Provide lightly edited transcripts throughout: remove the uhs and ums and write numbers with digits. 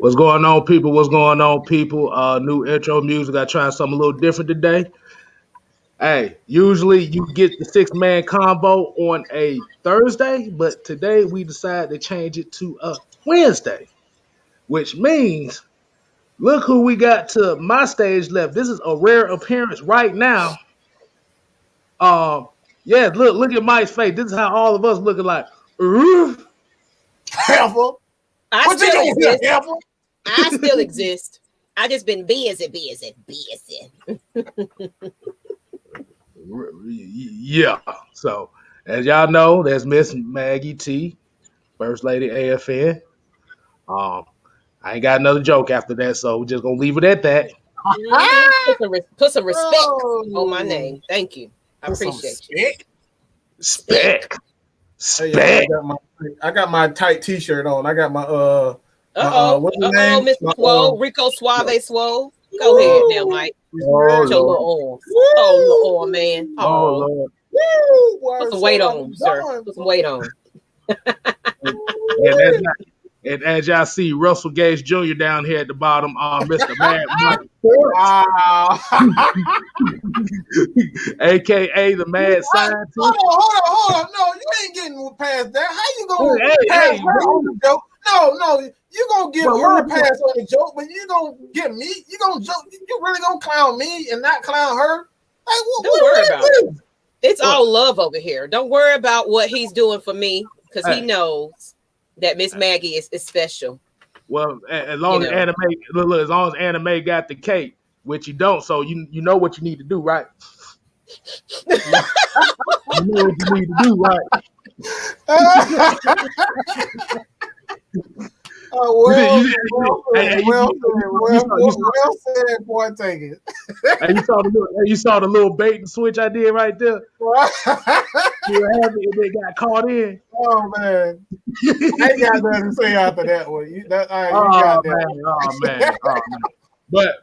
What's going on, people? What's going on, people? New intro music. I tried something a little different today. Hey, usually you get the six-man combo on a Thursday, but today we decided to change it to a Wednesday, which means look who we got to my stage left. This is a rare appearance right now. Um, yeah, look at Mike's face. This is how all of us looking like. "Ooh." Helpful. I What you still doing here, exist. helpful? I still exist. I just been busy. Yeah. So as y'all know, there's Miss Maggie T, First Lady AFN. Um, I ain't got another joke after that, so we're just gonna leave it at that. Put some respect on my Oh. name. Thank you. I Put some appreciate you. respect. Spec. Hey, I got my tight T-shirt on. I got my what's your name? Mr. Swole, Rico Suave Swole. Go ahead now, Mike. Oh, Put your Lord. little arms. Oh, little arm, man. Oh, Oh, Lord. Woo, put some weight on, sir. Put some weight on. And as y'all see, Russell Gage Jr. down here at the bottom, Mr. Mad Mike, Wow. aka the Mad Scientist. Hold on. No, you ain't getting past that. How you gonna pass her hey. on the joke? No, you gonna give Well, her a pass on the joke, but you gonna give me, you gonna joke, you really gonna clown me and not clown her? Like, Don't worry about it. It's all love over here. Don't worry about what he's doing for me, because he knows that Miss Maggie is special. Well, as long as anime got the cake, which you don't, so you know what you need to do, right? You know what you need to do, right? Well said, boy. Take it. And you saw the little bait and switch I did right there. You were happy and they got caught in. Oh man, I ain't got nothing to say after that one. You got that. Oh man. But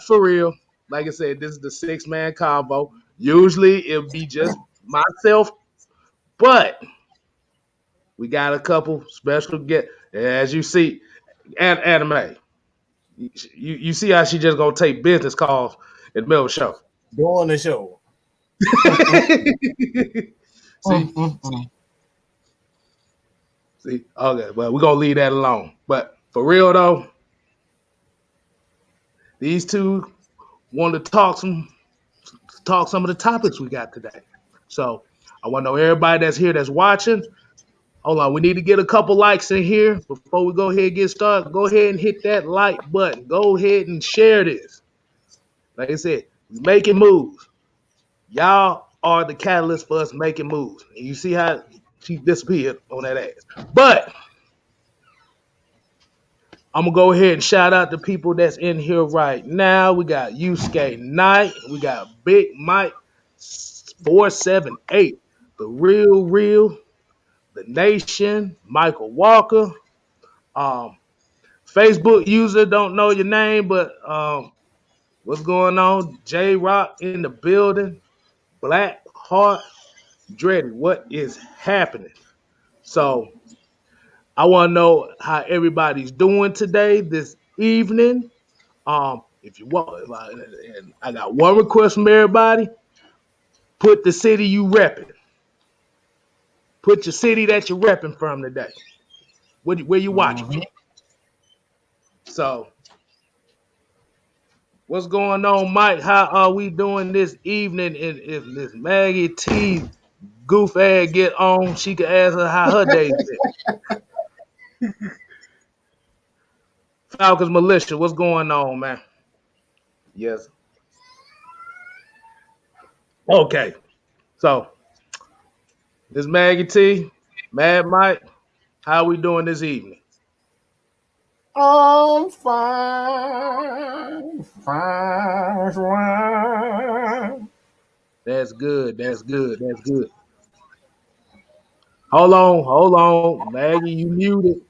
for real, like I said, this is the six-man combo. Usually it'll be just myself, but we got a couple special guests. As you see, anime. You see how she just gonna take business calls in the middle of the show. Doing the show. See, okay, well, we're gonna leave that alone. But for real though, these two want to talk some of the topics we got today. So I want to know everybody that's here that's watching. Hold on, we need to get a couple likes in here before we go ahead and get started. Go ahead and hit that like button. Go ahead and share this. Like I said, making moves. Y'all are the catalyst for us making moves. And you see how she disappeared on that ass. But I'm going to go ahead and shout out the people that's in here right now. We got Yusuke Knight. We got Big Mike 478. The Real. The Nation. Michael Walker. Facebook user, don't know your name, but what's going on? J Rock in the building. Black Heart Dreddy, what is happening? So I want to know how everybody's doing today, this evening. If you want, and I got one request from everybody: put the city you repping. Put your city that you're repping from today. Where you watching from? So, what's going on, Mike? How are we doing this evening? And if Miss Maggie T goof ass get on, she can ask her how her day's been. Falcons Militia, what's going on, man? Yes. Okay. So, Miss Maggie T, Mad Mike, how we doing this evening? I'm fine. That's good. Hold on. Maggie, you muted.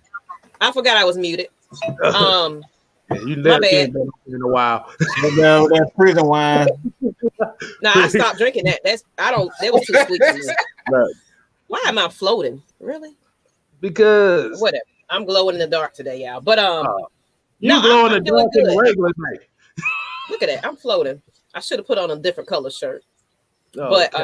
I forgot I was muted. Yeah, you My never bad. been in a while. That's prison wine. No, I stopped drinking that. That was too sweet for me. Right. Why am I floating? Really? Because Whatever. I'm glowing in the dark today, y'all. But you no, glowing I'm in the dark doing in the good. regular night. Look at that. I'm floating. I should have put on a different color shirt. Okay. But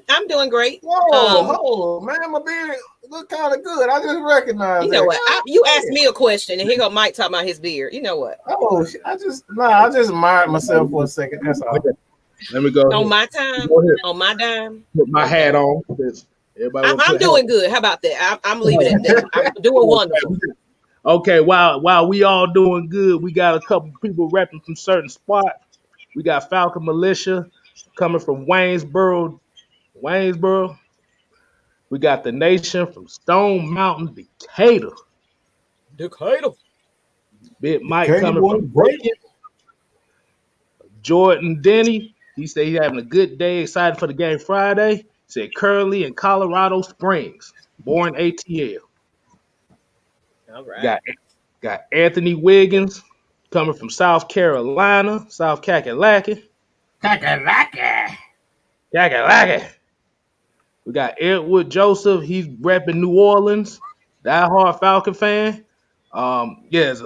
I'm doing great. Whoa, man, my beard look kind of good. I just recognize. You know what? You asked me a question, and here go Mike talking about his beard. You know what? Oh, I just admired myself for a second. That's all. Let me go on ahead. my time, on my dime. Put my hat on. I'm doing good. How about that? I'm leaving it there. I'm doing wonderful. Okay, while we all doing good, we got a couple people repping from certain spots. We got Falcon Militia coming from Waynesboro. We got the Nation from Stone Mountain, Decatur. Big Mike coming from Jordan Denny. He said he's having a good day, excited for the game Friday. He said Curly in Colorado Springs, born ATL. All right. Got Anthony Wiggins coming from South Carolina, South Kakalaki. Kakalaki. We got Edward Joseph. He's repping New Orleans. Diehard Falcon fan. Yes.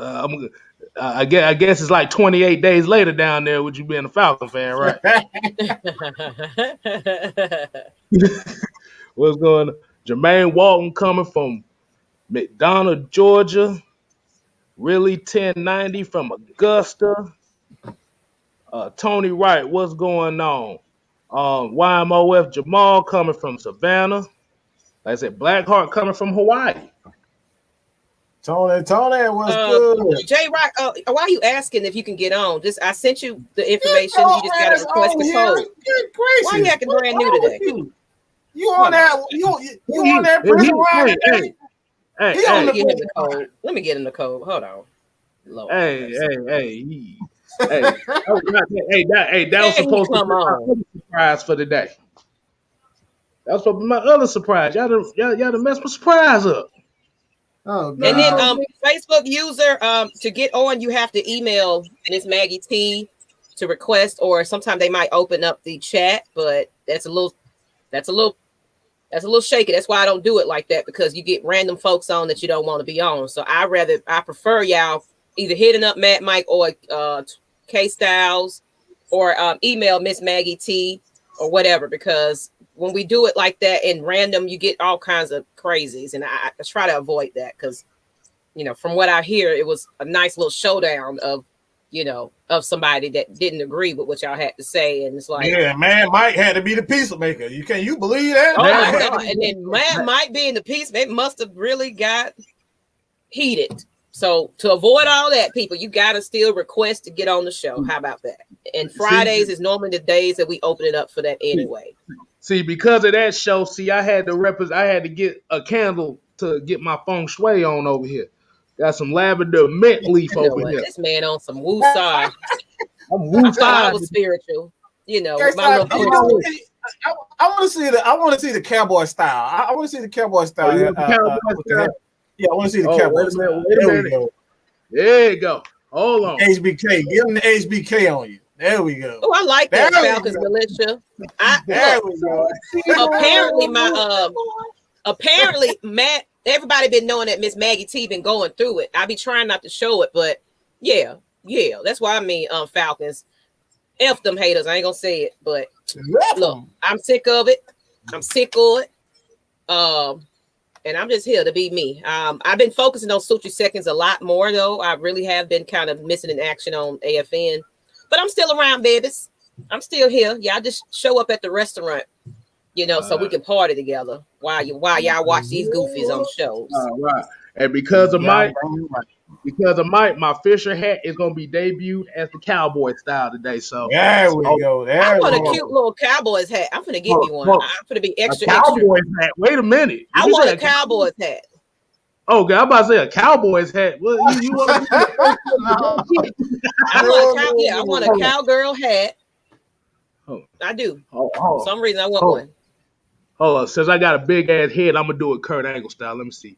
I guess it's like 28 days later down there with you being a Falcon fan, right? What's going on? Jermaine Walton coming from McDonough, Georgia. Really 1090 from Augusta. Tony Wright, what's going on? YMOF Jamal coming from Savannah. Like I said, Blackheart coming from Hawaii. Tony, what's good? Jay Rock, why are you asking if you can get on? I sent you the information. You just got to request the code. Why are you acting brand new today? You on that? You on that prison ride? Let me get him the code. Let me get him the code. Hold on. Lord, Hey, that was supposed to be my other surprise for the day. That was supposed to be my other surprise. Y'all done messed my surprise up. Oh, God. And then Facebook user, to get on, you have to email Miss Maggie T to request, or sometimes they might open up the chat, but that's a little shaky. That's why I don't do it like that, because you get random folks on that you don't want to be on. So I prefer y'all either hitting up Matt Mike or Kstylz, or email Miss Maggie T or whatever, because when we do it like that in random, you get all kinds of crazies, and I try to avoid that, because from what I hear, it was a nice little showdown of somebody that didn't agree with what y'all had to say, and it's like, yeah, man, Mike had to be the peacemaker. You believe that? Oh my God! And then Mike being the peacemaker, it must have really got heated. So to avoid all that, people, you got to still request to get on the show. How about that? And Fridays is normally the days that we open it up for that anyway. See, because of that show, I had to get a candle to get my feng shui on over here. Got some lavender mint leaf over here. This man on some woosah. I'm woosah. I was spiritual. My I want to see the cowboy style. I want to see the cowboy style. Yeah, I want to see the cowboy style. There we go. There you go. Hold on. HBK. Give them the HBK on you. There we go. Oh, I like that Falcons militia. There we go. Apparently, Matt, everybody been knowing that Miss Maggie T been going through it. I be trying not to show it, but yeah. That's why I mean Falcons. F them haters. I ain't gonna say it, but look, I'm sick of it. And I'm just here to be me. I've been focusing on Suture Seconds a lot more, though. I really have been kind of missing in action on AFN. But I'm still around, babies. I'm still here. Y'all just show up at the restaurant, so we can party together while y'all watch these goofies on shows. Right. And because of Mike, my Fisher hat is gonna be debuted as the cowboy style today. So there we go. I want a cute little Cowboys hat. I'm gonna give you one. I'm gonna be extra. Cowboys hat. Wait a minute. I want a Cowboys hat. Oh, God, I'm about to say a Cowboys hat. Well, you want I want a cowgirl hat. I do. For some reason, I want one. Hold on. Since I got a big ass head, I'm gonna do it Kurt Angle style. Let me see.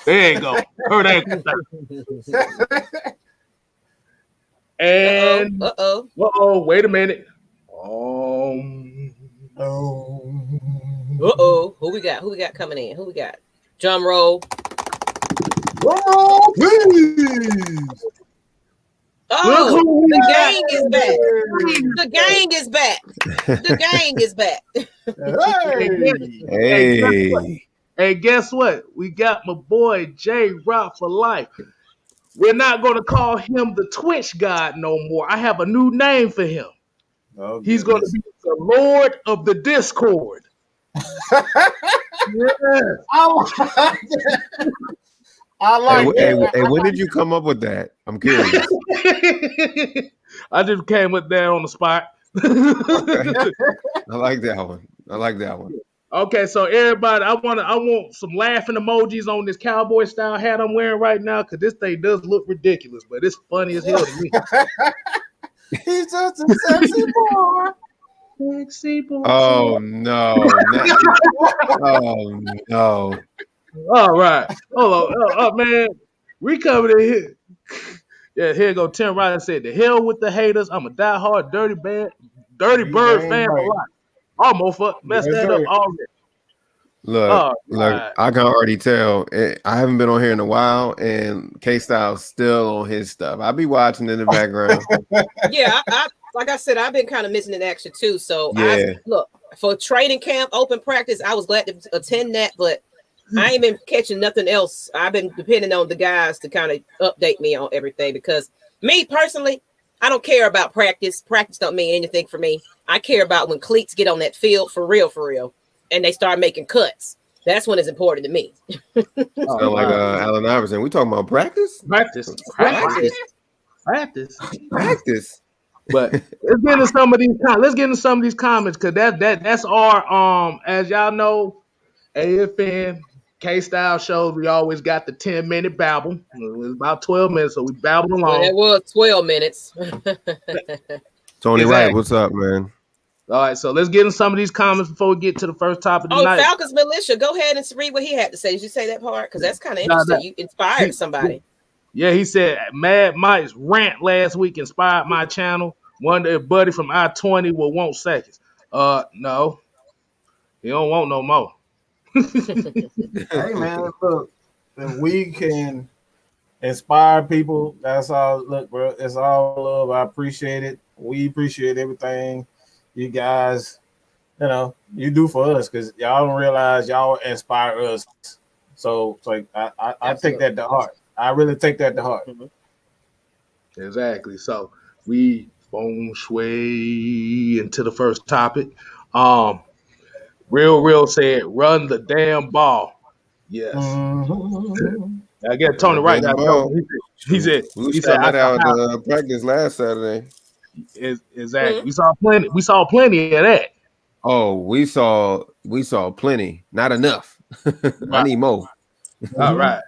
There you go. Kurt Angle style. And wait a minute. Who we got? Who we got coming in? Who we got? Drum roll. Drum roll, please. Oh, the gang is back. The gang is back. The gang is back. Hey, guess what? We got my boy J Rock for life. We're not going to call him the Twitch God no more. I have a new name for him. Oh, he's going to be the Lord of the Discord. Yes. I like that. Hey, when did you come up with that? I'm curious. I just came with that on the spot. Okay. I like that one. Okay, so everybody, I want some laughing emojis on this cowboy style hat I'm wearing right now, because this thing does look ridiculous, but it's funny as hell to me. He's just a sexy boy. Sexy boy. Oh no. Oh no. All right. Hold on. Oh, man. We coming in here. Yeah, here go Tim Riley said, the hell with the haters. I'm a diehard Dirty Bird fan for life. Almost messed that up already. Look, I can already tell. I haven't been on here in a while, and Kstylz still on his stuff. I'll be watching in the background. Yeah, I like I said, I've been kind of missing in action too. So look, for training camp, open practice, I was glad to attend that, but I ain't been catching nothing else. I've been depending on the guys to kind of update me on everything, because me personally, I don't care about practice. Practice don't mean anything for me. I care about when cleats get on that field for real, and they start making cuts. That's when it's important to me. Sound like Allen Iverson. We talking about practice? Practice. But let's get into some of these comments, because that's our as y'all know, AFN Kstylz shows, we always got the 10-minute babble. It was about 12 minutes, so we babbled along. Well, it was 12 minutes. Tony Wright, what's up, man? All right, so let's get into some of these comments before we get to the first topic of the night. Falcons Militia, go ahead and read what he had to say. Did you say that part? Because that's kind of interesting. You inspired somebody. Yeah, he said, Mad Mike's rant last week inspired my channel. Wonder if Buddy from I-20 will want seconds. No. He don't want no more. Hey, man, look, if we can inspire people, that's all. Look, bro, it's all love. I appreciate it. We appreciate everything you guys, you do for us, because y'all don't realize y'all inspire us. So like, I take that to heart. I really take that to heart. Mm-hmm. Exactly. So we feng shui into the first topic. Real said, run the damn ball. Yes. Mm-hmm. I get Tony right now. He said I out practice last Saturday. Exactly. Mm-hmm. We saw plenty of that. Oh, we saw plenty. Not enough. I need more. All right.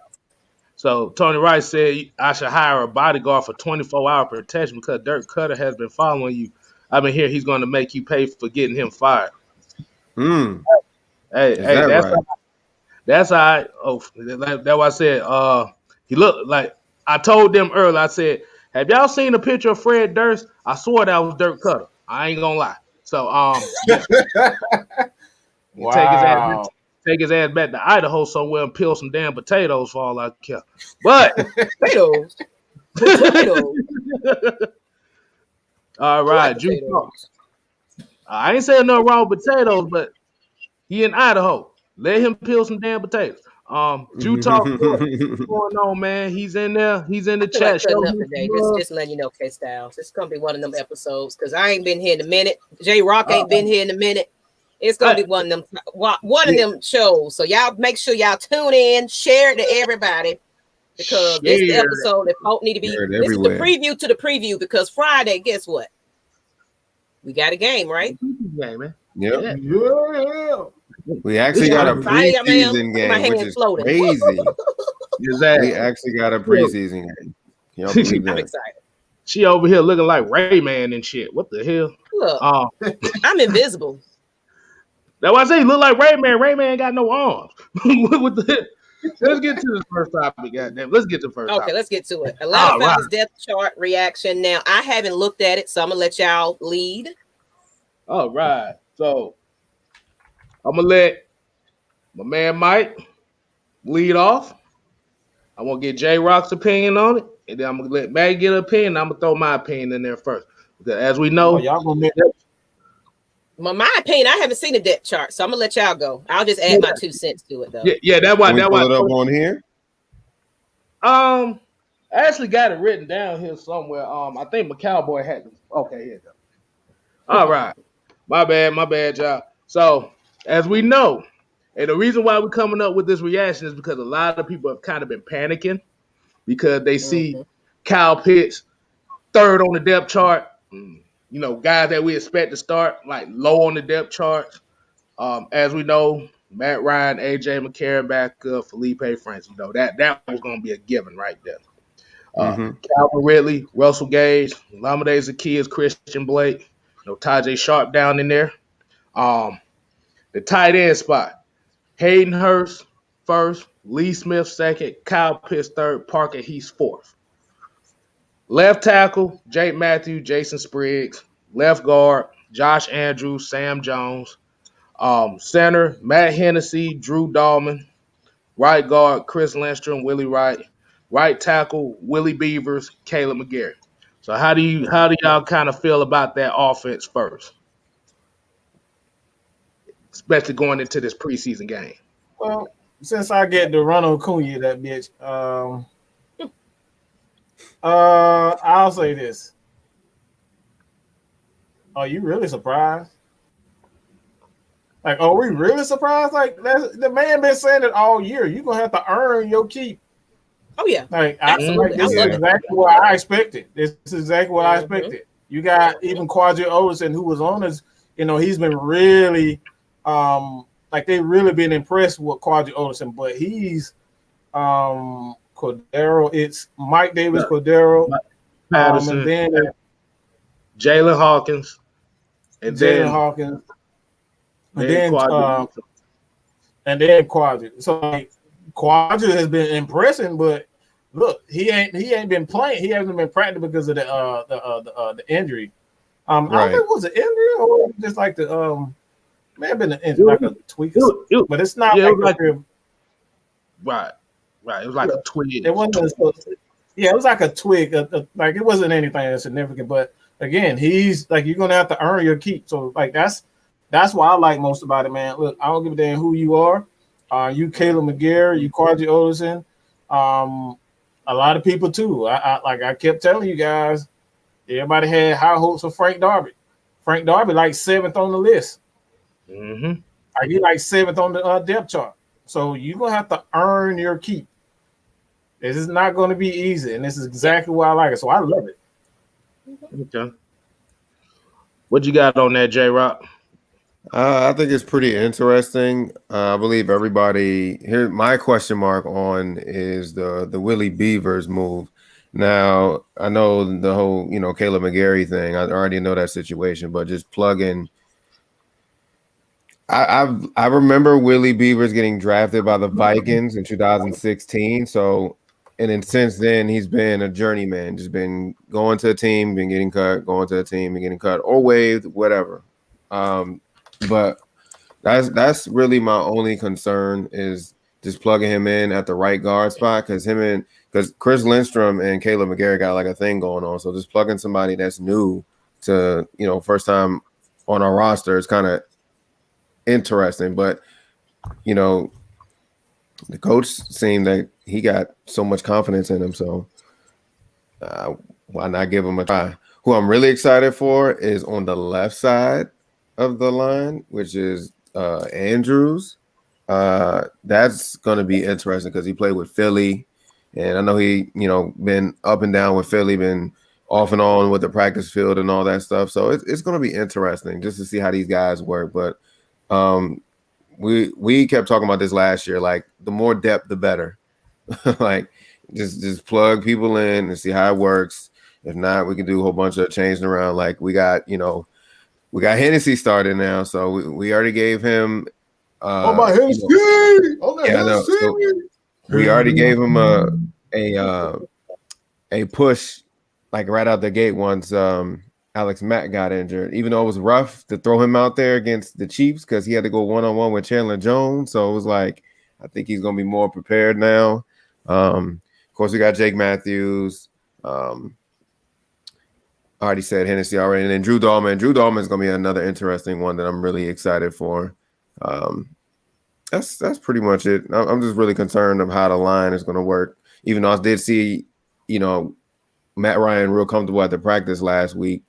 So Tony Rice said I should hire a bodyguard for 24-hour protection because Dirk Cutter has been following you. I've been here. He's going to make you pay for getting him fired. Hey, that's all right. Oh, that's why I said he looked like, I told them earlier, I said, have y'all seen a picture of Fred Durst? I swore that was Dirk Cutter. I ain't gonna lie. So yeah. Wow. Take his ass back to Idaho somewhere and peel some damn potatoes for all I care. But potatoes. All right, I ain't saying nothing wrong with potatoes, but he in Idaho. Let him peel some damn potatoes. Jew Talk, what's going on, man? He's in there. He's in the chat. Just letting you know, Kstylz. It's gonna be one of them episodes because I ain't been here in a minute. J Rock ain't been here in a minute. It's gonna be one of them shows. So y'all make sure y'all tune in, share it to everybody, because this is the episode that folk need to be. This is the preview to the preview, because Friday, guess what? We got a game, right? Game, man. Yeah. We actually got a preseason game, which is crazy. Exactly. We actually got a preseason game. Y'all believe that? I'm excited. She over here looking like Rayman and shit. What the hell? Look, I'm invisible. That's why I say you look like Rayman. Rayman ain't got no arms. What the hell? Let's get to the first topic, goddamn. Let's get to the first topic. Okay, let's get to it. Atlanta Falcons depth chart reaction. Now, I haven't looked at it, so I'm gonna let y'all lead. All right. So I'm gonna let my man Mike lead off. I want to get J Rock's opinion on it, and then I'm gonna let Maggie get an opinion. I'm gonna throw my opinion in there first because, as we know, y'all gonna make. My opinion, I haven't seen the depth chart, so I'm gonna let y'all go. I'll just add my 2 cents to it, though. Yeah, that's why. Can we pull it up on here? I actually got it written down here somewhere. I think my cowboy had to. Okay, here it goes. All right. My bad, y'all. So, as we know, and the reason why we're coming up with this reaction is because a lot of people have kind of been panicking because they see Kyle Pitts third on the depth chart. You know, guys that we expect to start like low on the depth chart. As we know, Matt Ryan, AJ McCarron back up, Felipe Francis. You know, that was going to be a given right there. Calvin Ridley, Russell Gage, Lamade Zaccheaus, Christian Blake, you know, Tajay Sharp down in there. The tight end spot, Hayden Hurst first, Lee Smith second, Kyle Pitts third, Parker Heath fourth. Left tackle, Jake Matthews, Jason Spriggs. Left guard, Josh Andrews, Sam Jones. Center, Matt Hennessy, Drew Dahlman. Right guard, Chris Lindstrom, Willie Wright. Right tackle, Willie Beavers, Caleb McGarry. So how do y'all kind of feel about that offense first? Especially going into this preseason game. Well, since I get to Ronald Acuna, that bitch, I'll say this. Are you really surprised? Like, are we really surprised? Like, the man been saying it all year. You're gonna have to earn your keep. Oh yeah, like absolutely. This is exactly what I expected. This is exactly what I expected. You got even Quadri Olsen, who was on us. You know, he's been really, like they've really been impressed with Quadri Olsen. But he's Cordero. It's Mike Davis, Cordero, Patterson, and then Jalen Hawkins, and then Hawkins, and then Quadri. So like, Quadri has been impressing, but look, he ain't been playing. He hasn't been practicing because of the injury. I don't think it was an injury or just like the may have been an injury, like a tweak, but it's not right. It was like a twig. It wasn't. It was like a twig. Like it wasn't anything significant. But again, he's like, you're gonna have to earn your keep. So like that's what I like most about it, man. Look, I don't give a damn who you are. You Caleb McGarry, you Quadri Olsen, a lot of people too. I kept telling you guys, everybody had high hopes for Frank Darby. Frank Darby like 7th on the list. Like he like 7th on the depth chart. So you're gonna have to earn your keep. This is not going to be easy, and this is exactly why I like it. So I love it. Okay. What you got on that, J Rock? I think it's pretty interesting. I believe everybody here. My question mark on is the Willie Beavers move. Now I know the whole Caleb McGarry thing. I already know that situation, but just plug in. I remember Willie Beavers getting drafted by the Vikings in 2016. So, and then since then he's been a journeyman. Just been going to a team, been getting cut, going to a team, and getting cut or waived, whatever. But that's really my only concern is just plugging him in at the right guard spot because Chris Lindstrom and Caleb McGarry got like a thing going on. So just plugging somebody that's new to first time on our roster is kind of interesting. But the coach seemed that he got so much confidence in him. So why not give him a try? Who I'm really excited for is on the left side of the line, which is Andrews. That's going to be interesting because he played with Philly, and I know he, been up and down with Philly, been off and on with the practice field and all that stuff. So it's going to be interesting just to see how these guys work. But we kept talking about this last year, like the more depth, the better. Like just plug people in and see how it works. If not, we can do a whole bunch of changing around. Like we got Hennessy started now, so we already gave him. Hennessy! We already gave him a push, like right out the gate once Alex Mack got injured. Even though it was rough to throw him out there against the Chiefs because he had to go 1-on-1 with Chandler Jones, so it was like I think he's going to be more prepared now. Of course, we got Jake Matthews. I already said Hennessy already. And then Drew Dahlman. Drew Dahlman is going to be another interesting one that I'm really excited for. That's pretty much it. I'm just really concerned of how the line is going to work. Even though I did see, Matt Ryan real comfortable at the practice last week.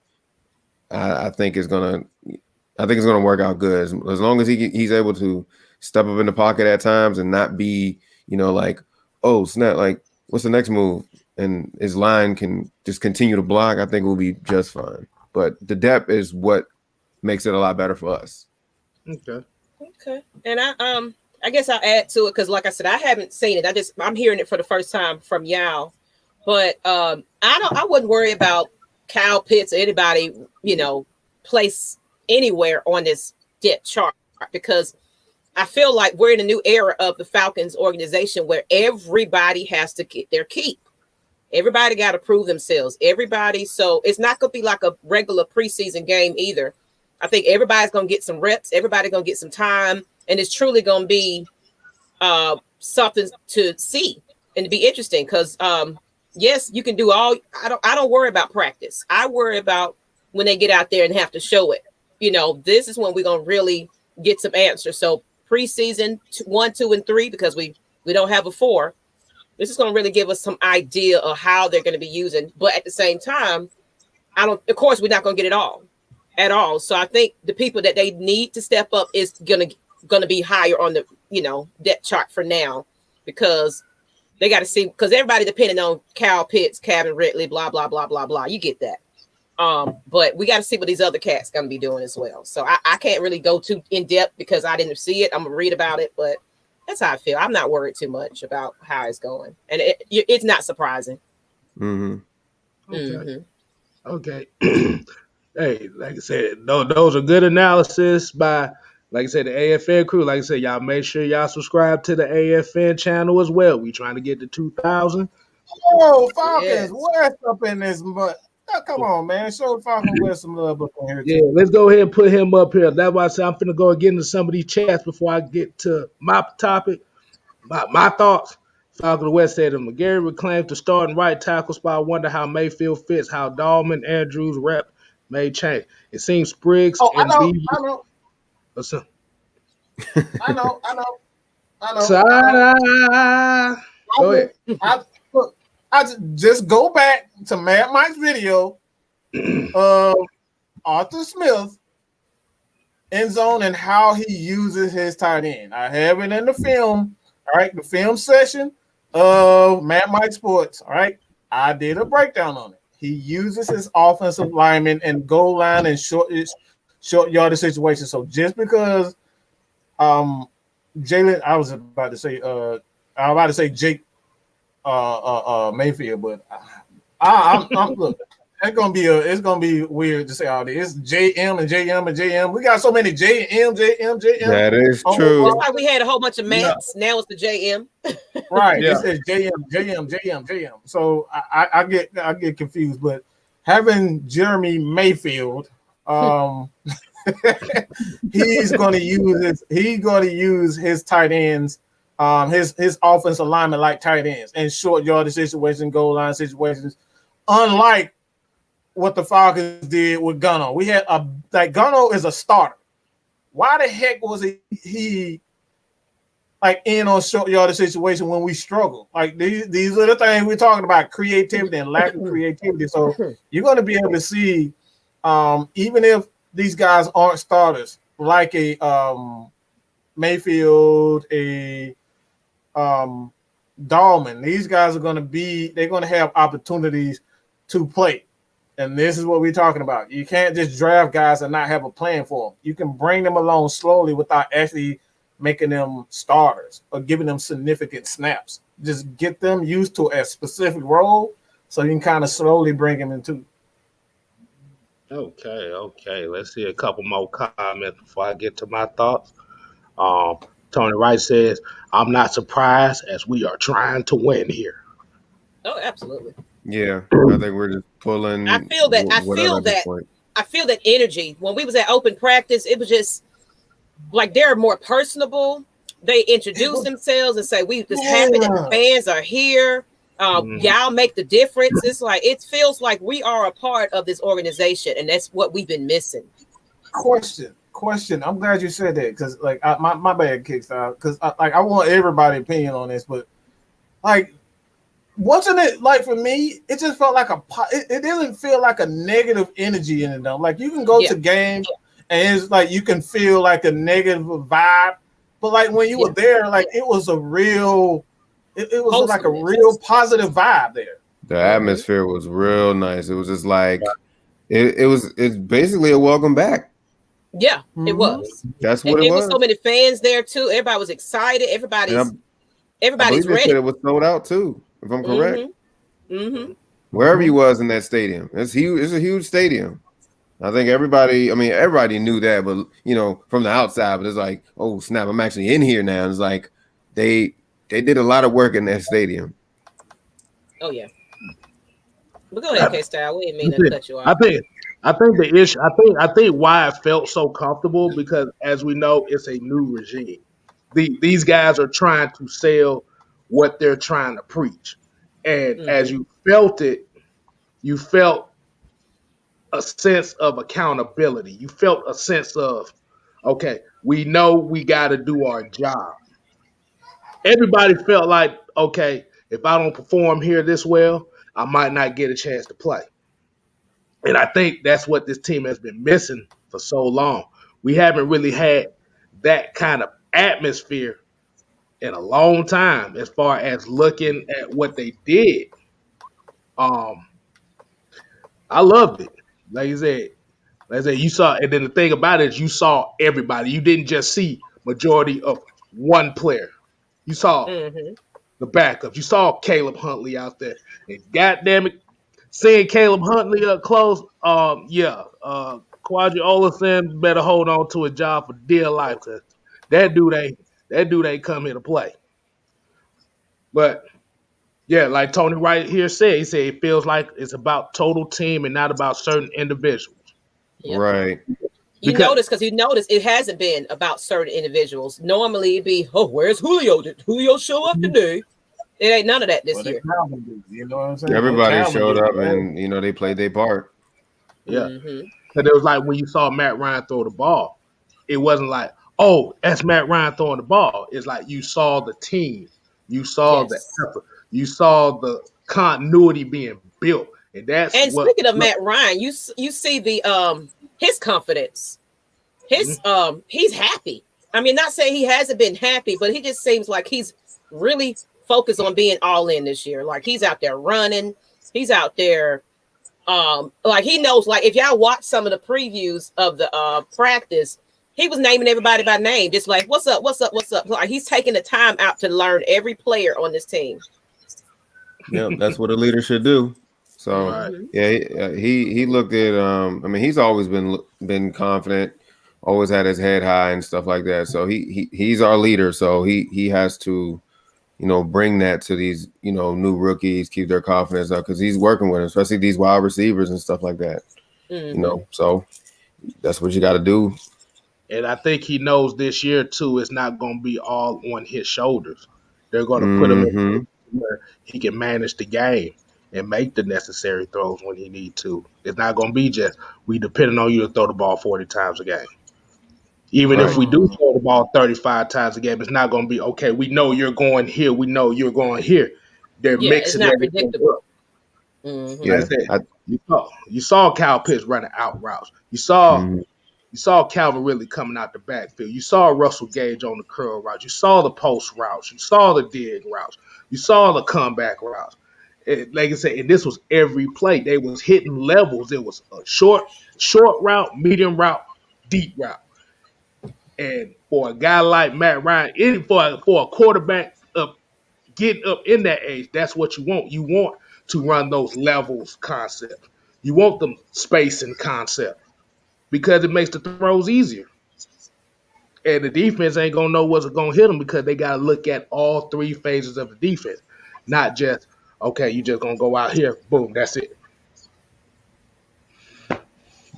I think it's gonna work out good as long as he's able to step up in the pocket at times and not be, like, oh snap, like what's the next move? And his line can just continue to block. I think we'll be just fine. But the depth is what makes it a lot better for us. Okay. And I guess I'll add to it because, like I said, I haven't seen it. I'm hearing it for the first time from y'all. But I wouldn't worry about Kyle Pitts or anybody, place anywhere on this depth chart because I feel like we're in a new era of the Falcons organization where everybody has to get their keep. Everybody got to prove themselves. Everybody. So it's not going to be like a regular preseason game either. I think everybody's going to get some reps. Everybody's going to get some time. And it's truly going to be something to see and to be interesting because, yes, you can do all. I don't worry about practice. I worry about when they get out there and have to show it. This is when we're going to really get some answers. So preseason 1, 2, and 3, because we don't have a 4. This is going to really give us some idea of how they're going to be using. But at the same time, of course, we're not going to get it all at all. So I think the people that they need to step up is going to be higher on the, depth chart for now, because they got to see, because everybody depending on Kyle Pitts, Calvin Ridley, blah, blah, blah, blah, blah. You get that. But we got to see what these other cats going to be doing as well. So I can't really go too in depth because I didn't see it. I'm going to read about it, but that's how I feel. I'm not worried too much about how it's going. And it's not surprising. Mm-hmm. Okay. Hey, like I said, those are good analysis by, like I said, the AFN crew. Like I said, y'all make sure y'all subscribe to the AFN channel as well. We trying to get to 2,000. Oh, Falcons, where's up in this? But come on, man, show the Falcons where's some love up in here. Yeah, let's go ahead and put him up here. That's why I said I'm finna go and get into some of these chats before I get to my topic. My thoughts. Falcon West said that McGarry reclaimed the starting right tackle spot. I wonder how Mayfield fits, how Dahlman, Andrews rep may change. It seems Spriggs and I know. What's up? I know. Go ahead. I just go back to Mad Mike's video of Arthur Smith end zone and how he uses his tight end. I have it in the film. All right, the film session of Mad Mike Sports. All right, I did a breakdown on it. He uses his offensive lineman and goal line and short yardage situation. So just because Jalen, I was about to say Jake Mayfield, but I'm look. It's gonna be weird to say all this. It's JM and JM and JM. We got so many JM. That is true. It's like we had a whole bunch of Matts. Yeah. Now it's the JM. Right. Yeah. It says JM. So I get confused. But having Jeremy Mayfield, he's gonna use his tight ends, his offensive lineman like tight ends and short yardage situations, goal line situations, unlike what the Falcons did with Gunno. We had Gunno is a starter. Why the heck was he like in on short yardage situation when we struggle? Like these are the things we're talking about, creativity and lack of creativity. So you're going to be able to see, even if these guys aren't starters, like a Mayfield, a Dahlman, these guys are going to have opportunities to play. And this is what we're talking about. You can't just draft guys and not have a plan for them. You can bring them along slowly without actually making them starters or giving them significant snaps. Just get them used to a specific role so you can kind of slowly bring them into. Okay. Let's see a couple more comments before I get to my thoughts. Tony Wright says, I'm not surprised as we are trying to win here. Oh, absolutely. Yeah, I think we're just pulling. I feel that energy. When we was at open practice, it was just like they're more personable. they introduce themselves and say, "We just happy that the fans are here. Y'all make the difference." It's like it feels like we are a part of this organization, and that's what we've been missing. Question. I'm glad you said that because like my bad Kstylz because I want everybody's opinion on this, but like wasn't it like for me? It just felt like it didn't feel like a negative energy in it though. Like you can go to games and it's like you can feel like a negative vibe, but like when you were there, like it was a real. It was like a real positive vibe there. The atmosphere was real nice. It was just like it's basically a welcome back. Yeah, it was. That's what it was. There was so many fans there too. Everybody was excited. Everybody's ready. Said it was sold out too, if I'm correct. Wherever he was in that stadium, it's huge. It's a huge stadium. I think everybody knew that, but you know, from the outside, but it's like, oh snap, I'm actually in here now. It's like they did a lot of work in that stadium. Oh yeah. But go ahead, Kstylz. We didn't mean to cut you off. I think the issue. I think why it felt so comfortable because, as we know, it's a new regime. These guys are trying to sell what they're trying to preach, and as you felt it, you felt a sense of accountability. You felt a sense of, okay, we know we got to do our job. Everybody felt like, okay, if I don't perform here this well, I might not get a chance to play. And I think that's what this team has been missing for so long. We haven't really had that kind of atmosphere in a long time as far as looking at what they did. I loved it. Like I said, you saw, and then the thing about it is you saw everybody. You didn't just see majority of one player. You saw the backups. You saw Caleb Huntley out there. And goddamn it, seeing Caleb Huntley up close, Quadri Olesen better hold on to a job for dear life because that dude ain't come here to play. But yeah, like Tony right here said, he said it feels like it's about total team and not about certain individuals. Yep. Right. You notice it hasn't been about certain individuals. Normally it'd be, where's Julio? Did Julio show up today? It ain't none of that this year. You know what I'm saying? Everybody showed up and they played their part. Yeah. Because it was like when you saw Matt Ryan throw the ball, it wasn't like, oh, that's Matt Ryan throwing the ball. It's like you saw the team. You saw the effort. You saw the continuity being built. And speaking of Matt Ryan, you see the his confidence. He's happy. I mean, not saying he hasn't been happy, but he just seems like he's really focused on being all in this year. Like he's out there running. He's out there. Like he knows, like if y'all watch some of the previews of the practice, he was naming everybody by name, just like, what's up? Like he's taking the time out to learn every player on this team. Yeah, that's what a leader should do. So he looked at he's always been confident, always had his head high and stuff like that. So he's our leader. So he has to, bring that to these, new rookies, keep their confidence up because he's working with them, especially these wide receivers and stuff like that. So that's what you got to do. And I think he knows this year too, it's not going to be all on his shoulders. They're going to put him in where he can manage the game and make the necessary throws when he need to. It's not going to be just, we depending on you to throw the ball 40 times a game. Even if we do throw the ball 35 times a game, it's not going to be, okay, we know you're going here. We know you're going here. They're mixing it's not predictable. Like I said, you saw Kyle Pitts running out routes. You saw Calvin Ridley coming out the backfield. You saw Russell Gage on the curl routes. You saw the post routes. You saw the dig routes. You saw the comeback routes. Like I said, and this was every play. They was hitting levels. It was a short route, medium route, deep route. And for a guy like Matt Ryan, for a quarterback getting up in that age, that's what you want. You want to run those levels concept. You want them spacing concept because it makes the throws easier. And the defense ain't going to know what's going to hit them because they got to look at all three phases of the defense, not just, okay, you just going to go out here, boom, that's it.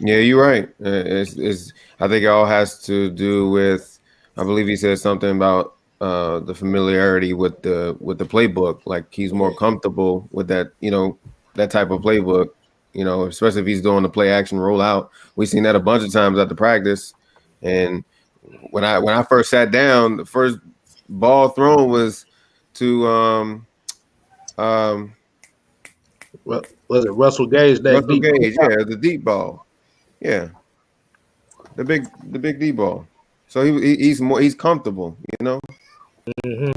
Yeah, you're right. I think it all has to do with, I believe he said something about the familiarity with the playbook. Like he's more comfortable with that, that type of playbook. Especially if he's doing the play action rollout. We've seen that a bunch of times at the practice. And when I first sat down, the first ball thrown was to Well, was it Russell Gage? Russell Gage, yeah, the deep ball, yeah, the big deep ball. So he's comfortable, Mm-hmm.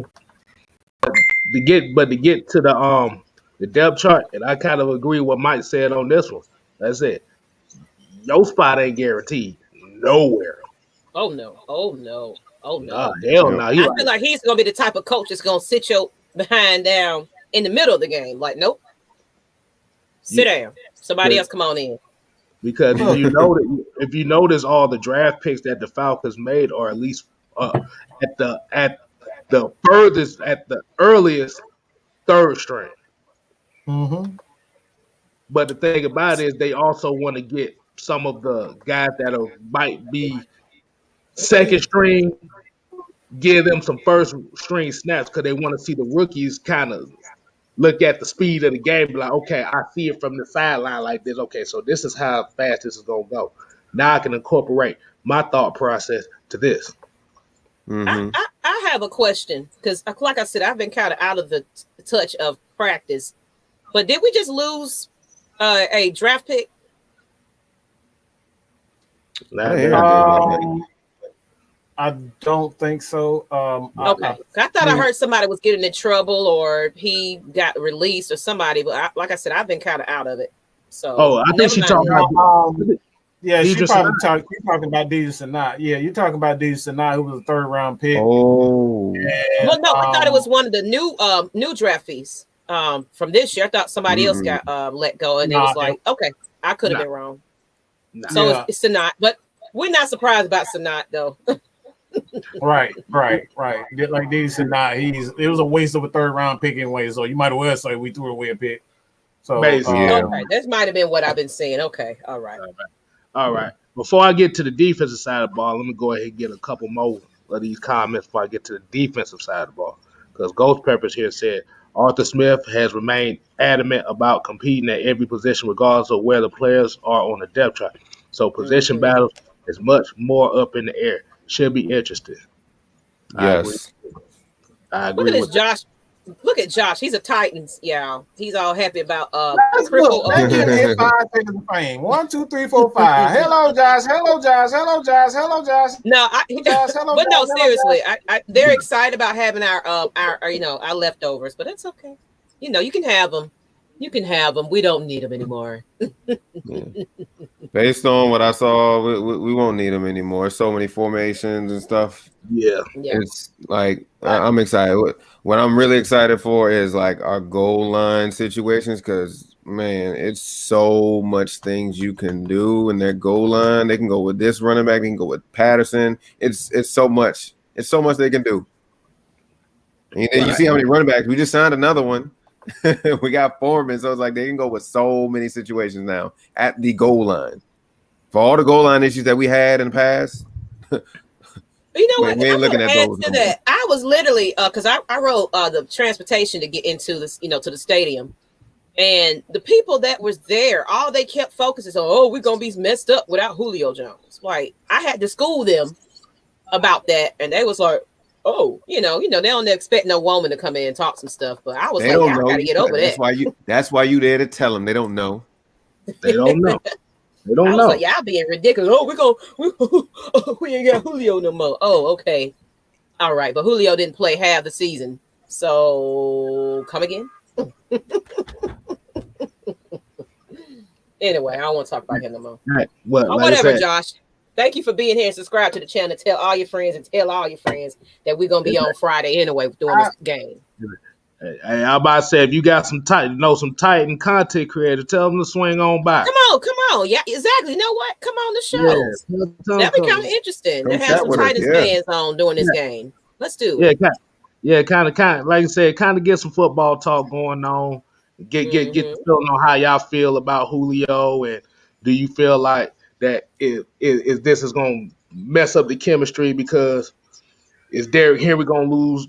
To get to the depth chart, and I kind of agree with what Mike said on this one. That's it. Your spot ain't guaranteed nowhere. Oh no! Oh no! Oh no! Hell no! I feel like he's gonna be the type of coach that's gonna sit your behind down in the middle of the game. Like, nope, sit down. Somebody else come on in. Because if you notice all the draft picks that the Falcons made, or at least at the furthest, at the earliest third string. Mm-hmm. But the thing about it is they also want to get some of the guys that might be second string, give them some first string snaps because they want to see the rookies kind of look at the speed of the game, be like, okay, I see it from the sideline like this. Okay, so this is how fast this is going to go. Now I can incorporate my thought process to this. Mm-hmm. I have a question because, like I said, I've been kind of out of the touch of practice. But did we just lose a draft pick? I don't think so. Okay, I thought I heard somebody was getting in trouble or he got released or somebody, but like I said, I've been kind of out of it. So, I think she's talking about. Yeah, she's probably talking about Desus and not. Yeah, you're talking about Desus and not, who was a third round pick. Oh, and, well, no, I thought it was one of the new draftees from this year. I thought somebody else got let go, and it was like, okay, I could have been wrong. So it's Sanat, but we're not surprised about Sanat though. Right. Like Desus and not, it was a waste of a third round pick anyway. So you might as well say we threw away a pick. So okay, this might have been what I've been saying. Okay, all right. Before I get to the defensive side of the ball, let me go ahead and get a couple more of these comments before I get to the defensive side of the ball. Because Ghost Peppers here said, Arthur Smith has remained adamant about competing at every position regardless of where the players are on the depth chart. So position battles is much more up in the air. Should be interesting. Yes. I agree. Look at this, Josh. Look at Josh. He's a Titans, y'all. He's all happy about They get 5 seconds of fame. 1, 2, 3, 4, 5. Hello, Josh. Hello, Josh. Hello, Josh. Hello, Josh. No, Josh, hello, but no, Josh, seriously, they're excited about having our leftovers, but that's okay. You can have them. You can have them. We don't need them anymore. Based on what I saw, we won't need them anymore. So many formations and stuff. Yeah. It's like I'm excited. What I'm really excited for is like our goal line situations because, man, it's so much things you can do in their goal line. They can go with this running back. They can go with Patterson. It's so much. It's so much they can do. And you see how many running backs. We just signed another one. We got Foreman, so it's like they can go with so many situations now at the goal line. For all the goal line issues that we had in the past, you know what? We ain't looking at those. To that, I was literally because I rode the transportation to get into this, to the stadium, and the people that was there, all they kept focusing on, we're gonna be messed up without Julio Jones. Like I had to school them about that, and they was like, they don't expect no woman to come in and talk some stuff, but I was I gotta get over that. That's why you there to tell them. They don't know. They don't know. They don't know. I was like, y'all being ridiculous. We ain't got Julio no more. Oh, okay. All right. But Julio didn't play half the season. So come again. Anyway, I don't want to talk about him no more. Right. Well, whatever, Josh. Thank you for being here and subscribe to the channel. Tell all your friends that we're gonna be on Friday anyway doing this game. Hey, I'm about to say, if you got some Titan content creator, tell them to swing on by. Come on. Yeah, exactly. You know what? Come on the show. That'd be kind of interesting to have some Titans fans on during this game. Let's do it. Kind of, like I said, kind of get some football talk going on. Get the feeling on how y'all feel about Julio, and do you feel like that is this is going to mess up the chemistry because Is Derrick Henry gonna lose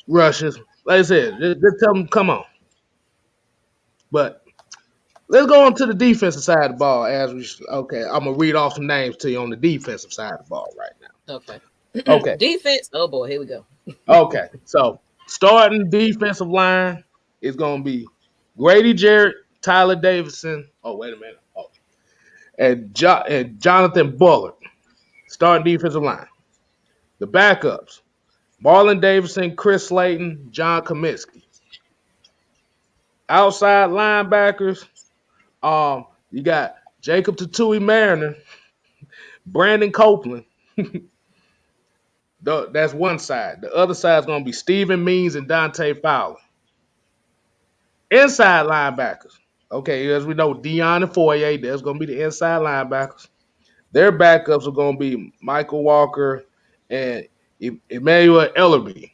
rushes? Like I said, just tell them come on. But let's go on to the defensive side of the ball. Okay, I'm gonna read off some names to you on the defensive side of the ball right now. Okay. Okay, Defense. Oh boy, here we go. okay. So starting defensive line is gonna be Grady Jarrett, Tyler Davidson. Oh wait a minute. Oh, and Jonathan Bullard. Starting defensive line. The backups: Marlon Davidson, Chris Slayton, John Cominsky. Outside linebackers, you got Jacob Tatui Mariner, Brandon Copeland. That's one side. The other side is going to be Steven Means and Dante Fowler. Inside linebackers. Okay, as we know, Dion and Foye, there's going to be the inside linebackers. Their backups are going to be Michael Walker and Emmanuel Ellerby.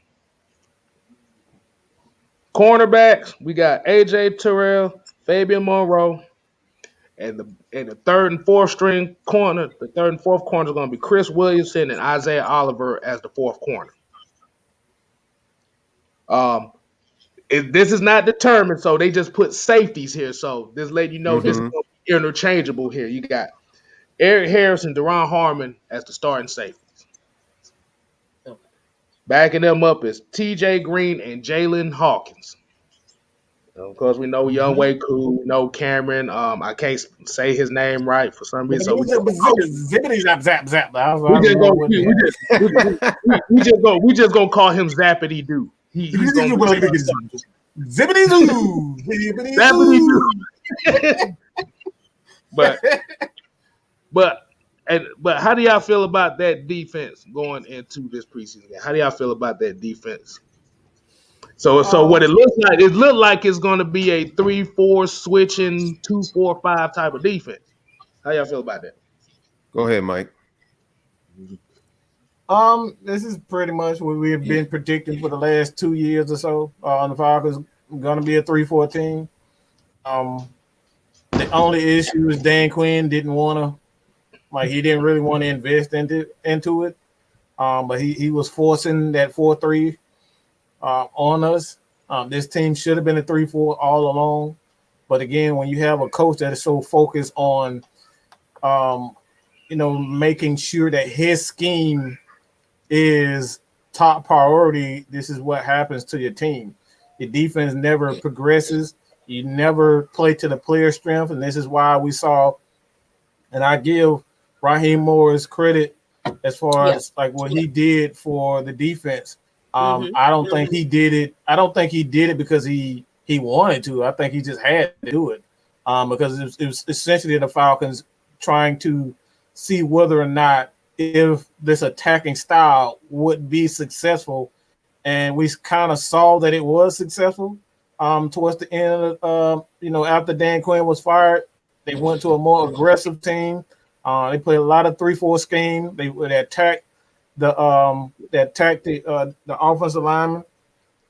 Cornerbacks, we got AJ Terrell, Fabian Monroe, and the third and fourth string corner, the third and fourth corner is going to be Chris Williamson and Isaiah Oliver as the fourth corner. This is not determined, so they just put safeties here. So this let you know this is going to be interchangeable here. You got Eric Harris and Deron Harmon as the starting safeties. Backing them up is T.J. Green and Jalen Hawkins. Of course, we know Young Way Cool, we know Cameron. I can't say his name right for some reason. So we just gonna call him Zappity Doo. He's gonna Zippity Doo. Zappity Doo. But how do y'all feel about that defense going into this preseason game? How do y'all feel about that defense? So what it looked like it's going to be a 3-4 switching 2-4-5 type of defense. How y'all feel about that? Go ahead, Mike. This is pretty much what we have been predicting for the last 2 years or so. The Falcons going to be a 3-4 team. The only issue is Dan Quinn didn't want to, he didn't really want to invest into it. But he was forcing that 4-3. On us. This team should have been a 3-4 all along. But again, when you have a coach that is so focused on, making sure that his scheme is top priority, this is what happens to your team. Your defense never progresses. You never play to the player strength. And this is why we saw, and I give Raheem Morris credit as far as what he did for the defense. I don't think he did it. I don't think he did it because he wanted to. I think he just had to do it because it was essentially the Falcons trying to see whether or not if this attacking style would be successful. And we kind of saw that it was successful towards the end of, after Dan Quinn was fired. They went to a more aggressive team. They played a lot of 3-4 scheme. They attacked the offensive lineman.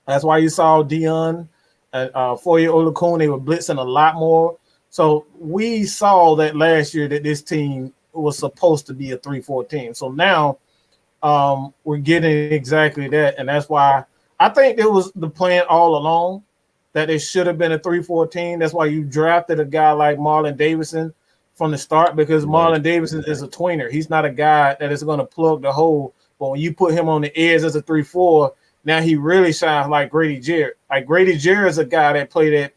That's why you saw Dion and Foye Olukun. They were blitzing a lot more. So we saw that last year that this team was supposed to be a 3-4 team. So now we're getting exactly that, and that's why I think it was the plan all along that it should have been a 3-4 team. That's why you drafted a guy like Marlon Davidson from the start, because Marlon Davidson is a tweener. He's not a guy that is going to plug the hole. But when you put him on the edge as a 3-4, now he really shines like Grady Jarrett. Like Grady Jarrett is a guy that played at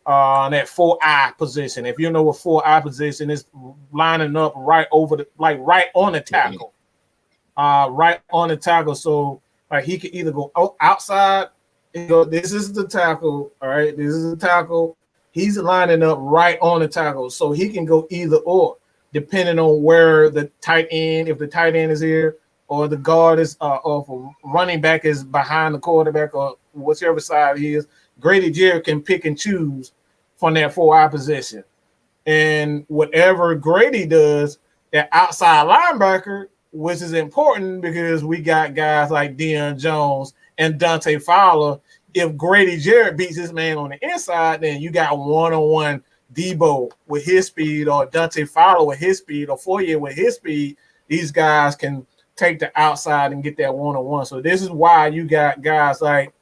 that 4-eye position. If you know what 4-eye position is, lining up right over right on the tackle, right on the tackle. So he could either go outside and go, this is the tackle. All right, this is the tackle. He's lining up right on the tackle, so he can go either or, depending on where the tight end, if the tight end is here, or the guard is, or if running back is behind the quarterback, or whichever side he is. Grady Jarrett can pick and choose from that 4-eye position. And whatever Grady does, that outside linebacker, which is important because we got guys like Deion Jones and Dante Fowler. If Grady Jarrett beats his man on the inside, then you got one-on-one Debo with his speed, or Dante Fowler with his speed, or Foye with his speed. These guys can take the outside and get that one-on-one. So this is why you got guys like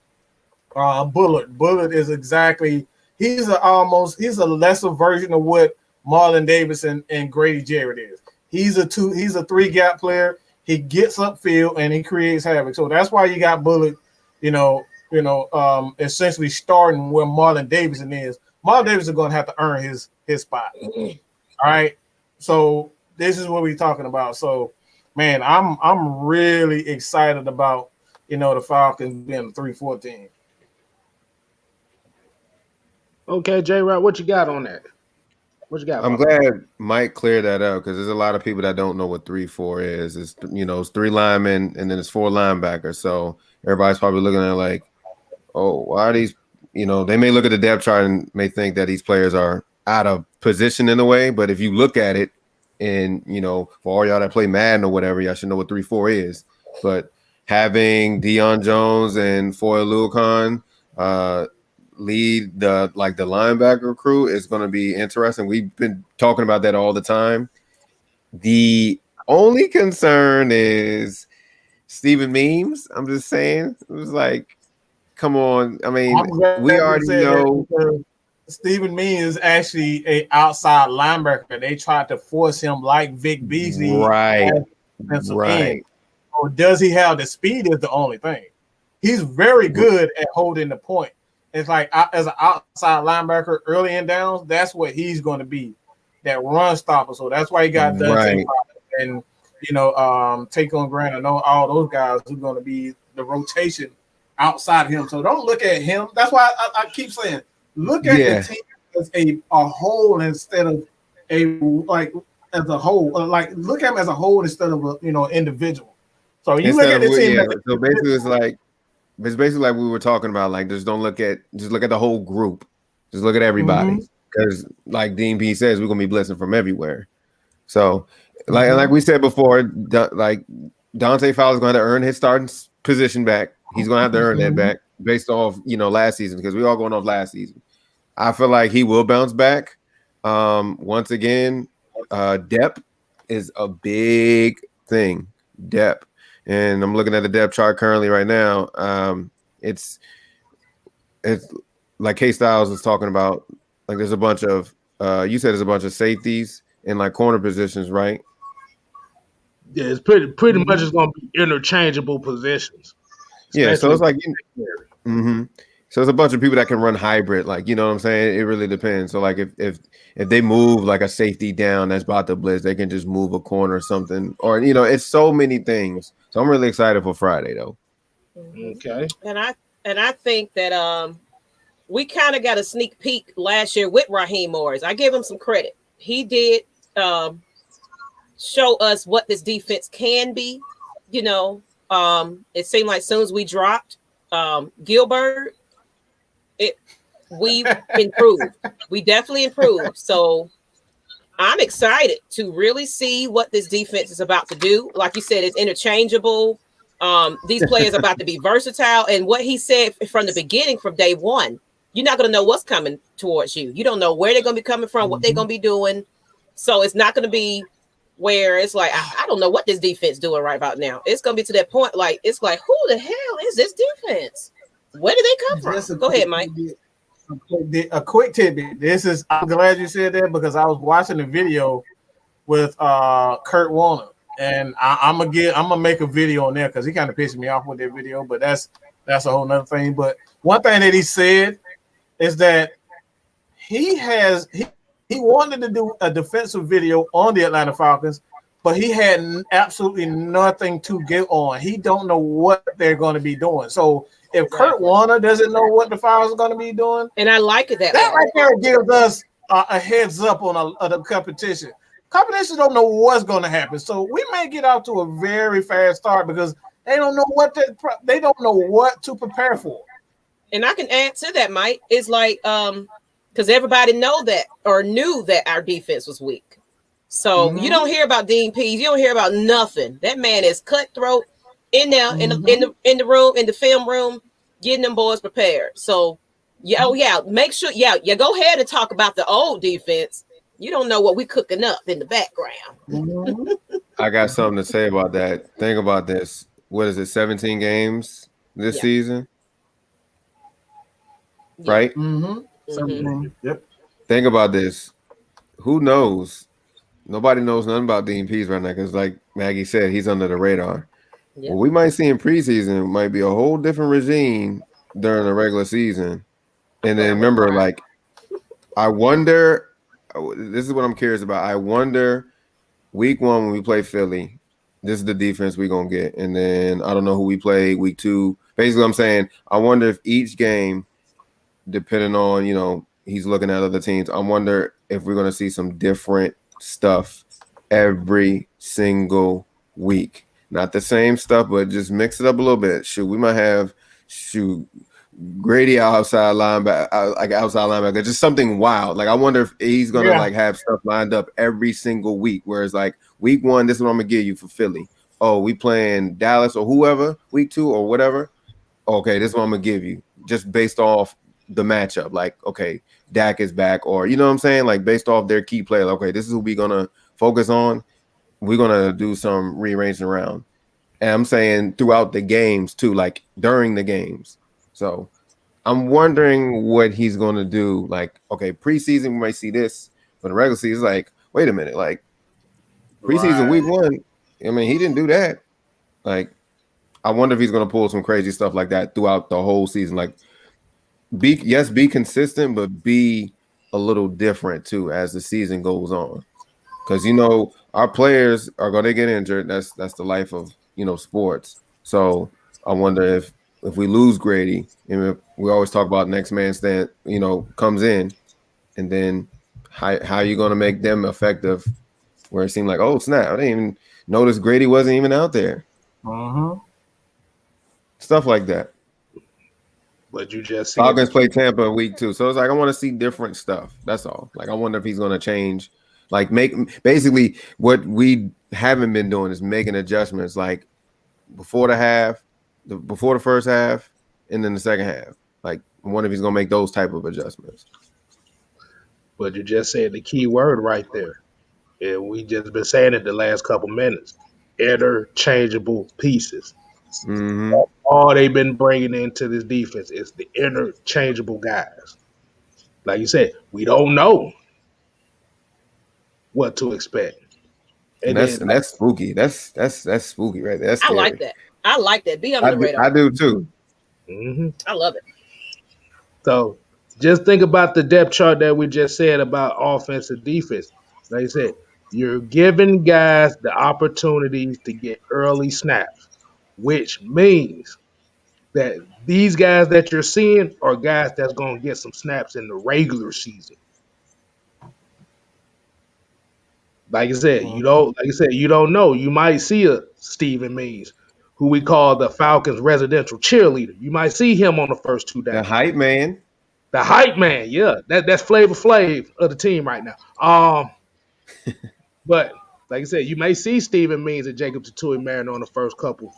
Bullard. Bullard is exactly he's a lesser version of what Marlon Davis and Grady Jarrett is. He's a 3-gap player. He gets upfield and he creates havoc. So that's why you got Bullard, essentially starting where Marlon Davis is. Marlon Davis is going to have to earn his spot. All right. So this is what we're talking about. So, man, I'm really excited about the Falcons being a 3-4 team. Okay, J-Rod, what you got on that? What you got? I'm glad Mike cleared that up because there's a lot of people that don't know what 3-4 is. It's it's 3 linemen and then it's 4 linebackers. So everybody's probably looking at like, oh, why are these? They may look at the depth chart and may think that these players are out of position in a way. But if you look at it, and for all y'all that play Madden or whatever, y'all should know what 3-4 is. But having Deion Jones and Foy Oluokun lead the linebacker crew is going to be interesting. We've been talking about that all the time. The only concern is Steven Means. I'm just saying, it was like, come on. I mean, we already know Steven Means is actually a outside linebacker. They tried to force him like Vic Beasley, right? Or does he have the speed? Is the only thing. He's very good at holding the point. It's like as an outside linebacker early in downs, that's what he's going to be, that run stopper. So that's why he got Dante and take on Grant. I know all those guys are going to be the rotation outside him. So don't look at him. That's why I keep saying look at the team as a whole instead of as a whole. Like look at him as a whole instead of a individual. So you look at the team. So basically, it's basically like we were talking about. Like just look at the whole group. Just look at everybody because, like Dean P says, we're gonna be blitzing from everywhere. So, like we said before, like Dante Fowler's going to earn his starting position back. He's going to have to earn that back based off last season because we all going off last season. I feel like he will bounce back. Once again, depth is a big thing. Depth. And I'm looking at the depth chart currently right now. It's like Kstylz was talking about. Like there's a bunch of you said there's a bunch of safeties in like corner positions, right? Yeah, it's pretty much it's going to be interchangeable positions. Yeah, so it's like so it's a bunch of people that can run hybrid. Like what I'm saying, it really depends. So like if they move like a safety down that's about to blitz, they can just move a corner or something. Or it's so many things. So I'm really excited for Friday though. Okay. And I think that we kind of got a sneak peek last year with Raheem Morris. I give him some credit. He did show us what this defense can be. It seemed like as soon as we dropped Gilbert, we improved. We definitely improved. So I'm excited to really see what this defense is about to do. Like you said, it's interchangeable. These players are about to be versatile. And what he said from the beginning, from day one, you're not going to know what's coming towards you. You don't know where they're going to be coming from, what they're going to be doing. So it's not going to be where it's like, I don't know what this defense doing right about now. It's going to be to that point. Like, it's like, who the hell is this defense? Where did they come from? Go ahead, Mike. A quick tidbit. I'm glad you said that because I was watching the video with Kurt Warner, and I'm gonna make a video on there because he kind of pissed me off with that video, but that's a whole nother thing. But one thing that he said is that he wanted to do a defensive video on the Atlanta Falcons, but he had absolutely nothing to get on. He don't know what they're going to be doing. So if Kurt Warner doesn't know what the Falcons are going to be doing, and I like it that right there gives us a heads up on the competition. Competition don't know what's going to happen, so we may get out to a very fast start because they don't know what to prepare for. And I can add to that, Mike. It's like because everybody knew that our defense was weak. So you don't hear about Dean Pease. You don't hear about nothing. That man is cutthroat in there in the room, in the film room, getting them boys prepared. So make sure you go ahead and talk about the old defense, You don't know what we cooking up in the background. Mm-hmm. I got something to say about that. Think about this. What is it? 17 games this season, right? Mm-hmm. 17. Yep. Think about this. Who knows? Nobody knows nothing about Dean Pease right now because, like Maggie said, he's under the radar. Yep. What we might see in preseason might be a whole different regime during the regular season. And then remember, like, I wonder. This is what I'm curious about. I wonder, week 1 when we play Philly, this is the defense we're gonna get, and then I don't know who we play week 2. Basically, I'm saying I wonder if each game, depending on he's looking at other teams. I wonder if we're gonna see some different stuff every single week. Not the same stuff, but just mix it up a little bit. We might have Grady outside linebacker, just something wild. Like I wonder if he's gonna have stuff lined up every single week. Whereas like week 1, this is what I'm gonna give you for Philly. Oh, we playing Dallas or whoever, week 2 or whatever. Okay, this is what I'm gonna give you, just based off the matchup. Like, okay, Dak is back, or you know what I'm saying? Like based off their key player. Okay, this is who we're gonna focus on. We're gonna do some rearranging around. And I'm saying throughout the games too, like during the games. So I'm wondering what he's going to do. Like, okay, preseason, we might see this, but the regular season is like, wait a minute, like preseason week 1, I mean, he didn't do that. Like, I wonder if he's going to pull some crazy stuff like that throughout the whole season. Like, be consistent, but be a little different too as the season goes on. Because, our players are going to get injured. That's the life of, sports. So I wonder if we lose Grady, we always talk about next man stand, comes in, and then how you going to make them effective where it seemed like, oh, snap, I didn't even notice Grady wasn't even out there. Stuff like that. But you just Falcons play Tampa week 2. So it's like I want to see different stuff. That's all. Like I wonder if he's going to change. Like basically what we haven't been doing is making adjustments like before the first half and then the second half. Like I wonder if he's gonna make those type of adjustments. But you just said the key word right there. And we just been saying it the last couple minutes. Interchangeable pieces. Mm-hmm. All they've been bringing into this defense is the interchangeable guys. Like you said, we don't know what to expect. And that's spooky. That's spooky right there. That's scary. I like that. Be on the radar. I do too. Mm-hmm. I love it. So just think about the depth chart that we just said about offense and defense. Like you said, you're giving guys the opportunities to get early snaps, which means that these guys that you're seeing are guys that's going to get some snaps in the regular season. Like I said, you don't know. You might see a Steven Means, who we call the Falcons residential cheerleader. You might see him on the first 2 days. The hype man. The hype man, yeah. That's Flavor Flav of the team right now. But like I said, you may see Steven Means and Jacob Tatui Marin on the first couple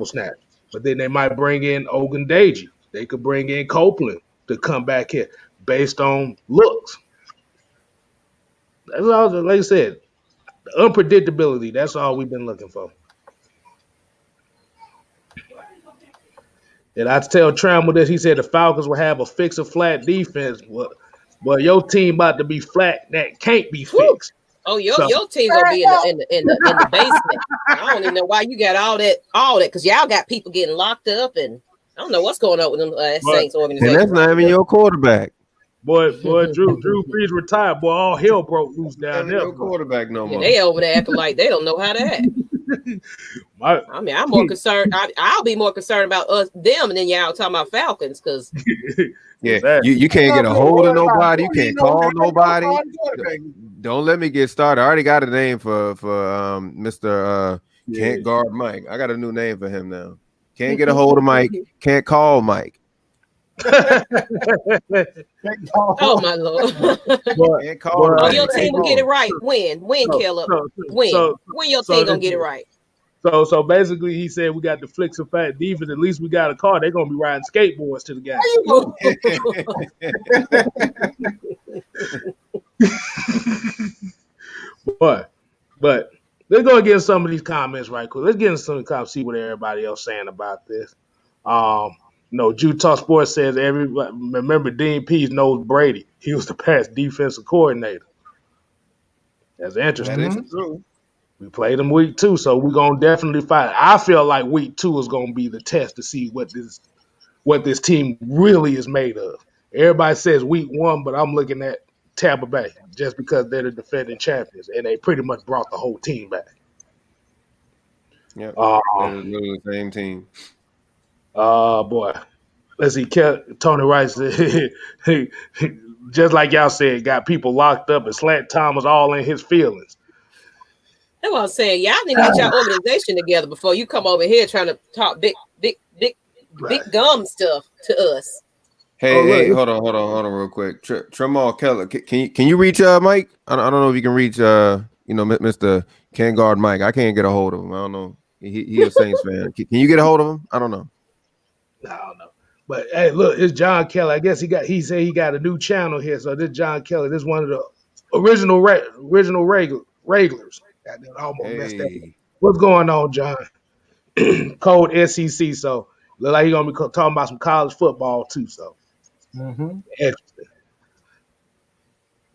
snaps. But then they might bring in Ogundeji. They could bring in Copeland to come back here based on looks. That's all. Like I said, the unpredictability. That's all we've been looking for. And I tell Trammell this. He said the Falcons will have a fix a flat defense. Well, your team about to be flat that can't be fixed. Oh, your team's gonna be in the basement. I don't even know why you got all that because y'all got people getting locked up, and I don't know what's going on with them Saints organization. And that's not even your quarterback. Boy, Drew Brees retired. Boy, all hell broke loose down there. No quarterback no more. They over there acting like they don't know how to act. I mean, I'm more concerned. I'll be more concerned about them than y'all talking about Falcons because you can't get a hold of nobody. You can't call nobody. Don't let me get started. I already got a name for Mr. Can't Guard Mike. I got a new name for him now. Can't get a hold of Mike. Can't call Mike. Oh my Lord! Your team will get it right. When Caleb? When your team gonna get it right? So basically, he said we got the flicks of fat defense. At least we got a car. They're gonna be riding skateboards to the game. but let's go get some of these comments right quick. Let's get into some of the comments, see what everybody else saying about this. Utah Sports says everybody remember Dean Pease knows Brady. He was the past defensive coordinator. That's interesting. Mhm. That is true. We played them week 2, so we're gonna definitely fight. I feel like week 2 is gonna be the test to see what this team really is made of. Everybody says week 1, but I'm looking at Tampa Bay just because they're the defending champions and they pretty much brought the whole team back. Yeah, Uh, they're literally the same team. Boy, let's see. Tony Rice, just like y'all said, got people locked up, and Slant Tom was all in his feelings. That's what I'm saying. Y'all need to get your organization together before you come over here trying to talk big gum stuff to us. Hey, hold on, real quick. Tremont Keller, can you reach Mike? I don't know if you can reach Mr. Can't guard Mike. I can't get a hold of him. I don't know. He a Saints fan. Can you get a hold of him? I don't know. I don't know. But hey, look, it's John Kelly. I guess he said he got a new channel here. So this John Kelly, this is one of the original regulars. I almost messed that up. What's going on, John? Cold SEC. So look like he's gonna be talking about some college football too. So interesting.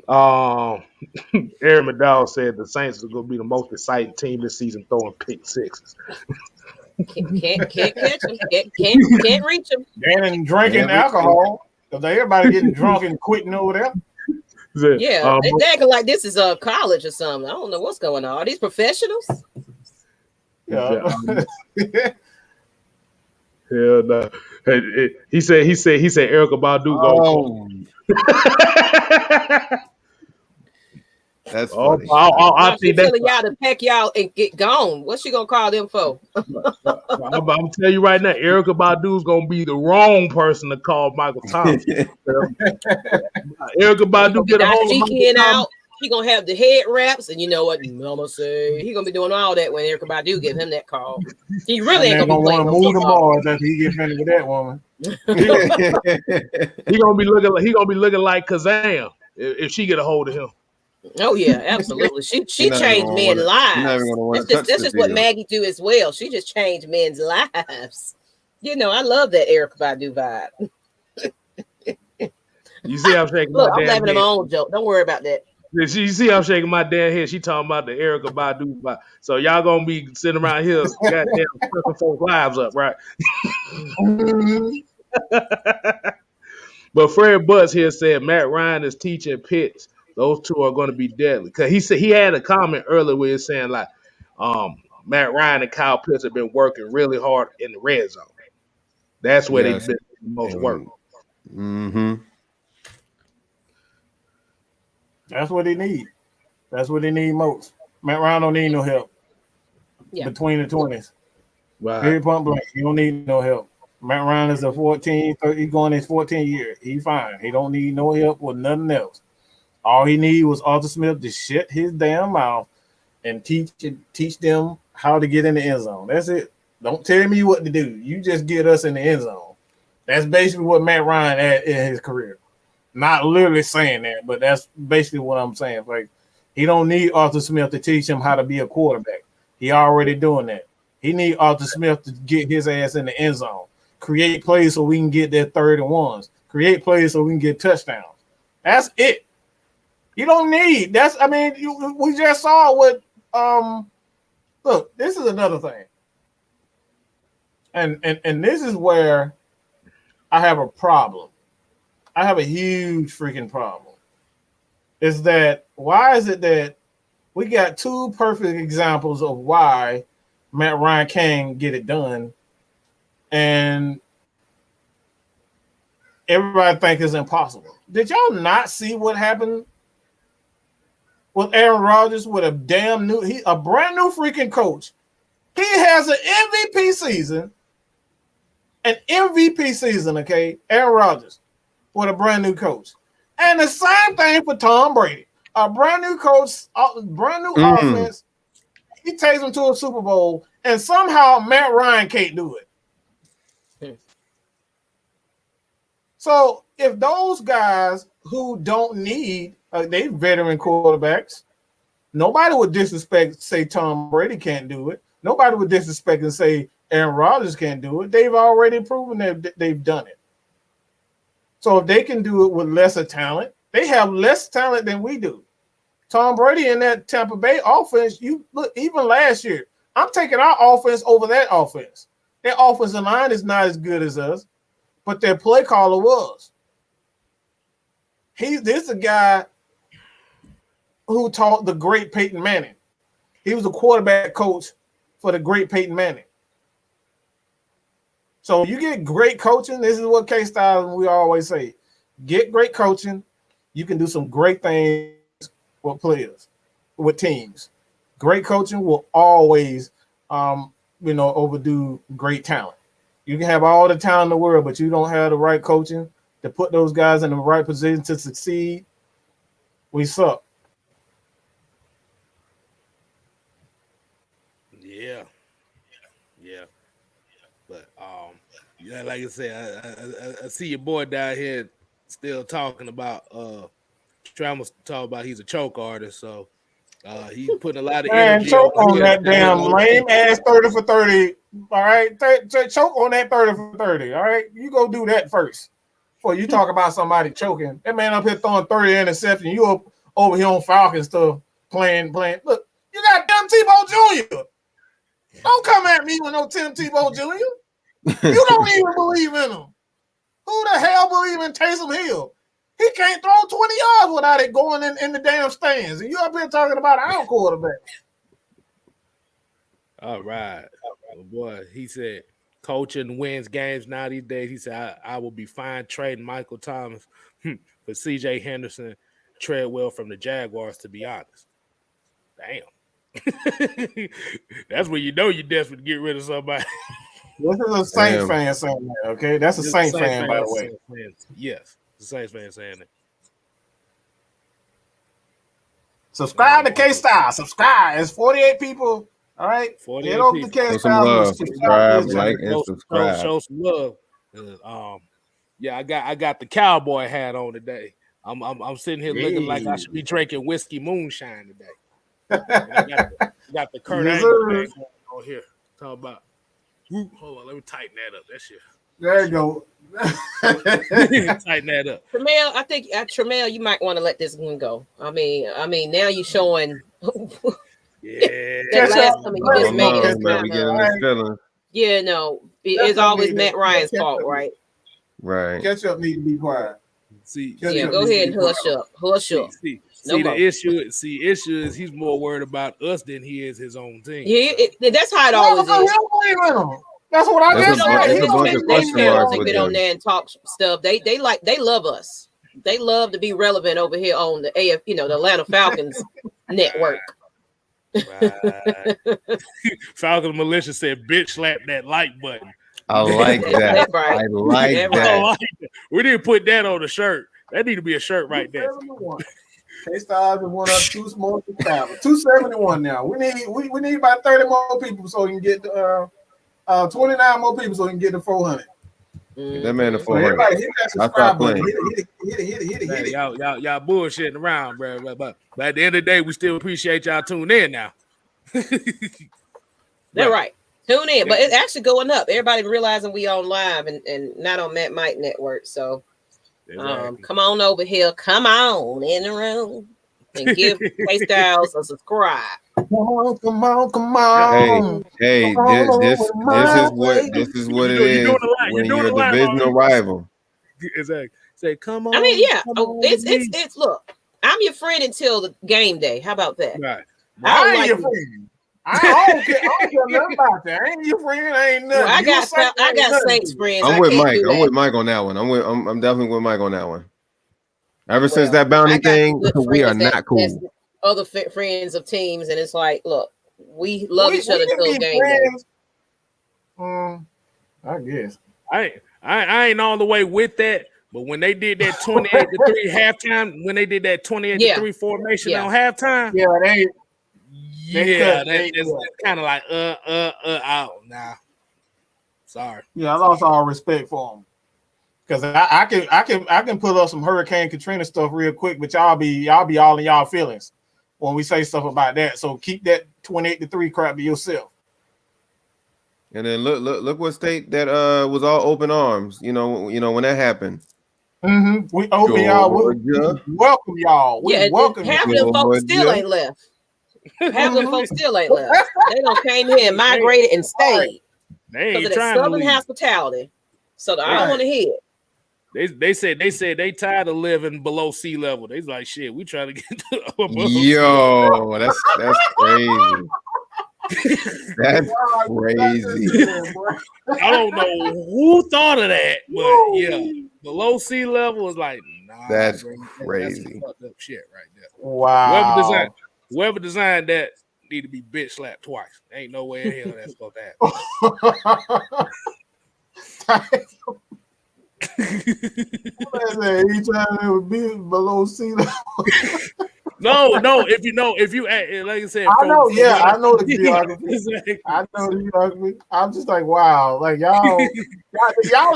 Aaron McDowell said the Saints are gonna be the most exciting team this season, throwing pick sixes. Can't catch him. Can't reach him. And drinking alcohol. Because everybody getting drunk and quitting over there. Yeah, they acting like this is a college or something. I don't know what's going on. Are these professionals? Yeah. Hell no. He said Erykah Badu go. That's funny. I think that's telling y'all to pack y'all and get gone. What's she gonna call them for? I'm telling you right now, Erykah Badu's gonna be the wrong person to call Michael Thomas. Erykah Badu get a hold of Michael Thomas. He gonna have the head wraps, and you know what Mama say. He gonna be doing all that when Erykah Badu give him that call. He really ain't gonna be playing no move the ball after he get finished with that woman. He gonna be looking like Kazam if she get a hold of him. Oh yeah, absolutely. She changed men's lives. That's just what Maggie do as well. She just changed men's lives. You know, I love that Erykah Badu vibe. You see, I'm shaking Look, my I'm laughing at my own joke. Don't worry about that. You see, I'm shaking my damn head. She talking about the Erykah Badu vibe. So y'all gonna be sitting around here, goddamn, fucking folks' lives up, right? But Fred Butts here said Matt Ryan is teaching Pitts. Those two are going to be deadly. Because he said he had a comment earlier where he's saying like, Matt Ryan and Kyle Pitts have been working really hard in the red zone. That's where they've been the most work. Mm-hmm. That's what they need. That's what they need most. Matt Ryan don't need no help. Between the 20s. Right. Very point blank. He don't need no help. Matt Ryan is a 14, 30, he's going his 14th year. He's fine. He don't need no help with nothing else. All he needs was Arthur Smith to shut his damn mouth and teach them how to get in the end zone. That's it. Don't tell me what to do. You just get us in the end zone. That's basically what Matt Ryan had in his career. Not literally saying that, but that's basically what I'm saying. Like, he don't need Arthur Smith to teach him how to be a quarterback. He already doing that. He need Arthur Smith to get his ass in the end zone. Create plays so we can get their 3rd and 1s. Create plays so we can get touchdowns. That's it. You don't need we just saw what look, this is another thing. And this is where I have a problem. I have a huge freaking problem. Is that why is it that we got 2 perfect examples of why Matt Ryan can get it done, and everybody think it's impossible? Did y'all not see what happened with Aaron Rodgers with a brand new freaking coach? He has an MVP season, okay? Aaron Rodgers with a brand new coach. And the same thing for Tom Brady. A brand new coach, brand new offense. He takes them to a Super Bowl, and somehow Matt Ryan can't do it. So if those guys who don't need They veteran quarterbacks. Nobody would disrespect, say Tom Brady can't do it. Nobody would disrespect and say Aaron Rodgers can't do it. They've already proven that they've done it. So if they can do it with lesser talent, they have less talent than we do. Tom Brady in that Tampa Bay offense, you look, even last year, I'm taking our offense over that offense. Their offensive line is not as good as us, but their play caller was. This is a guy who taught the great Peyton Manning. He was a quarterback coach for the great Peyton Manning. So you get great coaching. This is what Kstylz, we always say. Get great coaching. You can do some great things with players, with teams. Great coaching will always, overdo great talent. You can have all the talent in the world, but you don't have the right coaching to put those guys in the right position to succeed. We suck. Yeah. But like I said, I see your boy down here still talking about Trammell's talking about he's a choke artist, so he's putting a lot of energy choke on here. that damn lame ass 30 for 30. All right, choke on that 30 for 30. All right, you go do that first before you talk about somebody choking. That man up here throwing 30 interceptions. You up over here on Falcons stuff playing. Look, you got Tim Tebow Jr. Don't come at me with no Tim Tebow Jr. You don't even believe in him. Who the hell believes in Taysom Hill? He can't throw 20 yards without it going in the damn stands. And you up here talking about our quarterback. All right. Oh, boy, he said coaching wins games now these days. He said, I will be fine trading Michael Thomas for C.J. Henderson, Treadwell from the Jaguars, to be honest. Damn. That's when you know you're desperate to get rid of somebody. This is a Saints fan saying that, okay? That's a Saints fan, by the way. Yes, the Saints fan saying that. Subscribe to Kstylz. Subscribe. It's 48 people. All right. Get over to Kstylz. Subscribe, like, and subscribe. Show some love. I got the cowboy hat on today. I'm sitting here looking like I should be drinking whiskey moonshine today. I got the Kurt Angle thing on here. Talk about. Hold on, let me tighten that up. That shit. There you go. Tighten that up. Tramell, I think Tramell, you might want to let this one go. I mean, now you're showing. Yeah. That last time you just made it. Yeah, no, it's always Matt Ryan's fault, right? Right. Catch up need to be quiet. Go ahead and hush up. The issue is he's more worried about us than he is his own team. Yeah, that's how it always is. That's what I just said. They get on there and talk stuff. They love us. They love to be relevant over here on the the Atlanta Falcons network. Right. Falcon Militia said, "Bitch, slap that like button." I like that. Right. I like that. We didn't put that on the shirt. That need to be a shirt right there. Kstylz has won up 2 small subscribers. 271 now. We need about 30 more people so we can get 29 more people so we can get to 400. Get that man to 400. Everybody hit that subscribe button. Hit it. Y'all bullshitting around, bro. But at the end of the day, we still appreciate y'all tuning in now. They're right. Tune in, but it's actually going up. Everybody realizing we on live and not on Matt Mike Network. So come on over here. Come on in the room and give Kstylz a subscribe. Come on. Hey, this is what it is when you're a divisional rival. Exactly. Say, come on. I mean, yeah. It's look. I'm your friend until the game day. How about that? Right. I ain't your friend. I don't care nothing about that. I ain't your friend. I ain't nothing. Well, I got Saints friends. I'm with Mike. I'm with Mike on that one. I'm definitely with Mike on that one. Ever since that bounty thing, we are not cool. Other friends of teams, and it's like, look, we love each other until game day. I guess I ain't all the way with that. But when they did that 28-3 halftime, when they did that 28-3 formation on halftime, that's kind of like out now. Sorry. Yeah, I lost all respect for them Because I can put up some Hurricane Katrina stuff real quick, but y'all be all in y'all feelings when we say stuff about that. So keep that 28-3 crap to yourself. And then look what state that was all open arms. You know when that happened. Mm-hmm. We open y'all. We welcome y'all. We welcome half of them folks still ain't left. Half of them folks still ain't left. They don't came here and migrated and stayed because of that southern hospitality. So I don't want to hear it. They said they tired of living below sea level. They like shit. We trying to get to yo, that's crazy. That's crazy. I don't know who thought of that, but yeah, below sea level is like nah. That's bro, crazy. That's some fucked up shit right there. Wow. Whoever designed that need to be bitch slapped twice. Ain't no way in hell that's supposed to happen. He trying to be below sea level. No. If you like I said, I know the geography. I know the geography. I'm just like, wow, like y'all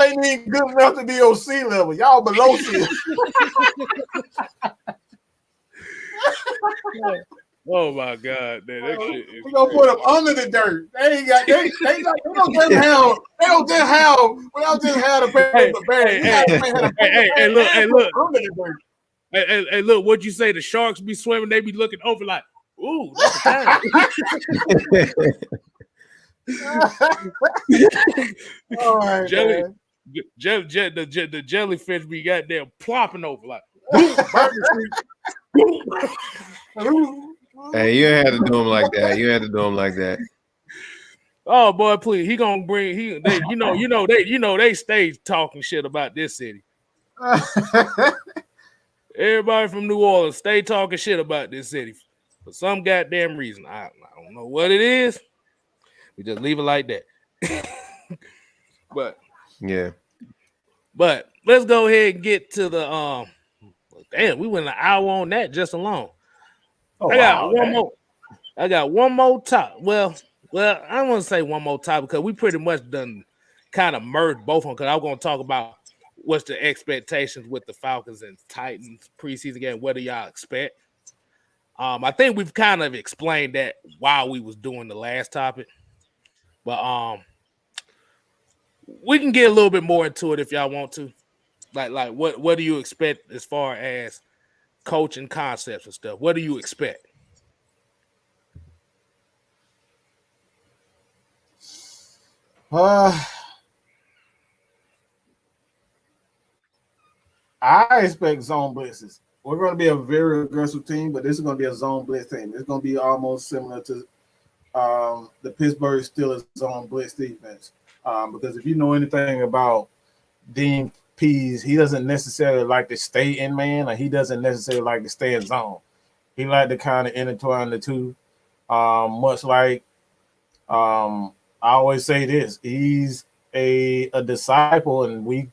ain't even good enough to be on sea level. Y'all below sea level. Oh my god, man, that shit is. We gonna put them under the dirt. They don't just have the paper bag. Hey, look, what you say? The sharks be swimming, they be looking over like, ooh, that's time. All right, the jellyfish be goddamn plopping over like, hey, you had to do him like that. Oh boy, please, he gonna bring they stay talking shit about this city. Everybody from New Orleans stay talking shit about this city for some goddamn reason. I don't know what it is. We just leave it like that. But yeah. But let's go ahead and get to the damn, we went an hour on that just alone. I got one more top. Well, I don't want to say one more topic because we pretty much done kind of merged both of them because I was going to talk about what's the expectations with the Falcons and Titans preseason game. What do y'all expect? I think we've kind of explained that while we was doing the last topic, but we can get a little bit more into it if y'all want to. Like what do you expect as far as coaching concepts and stuff? What do you expect? I expect zone blitzes. We're going to be a very aggressive team, but this is going to be a zone blitz team. It's going to be almost similar to the Pittsburgh Steelers zone blitz defense. Because if you know anything about Dean Pease, he doesn't necessarily like to stay in man, or he doesn't necessarily like to stay in zone. He like to kind of intertwine the two. Much like I always say this, he's a disciple, and you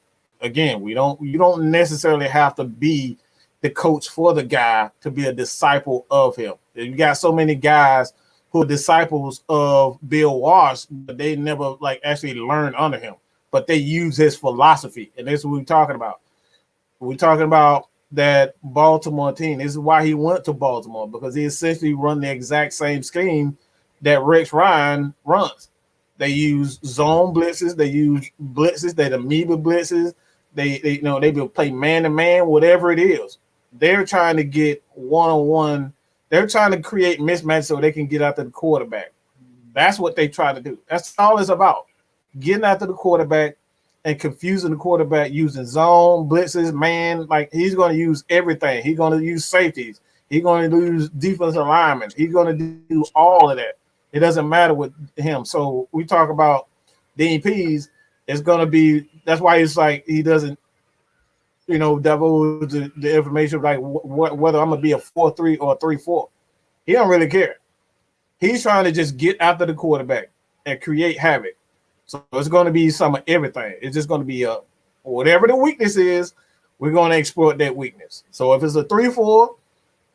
don't necessarily have to be the coach for the guy to be a disciple of him. You got so many guys who are disciples of Bill Walsh, but they never actually learn under him. But they use his philosophy, and this is what we're talking about. We're talking about that Baltimore team. This is why he went to Baltimore, because he essentially run the exact same scheme that Rex Ryan runs. They use zone blitzes, they use blitzes, they amoeba blitzes, they will play man to man, whatever it is. They're trying to get one-on-one. They're trying to create mismatch so they can get after the quarterback. That's what they try to do. That's all it's about. Getting after the quarterback and confusing the quarterback using zone, blitzes, man. He's going to use everything. He's going to use safeties. He's going to use defensive linemen. He's going to do all of that. It doesn't matter with him. So we talk about Dean Pease. It's going to be – that's why it's like he doesn't, divulge the information whether I'm going to be a 4-3 or a 3-4. He don't really care. He's trying to just get after the quarterback and create havoc. So it's going to be some of everything. It's just going to be whatever the weakness is, we're going to exploit that weakness. So if it's a 3-4,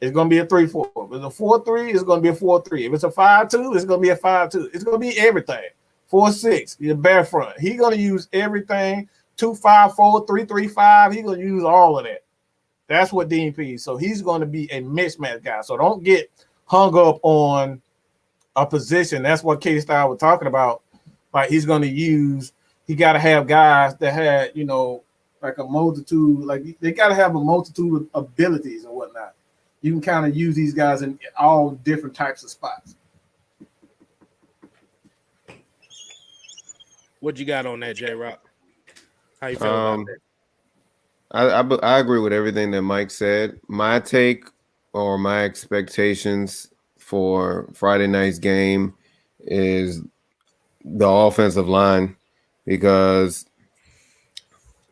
it's going to be a 3-4. If it's a 4-3, it's going to be a 4-3. If it's a 5-2, it's going to be a 5-2. It's going to be everything. 4-6, your bare front. He's going to use everything 254, 335. He's gonna use all of that. That's what DNP is. So he's going to be a mismatch guy. So don't get hung up on a position. That's what Kstylz was talking about. Like he's going to use. He got to have guys that had, like a multitude. Like they got to have a multitude of abilities and whatnot. You can kind of use these guys in all different types of spots. What you got on that, J-Rock? How you feel about that? I agree with everything that Mike said. My take or my expectations for Friday night's game is the offensive line, because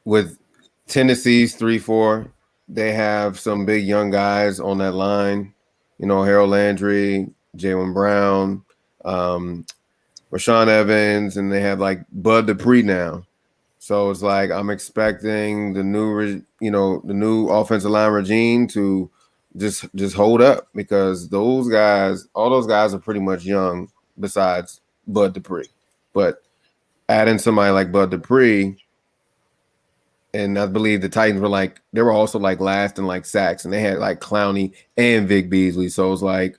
with Tennessee's 3-4, they have some big young guys on that line. Harold Landry, Jalen Brown, Rashawn Evans, and they have like Bud Dupree now. So it's like I'm expecting the new offensive line regime to just hold up, because all those guys are pretty much young besides Bud Dupree. But adding somebody like Bud Dupree, and I believe the Titans they were also like last in like sacks, and they had like Clowney and Vic Beasley. So it's like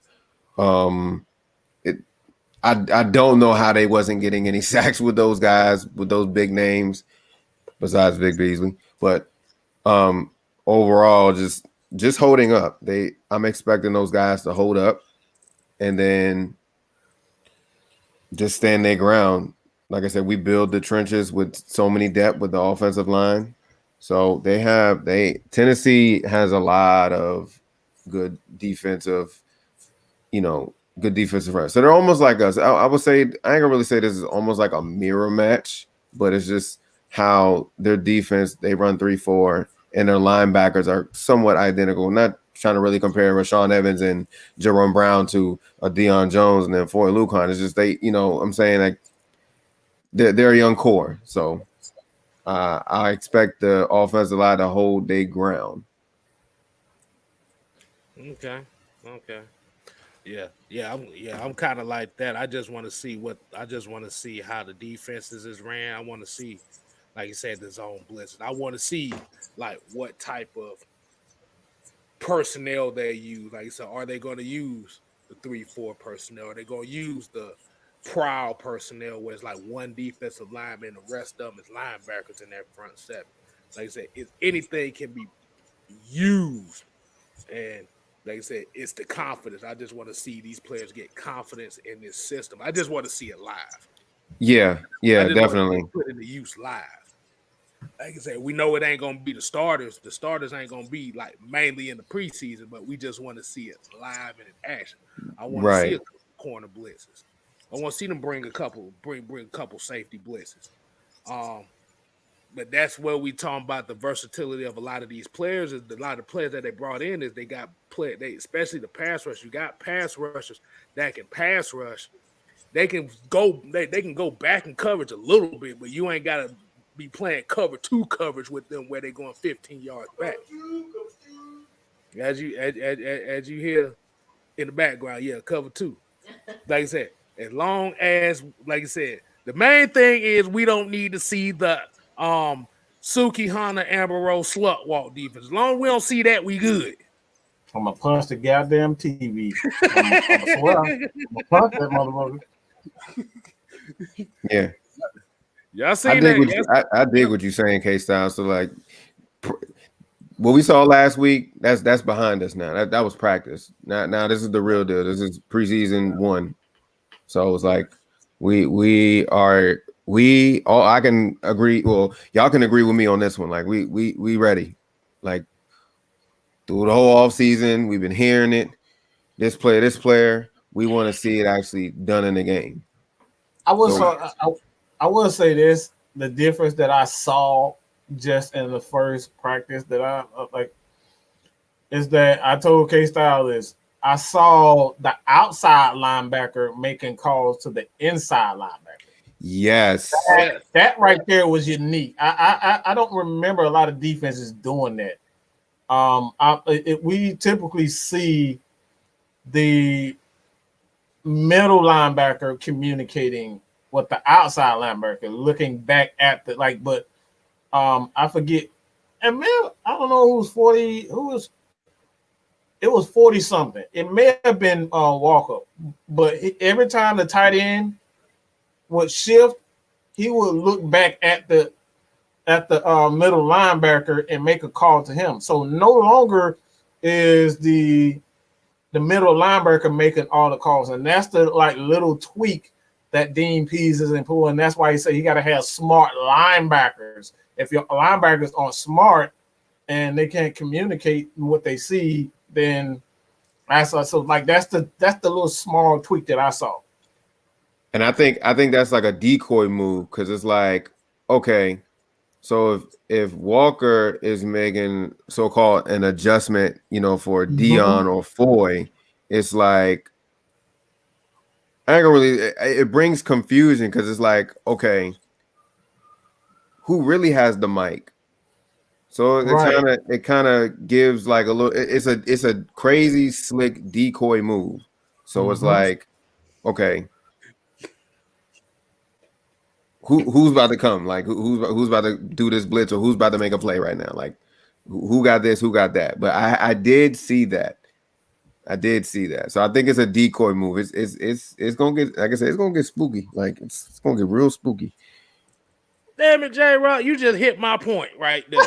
I don't know how they wasn't getting any sacks with those guys, with those big names, besides Vic Beasley. But overall, just holding up. I'm expecting those guys to hold up and then just stand their ground. Like I said, we build the trenches with so many depth with the offensive line. So Tennessee has a lot of good defensive, good defensive runs. So they're almost like us. I would say, I ain't gonna really say this is almost like a mirror match, but it's just how their defense, they run 3-4, and their linebackers are somewhat identical. Not trying to really compare Rashawn Evans and Jerome Brown to a Deion Jones and then Foy Lucan. It's just I'm saying like they're a young core. So I expect the offensive line to hold their ground. Okay. I'm kind of like that. I just want to see how the defenses is ran. I want to see, like you said, the zone blitzes. I want to see like what type of personnel they use. Like you said, are they going to use the 3-4 personnel? Are they going to use the prowl personnel where it's like one defensive lineman, the rest of them is linebackers in that front seven? Like I said, if anything can be used, and like I said, it's the confidence. I just want to see these players get confidence in this system. I just want to see it live. Yeah, definitely. Put into use live. Like I said, we know it ain't gonna be the starters. The starters ain't gonna be like mainly in the preseason, but we just want to see it live and in action. I want to see a couple corner blitzes. I want to see them bring a couple safety blitzes. But that's where we talking about the versatility of a lot of these players. Is a lot of players that they brought in is they especially the pass rush. You got pass rushers that can pass rush. They can go. They can go back in coverage a little bit, but you ain't got to be playing cover 2 coverage with them where they're going 15 yards back. As you hear in the background, cover 2. Like I said, as long as, like I said, the main thing is we don't need to see the Suki Hana Amber Rose slut walk defense. As long as we don't see that, we good. I'm gonna punch the goddamn TV. I'm gonna punch that motherfucker. Yeah. Y'all seen that? I dig what you're saying, Kstylz. So like what we saw last week, that's behind us now. That was practice. Now this is the real deal. This is preseason 1. So it's like I can agree. Well, y'all can agree with me on this one. Like we ready. Like through the whole off season, we've been hearing it. This player. We want to see it actually done in the game. I will say this: the difference that I saw just in the first practice that I like is that I told Kstylz is I saw the outside linebacker making calls to the inside linebacker. Yes, that right there was unique. I don't remember a lot of defenses doing that. We typically see the middle linebacker communicating with the outside linebacker, looking back at but I forget. And man, I don't know who's 40. It was 40 something. It may have been Walker, but every time the tight end would shift, he would look back at the middle linebacker and make a call to him. So no longer is the middle linebacker making all the calls, and that's the like little tweak that Dean Pease is pulling. And that's why he said you got to have smart linebackers. If your linebackers aren't smart and they can't communicate what they see, then that's the little small tweak that I saw. And I think that's like a decoy move because it's like, okay, so if Walker is making so-called an adjustment, for Dion or Foy, it's like I ain't gonna really. It brings confusion because it's like, okay, who really has the mic? So it kind of gives like a little. It's a crazy slick decoy move. So it's like, okay, who's about to come? Like who's about to do this blitz or who's about to make a play right now? Like who got this? Who got that? But I did see that. So I think it's a decoy move. It's gonna get, like I said, it's gonna get spooky. Like it's gonna get real spooky. Damn it, J-Rock, you just hit my point right there.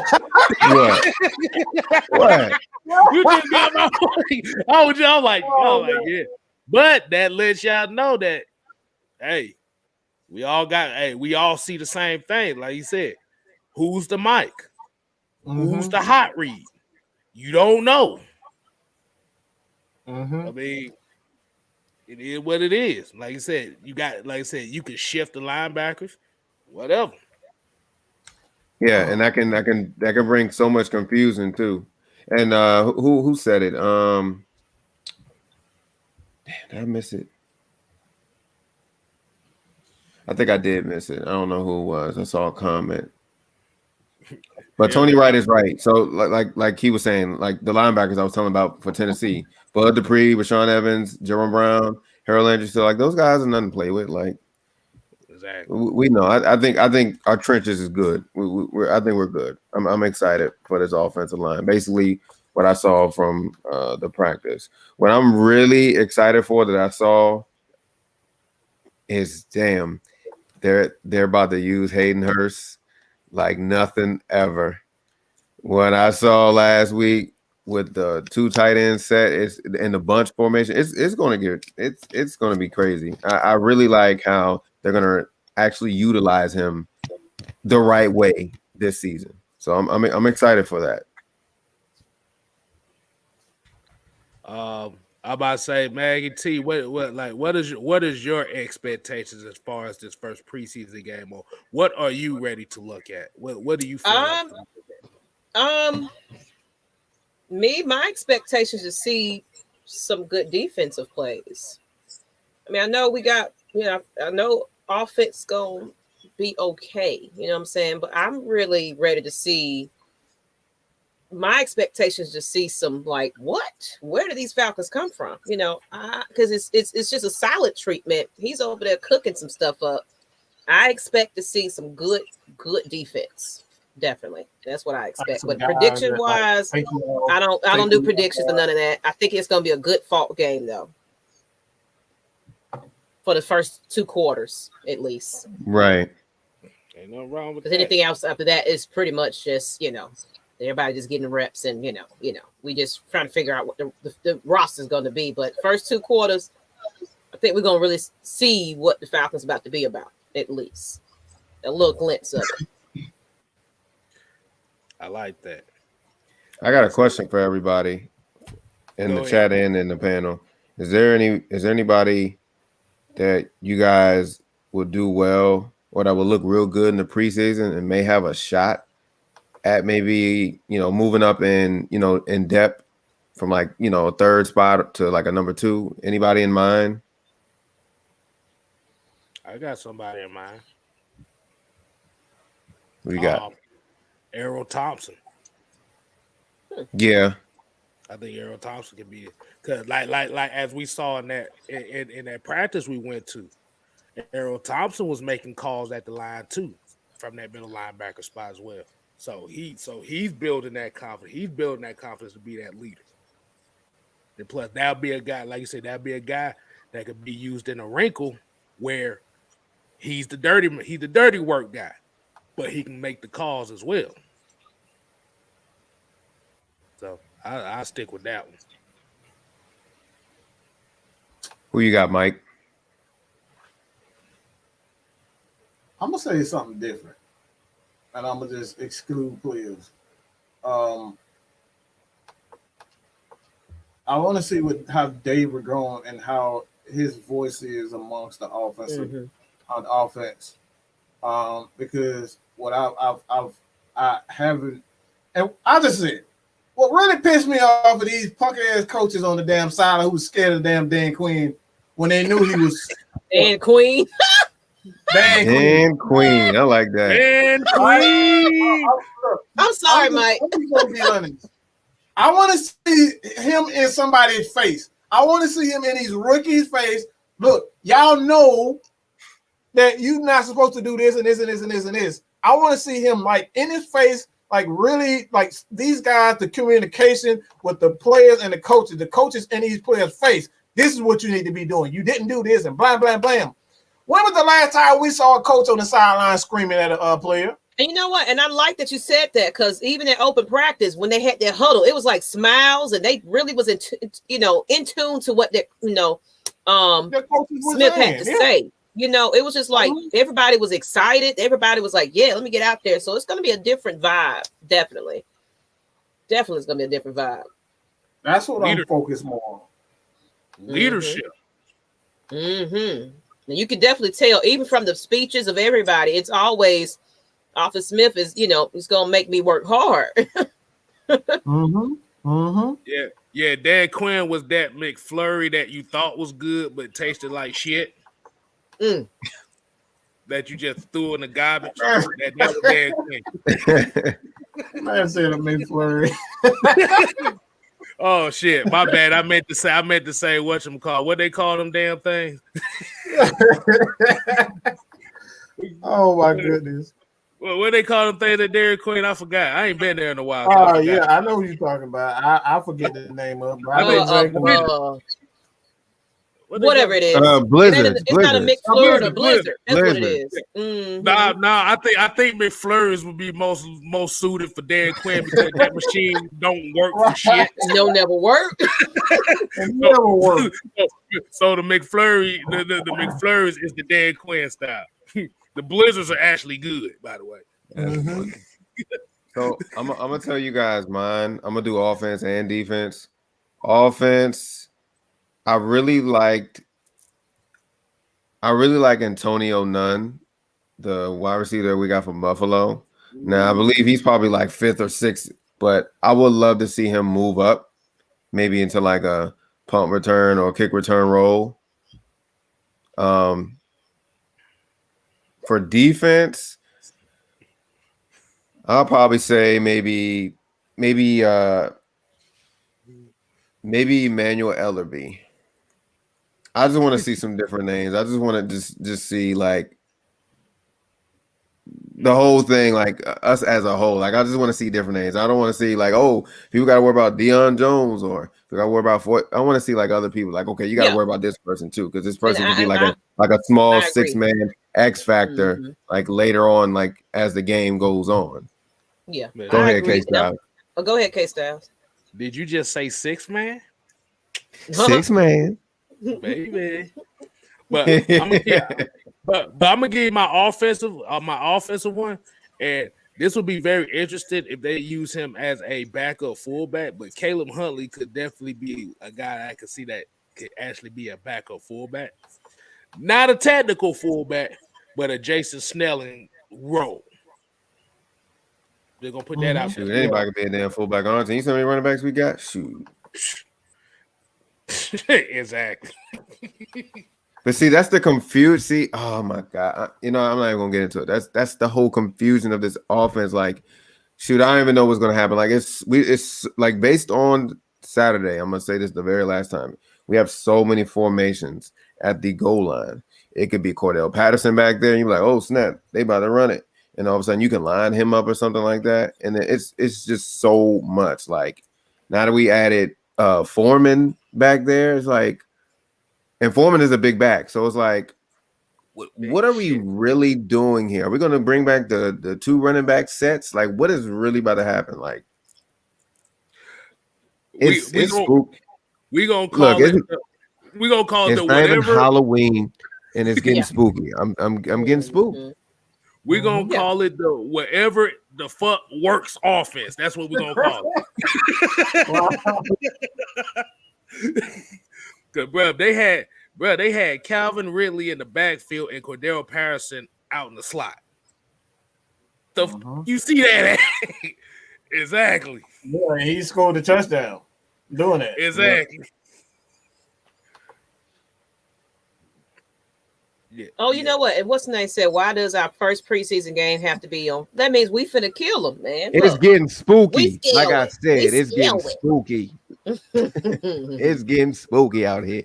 What? You just got my point. I'm like, yeah. But that lets y'all know that, hey, we all see the same thing. Like you said, who's the mic? Who's the hot read? You don't know. I mean, it is what it is. Like you said, you can shift the linebackers, whatever. Yeah, and that can bring so much confusion too. And who said it? Damn, did I miss it? I think I did miss it. I don't know who it was. I saw a comment. But Tony Wright is right. So like he was saying, like the linebackers I was telling about for Tennessee, Bud Dupree, Rashawn Evans, Jerome Brown, Harold Landry, so like those guys are nothing to play with. Like exactly. We know. I think our trenches is good. I think we're good. I'm excited for this offensive line. Basically, what I saw from the practice. What I'm really excited for that I saw is damn, they're about to use Hayden Hurst like nothing ever. What I saw last week with the two tight end set is in the bunch formation, it's gonna be crazy. I really like how they're gonna actually utilize him the right way this season. So I'm excited for that. I'm about to say, Maggie T, what is your expectations as far as this first preseason game, or what are you ready to look at? What do you feel? My expectations to see some good defensive plays. I mean, I know I know offense gonna be okay, you know what I'm saying? But I'm really ready to see. My expectations to see some like where do these Falcons come from? Because it's just a solid treatment. He's over there cooking some stuff up. I expect to see some good defense. Definitely, that's what I expect. But prediction wise, I don't do predictions or none of that. I think it's gonna be a good fought game though, for the first 2 quarters at least. Right. Ain't nothing wrong with that. Anything else after that is pretty much just everybody just getting reps and we just trying to figure out what the roster is going to be. But first 2 quarters, I think we're gonna really see what the Falcons about to be about, at least a little glimpse of it. I like that. I got a question for everybody in the chat and in the panel. Is there anybody that you guys will do well or that will look real good in the preseason and may have a shot at maybe, moving up in depth from like, a third spot to like a number 2? Anybody in mind? I got somebody in mind. What you got? Errol Thompson. Yeah. I think Errol Thompson can be, because like as we saw in that practice we went to, Errol Thompson was making calls at the line too from that middle linebacker spot as well. So he's building that confidence. He's building that confidence to be that leader. And plus, that'll be a guy, like you said, that'll be a guy that could be used in a wrinkle where he's the dirty work guy, but he can make the calls as well. So I stick with that one. Who you got, Mike? I'm gonna say something different, and I'm gonna just exclude players. I want to see how David going and how his voice is amongst the offensive on the offense, because what I haven't, and I just said what really pissed me off of these punk ass coaches on the damn side who was scared of damn Dan Quinn when they knew he was Dan Queen. Dan Queen. I like that. Dan Queen. I'm sorry, Mike. I want to see him in somebody's face. I want to see him in these rookies' face. Look, y'all know that you're not supposed to do this and this and this and this and this. I want to see him like in his face, like really like these guys, the communication with the players and the coaches in these players' face. This is what you need to be doing. You didn't do this and blam, blam, blam. When was the last time we saw a coach on the sideline screaming at a player? And you know what? And I like that you said that, because even at open practice, when they had their huddle, it was like smiles, and they really was in tune to what Smith had to say. You know, it was just like everybody was excited. Everybody was like, "Yeah, let me get out there." So it's going to be a different vibe. Definitely, it's going to be a different vibe. That's what I'm focused more on. Leadership. And you can definitely tell, even from the speeches of everybody, it's always Arthur Smith is, he's gonna make me work hard. Yeah. Dan Quinn was that McFlurry that you thought was good but tasted like shit. That you just threw in the garbage. that was Dan Quinn. Man said a McFlurry. Oh shit, my bad. I meant to say whatchamacallit. What they call them damn things? Oh my goodness. Well, what they call them things at Dairy Queen? I forgot. I ain't been there in a while. Oh yeah, I know who you're talking about. I forget the name of it. Whatever it is. Blizzard. It's not a McFlurry or Blizzard. That's what it is. Nah. I think McFlurries would be most suited for Dan Quinn because that machine don't work for shit. No, never work. It never work. So the McFlurry, the McFlurries is the Dan Quinn style. The Blizzards are actually good, by the way. So I'm gonna tell you guys mine. I'm gonna do offense and defense. Offense, I really like Antonio Nunn, the wide receiver we got from Buffalo. Now I believe he's probably like 5th or 6th, but I would love to see him move up, maybe into like a punt return or kick return role. For defense, I'll probably say maybe Emmanuel Ellerbe. I just want to see some different names. I just want to just see like the whole thing, like us as a whole. Like I just want to see different names. I don't want to see like, oh, people got to worry about Deion Jones or people got to worry about Fort. I want to see like other people. Like, okay, you got to worry about this person too, because this person could be like a small 6-man X factor, like later on, like as the game goes on. Yeah. Go ahead, Kstylz. Go ahead, Kstylz. Did you just say 6-man? 6-man. Baby. But I'm gonna give you my offensive one, and this would be very interesting if they use him as a backup fullback. But Caleb Huntley could definitely be a guy I could see that could actually be a backup fullback, not a technical fullback, but a Jason Snelling role. They're gonna put that out. Shoot, anybody can be a damn fullback on our team. You see how many running backs we got? Shoot. Exactly. But see, that's the confusion. See, oh my God, I'm not even gonna get into it. That's the whole confusion of this offense. Like, shoot, I don't even know what's gonna happen. Like, it's like based on Saturday. I'm gonna say this the very last time. We have so many formations at the goal line. It could be Cordell Patterson back there, and you're like, oh snap, they about to run it. and all of a sudden you can line him up or something like that. And it's just so much. Like now that we added Foreman back there, it's like, and Foreman is a big back, so it's like, what are we really doing here? Are we going to bring back the 2 running back sets? Like, what is really about to happen? Like, it's spooky. We gonna call it. We gonna call it the not even whatever Halloween, and it's getting spooky. I'm getting spooked. We're gonna call it the whatever the fuck works offense. That's what we're gonna call it. Cause they had Calvin Ridley in the backfield and Cordero Patterson out in the slot. You see that? Exactly. Yeah, he scored a touchdown doing that. Exactly. Yeah. Oh, you know what? And what's the name said? Why does our first preseason game have to be on? That means we finna kill them, man. It's getting spooky. Like I said, it's getting spooky. It's getting spooky out here.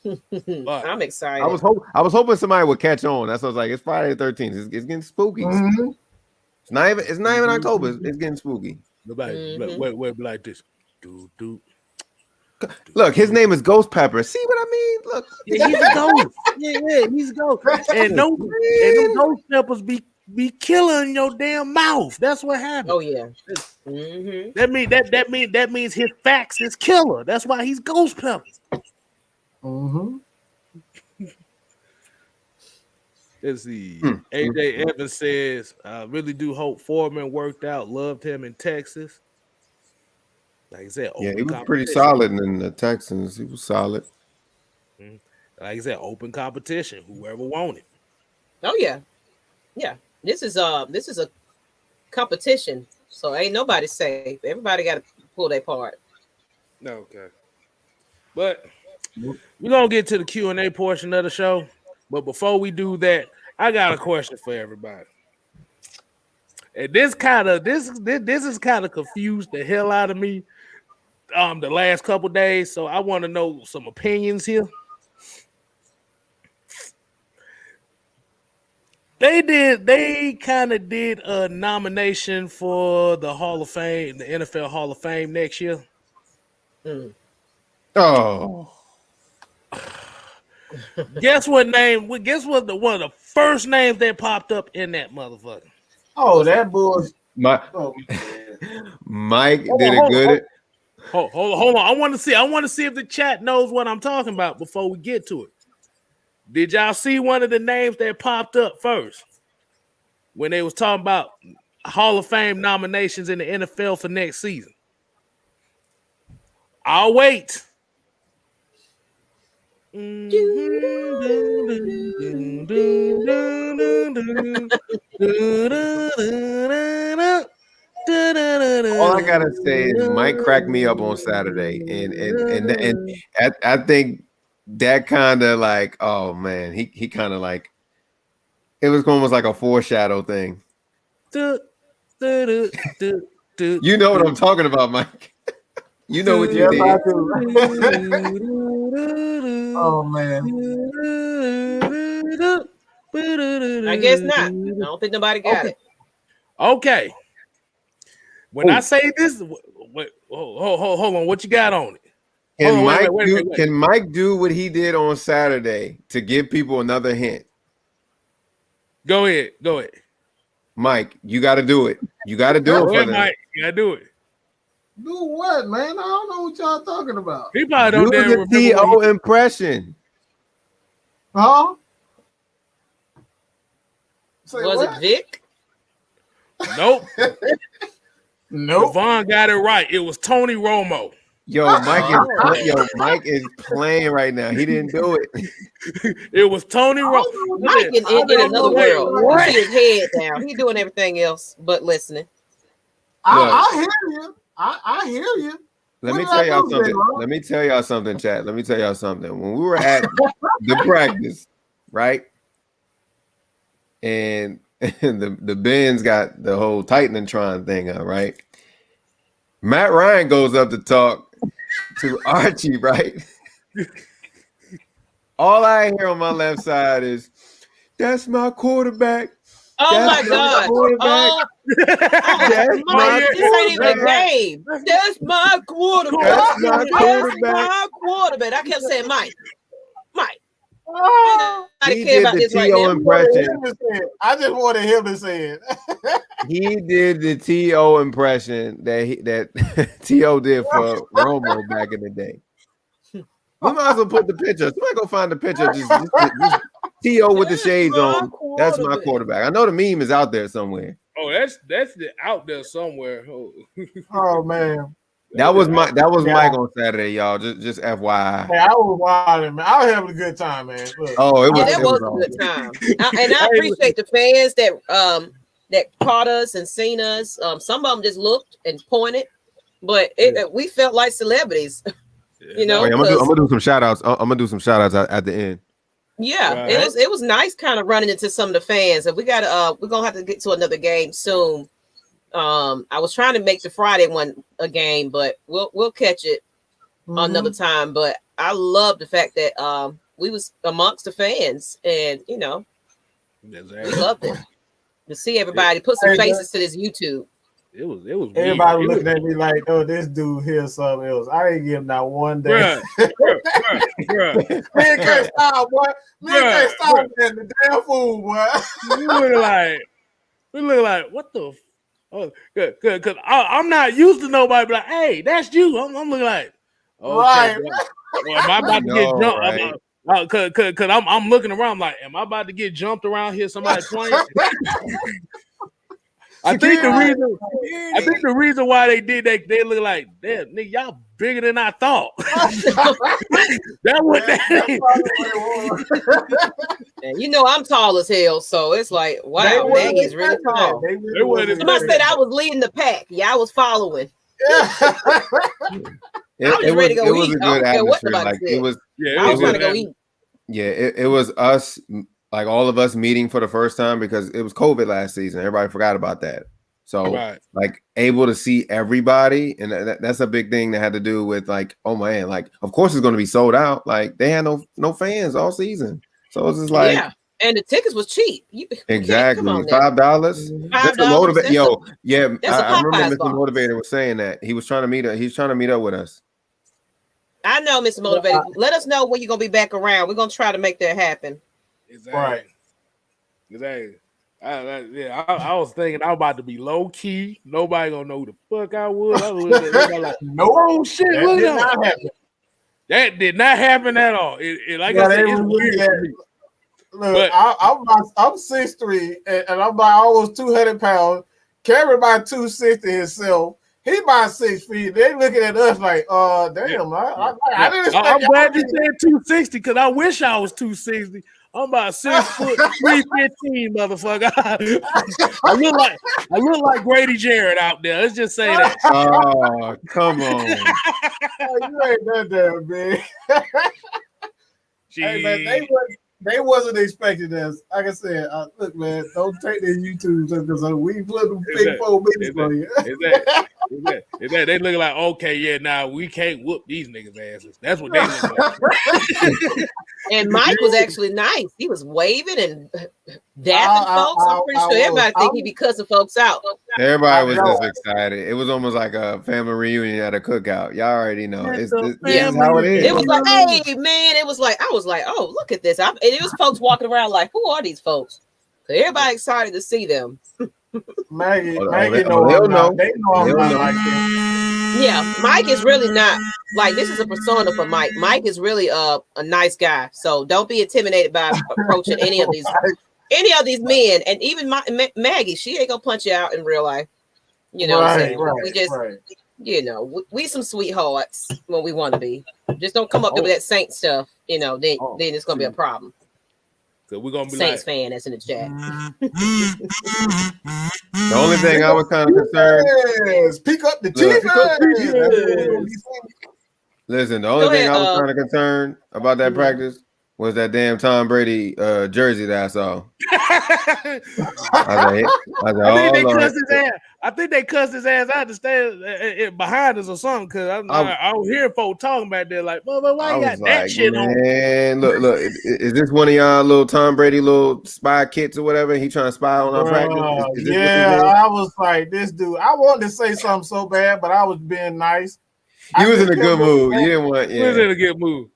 I'm excited. I was hoping somebody would catch on. That's what I was like. It's Friday the 13th. It's getting spooky. Mm-hmm. It's not even October. It's getting spooky. Nobody wait like this. Look, his name is Ghost Pepper. See what I mean? Look, yeah, he's a ghost. Yeah, he's a ghost. And them ghost peppers be killing your damn mouth. That's what happened. Oh yeah. That means his facts is killer. That's why he's Ghost Peppers. Let's see. AJ Evans says, I really do hope Foreman worked out. Loved him in Texas. Like I said, he was pretty solid in the Texans. He was solid. Like I said, open competition. Whoever wanted. Oh yeah. This is a competition, so ain't nobody safe. Everybody got to pull their part. Okay, but we're gonna get to the Q&A portion of the show. But before we do that, I got a question for everybody. And this is kind of confused the hell out of me the last couple days. So I want to know some opinions here. They kind of did a nomination for the Hall of Fame, the NFL Hall of Fame next year. Oh. Guess what one of the first names that popped up in that motherfucker? Oh, that boy. Mike did it good. Hold on. I want to see if the chat knows what I'm talking about before we get to it. Did y'all see one of the names that popped up first when they was talking about Hall of Fame nominations in the NFL for next season? I'll wait. All I gotta say is Mike cracked me up on Saturday, and I think that kind of like, oh man, he kind of like, it was almost like a foreshadow thing. You know what I'm talking about, Mike. You know what you did. Oh man. I guess not. I don't think nobody got it. Okay. When I say this, hold on. What you got on it? Can Mike do what he did on Saturday to give people another hint? Go ahead. Mike, you got to do it. You got to do it for them. Mike, you got to do it. Do what, man? I don't know what y'all talking about. He probably don't do the T.O. impression. Huh? Was it Vic? Nope. Nope. Devon got it right. It was Tony Romo. Mike is playing right now. He didn't do it. It was Tony Romo. Mike in another world. You see his head down. He's doing everything else but listening. I hear you. I hear you. Let me tell y'all something, chat. Let me tell y'all something. When we were at the practice, right? And the Benz got the whole Titanatron thing up, right? Matt Ryan goes up to talk to Archie, right? All I hear on my left side is, "That's my quarterback. Oh my That's God! Oh, That's my this ain't even a quarterback. game. That's my quarterback. That's my That's quarterback. my quarterback. I kept saying, Mike. Oh, I He don't care did about the this right T.O. now. impression. I just wanted him to say it. He did the T.O. impression that T.O. did for Romo back in the day. We might as well put the picture. Somebody go find the picture. Just T.O. with the shades on. That's my quarterback. I know the meme is out there somewhere. Oh, that's out there somewhere. Oh, Oh man. That was Mike on Saturday, y'all. Just FYI. Man, I was wild, man. I was having a good time, man. Look. Oh, it was. That was a good time, and I appreciate the fans that caught us and seen us. Some of them just looked and pointed, but we felt like celebrities. You know, I'm gonna do some shout outs. I'm gonna do some shout outs at the end. Yeah, right. It was nice kind of running into some of the fans. And we're gonna have to get to another game soon. I was trying to make the Friday one a game, but we'll catch it another time. But I love the fact that we was amongst the fans, and we loved it to see everybody put some faces to this YouTube. It was everybody looking at me like, oh, this dude here's something else. I ain't give him not one day. Bruh. Man can't stop, boy. Man can't stop in the damn fool, boy. We look like what the. Oh, good. Because I'm not used to nobody be like, hey, that's you. I'm looking like, okay, right. Well, am I about to get jumped? Right. Cause I'm looking around like, am I about to get jumped around here? Somebody playing? I think the reason why they did that, they look like, damn, nigga, y'all bigger than I thought. That what that. I'm tall as hell, so it's like, wow, Maggie is really tall. Somebody said I was leading the pack. Yeah, I was following. I was ready to go eat. Was a good atmosphere. Like it was. Yeah, I was trying to go eat. Yeah, it was us. Like all of us meeting for the first time because it was COVID last season. Everybody forgot about that. So like able to see everybody. And that's a big thing that had to do with like, oh man, like, of course it's going to be sold out. Like they had no fans all season. So it's just like, yeah. And the tickets was cheap. Exactly. $5. That's a motivate. Yo, yeah. I remember Mr. Motivator was saying that he's trying to meet up with us. I know, Mr. Motivator. Let us know when you're going to be back around. We're going to try to make that happen. Exactly. I was thinking I was about to be low key. Nobody gonna know who the fuck I was. I was like, no, oh shit, that did not happen at all. Like I said, it's weird for me. Look, I'm 6'3", and I'm by almost 200 pounds. Cameron about 260 himself. He about 6 feet. They looking at us like, damn. I didn't expect. I'm glad you said 260 because I wish I was 260. I'm about 6 foot 315, motherfucker. I look like Grady Jarrett out there. Let's just say that. Oh, come on. You ain't that damn big. Hey man, they wasn't expecting us. Like I said, look, man, don't take the YouTube because we put them big 4 minutes for you. They look like, okay, yeah, now we can't whoop these niggas' asses. That's what they look like. And Mike was actually nice. He was waving and dapping folks. I'm pretty sure everybody think he be cussing folks out. Everybody was just excited. It was almost like a family reunion at a cookout. Y'all already know. It's how it is. It was like, hey, man. It was like, I was like, oh, look at this. And it was folks walking around like, who are these folks? So everybody excited to see them. Maggie know they know I'm not like that. Yeah, Mike is really not like this is a persona for Mike. Mike is really a nice guy. So don't be intimidated by approaching any of these men. And even Maggie, she ain't gonna punch you out in real life. You know what I'm saying? We just we some sweethearts when we want to be. Just don't come up there with that Saint stuff, then it's gonna be a problem. So we're gonna be Saints fan that's in the chat. The only thing I was kind of concerned. Pick up the defense. Listen, the only thing I was kind of concerned about that practice was that damn Tom Brady jersey that I saw. I I think they cussed his ass out to stay behind us or something. Cause I was hearing folks talking about that, like, well, why you got that shit on? Man, look, is this one of y'all little Tom Brady little spy kits or whatever? He trying to spy on our practice? Is this yeah, I was like, this dude. I wanted to say something so bad, but I was being nice. You was in a good mood. You didn't want. You was in a good mood.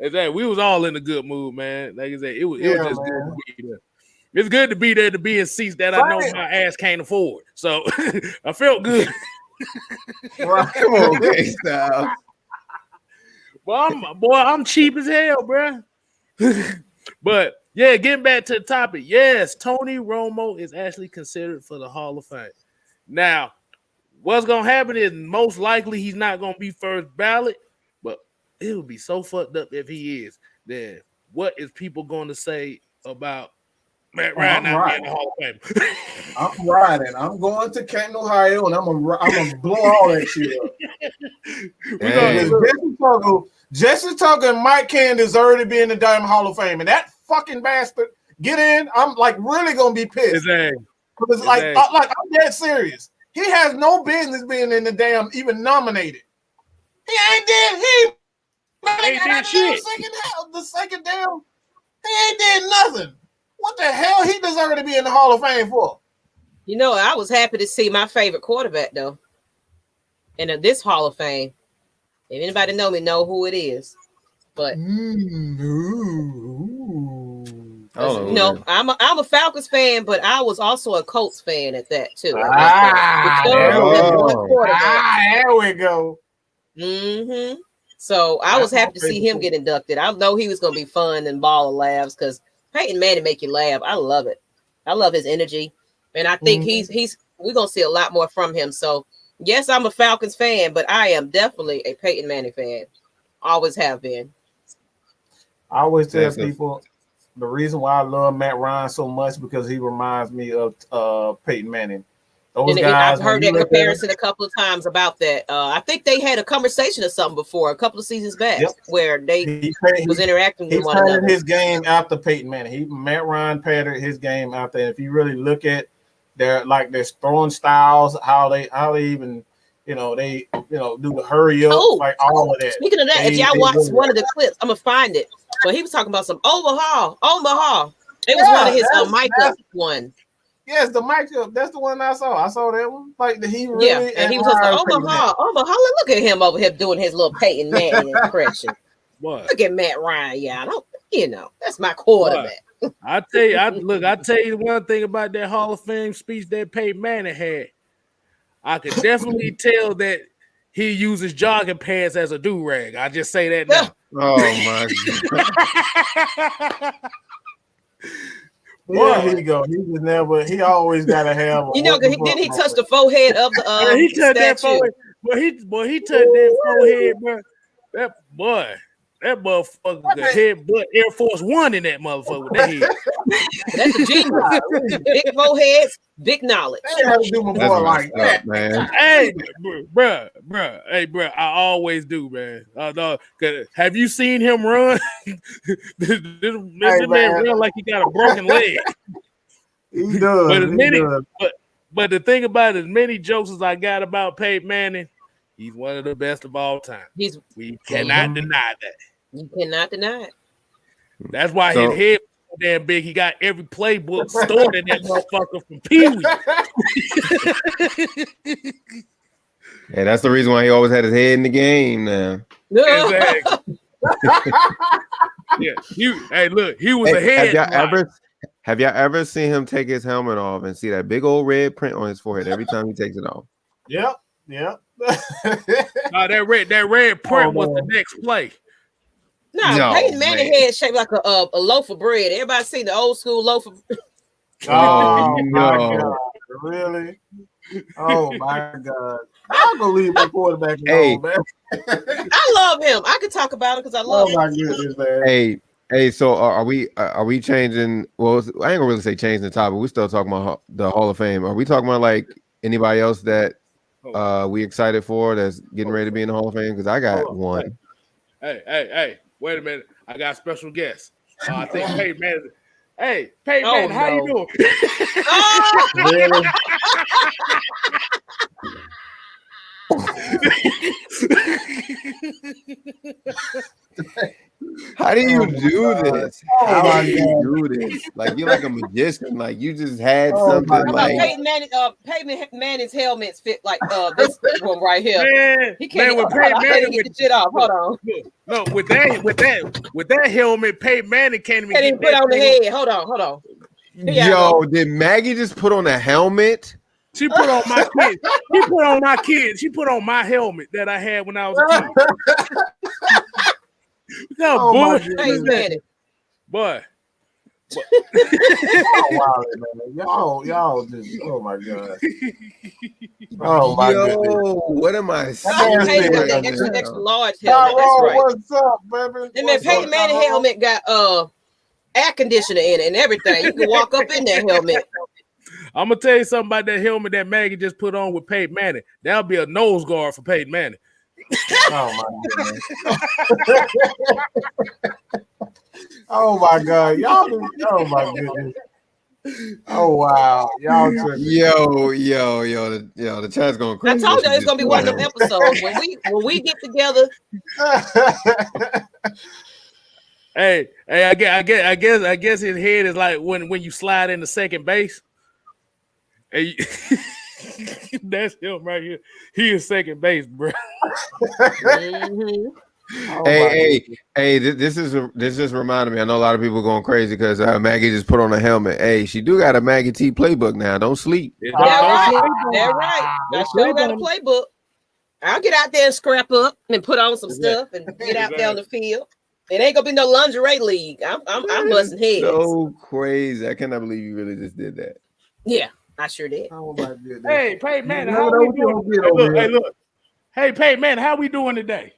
Exactly. We was all in a good mood, man. Like I said, it was just good to be there. It's good to be there to be in seats that I know my ass can't afford. So I felt good. Come on, Kstylz. I'm cheap as hell, bro. But yeah, getting back to the topic. Yes, Tony Romo is actually considered for the Hall of Fame. Now, what's gonna happen is most likely he's not gonna be first ballot, but it would be so fucked up if he is. Then what is people going to say about Matt Ryan not being in the Hall of Fame? I'm riding. I'm going to Canton, Ohio, and I'm gonna blow all that shit up. Jesse Tucker and Mike Cann deserve to be in the damn Hall of Fame, and that fucking bastard get in. I'm like really gonna be pissed. Because like I'm dead serious. He has no business being in the damn even nominated. He ain't did shit. The second damn. He ain't did nothing. What the hell he deserved to be in the Hall of Fame for? You know, I was happy to see my favorite quarterback though in this Hall of Fame. If anybody know me, know who it is. But I'm a Falcons fan, but I was also a Colts fan at that too. There we go. Mm-hmm. So I was happy to see him get inducted. I know he was going to be fun and ball of laughs because Peyton Manning make you laugh. I love it. I love his energy, and I think we're gonna see a lot more from him. So yes, I'm a Falcons fan, but I am definitely a Peyton Manning fan. Always have been. I always tell people the reason why I love Matt Ryan so much because he reminds me of Peyton Manning. Those guys, I've heard that comparison a couple of times about that. I think they had a conversation or something before a couple of seasons back where they was interacting with one another. He patterned his game after Peyton Manning. Matt Ryan patterned his game after. If you really look at their throwing styles, how they even do the hurry up, like all of that. Speaking of that, if y'all watch one of the clips, I'm gonna find it. But he was talking about some Omaha. It was one of his mic up one. Yes, the mic up. That's the one I saw. I saw that one. Like he really, and he was just like Omaha. Look at him over here doing his little Peyton Manning impression. What? Look at Matt Ryan, that's my quarterback. I tell you one thing about that Hall of Fame speech that Peyton Manning had. I could definitely tell that he uses jogging pants as a do-rag. I just say that now. Oh my God. Yeah, here you go. He always gotta have. Didn't he touch the forehead of the? He touched that forehead. He touched that forehead, bro. That motherfucker could headbutt Air Force One in that motherfucker with that head. That's a genius. Big foreheads, big knowledge. They have to do more like that, man. Hey, bro. Hey, bro. I always do, man. Have you seen him run? this man run like he got a broken leg. He does. But the thing about it, as many jokes as I got about Peyton Manning, he's one of the best of all time. We cannot deny that. You cannot deny it. That's why his head was so damn big. He got every playbook stored in that motherfucker from Pee-wee. Hey, that's the reason why he always had his head in the game now. Exactly. Hey, look, he was ahead. Have y'all ever seen him take his helmet off and see that big old red print on his forehead every time he takes it off? Yep. That red print was the next play. No, Peyton Manning head shaped like a loaf of bread. Everybody seen the old school loaf of bread? Oh my God. Really? Oh my God. I'm gonna leave my quarterback alone, man. I love him. I could talk about it because I love him. Oh my goodness, man. Hey, so are we changing? Well, I ain't gonna really say changing the topic. We're still talking about the Hall of Fame. Are we talking about like anybody else that we excited for that's getting ready to be in the Hall of Fame? Because I got one. Hey, wait a minute. I got a special guest. I think Peyton Manning. Hey, Peyton Oh, Man, how you no. doing? Oh! Really? How do you Oh my do God. this? Oh How my do you God. do this? Like you're like a magician. Like you just had Oh my something How about like Peyton Manning's helmets fit like this one right here? Man, He can't. with Hold on, Peyton I can't Manning even get the shit off. Hold on. no, with that helmet, Peyton Manning can't even Can't get even put that on the thing. head. Hold on. Here y'all yo, go. did Maggie just put on a helmet? She put on my kids. She put on my kids. She put on my helmet that I had when I was a kid. Look how Oh my bullshit is goodness. Peyton that, Manning. boy? Oh wow, man. Y'all just oh my God. Oh my goodness. Yo, what am I Oh, man seeing Peyton got said- that right extra now? large helmet. That's Tyrone, right. what's up, baby? And man, What's Peyton up, Manning Tyrone? helmet got air conditioner in it and everything. You can walk up in that helmet. I'm gonna tell you something about that helmet that Maggie just put on with Peyton Manning. That'll be a nose guard for Peyton Manning. Oh my goodness. Oh my God. Y'all do, oh my goodness. Oh wow. Y'all tripping. The chat's going I crazy. told you it's gonna be one of them episodes when we get together. Hey, I guess his head is like when you slide into second base. Hey, that's him right here. He is second base, bro. Mhm. Oh my Hey, this just reminded me. I know a lot of people going crazy because Maggie just put on a helmet. Hey, she do got a Maggie T playbook now. Don't sleep. They're Don't right. sleep on They're it. right. I Don't still sleep got a on it. playbook. I'll get out there and scrap up and put on some Exactly. stuff and get out there on the field. It ain't gonna be no lingerie league. I'm busting heads. So crazy. I cannot believe you really just did that. Yeah, I sure did. Oh my goodness. Hey, Peyton Manning, You how never know we what you doing? gonna get over here. Look. Hey, Peyton Manning, how we doing today?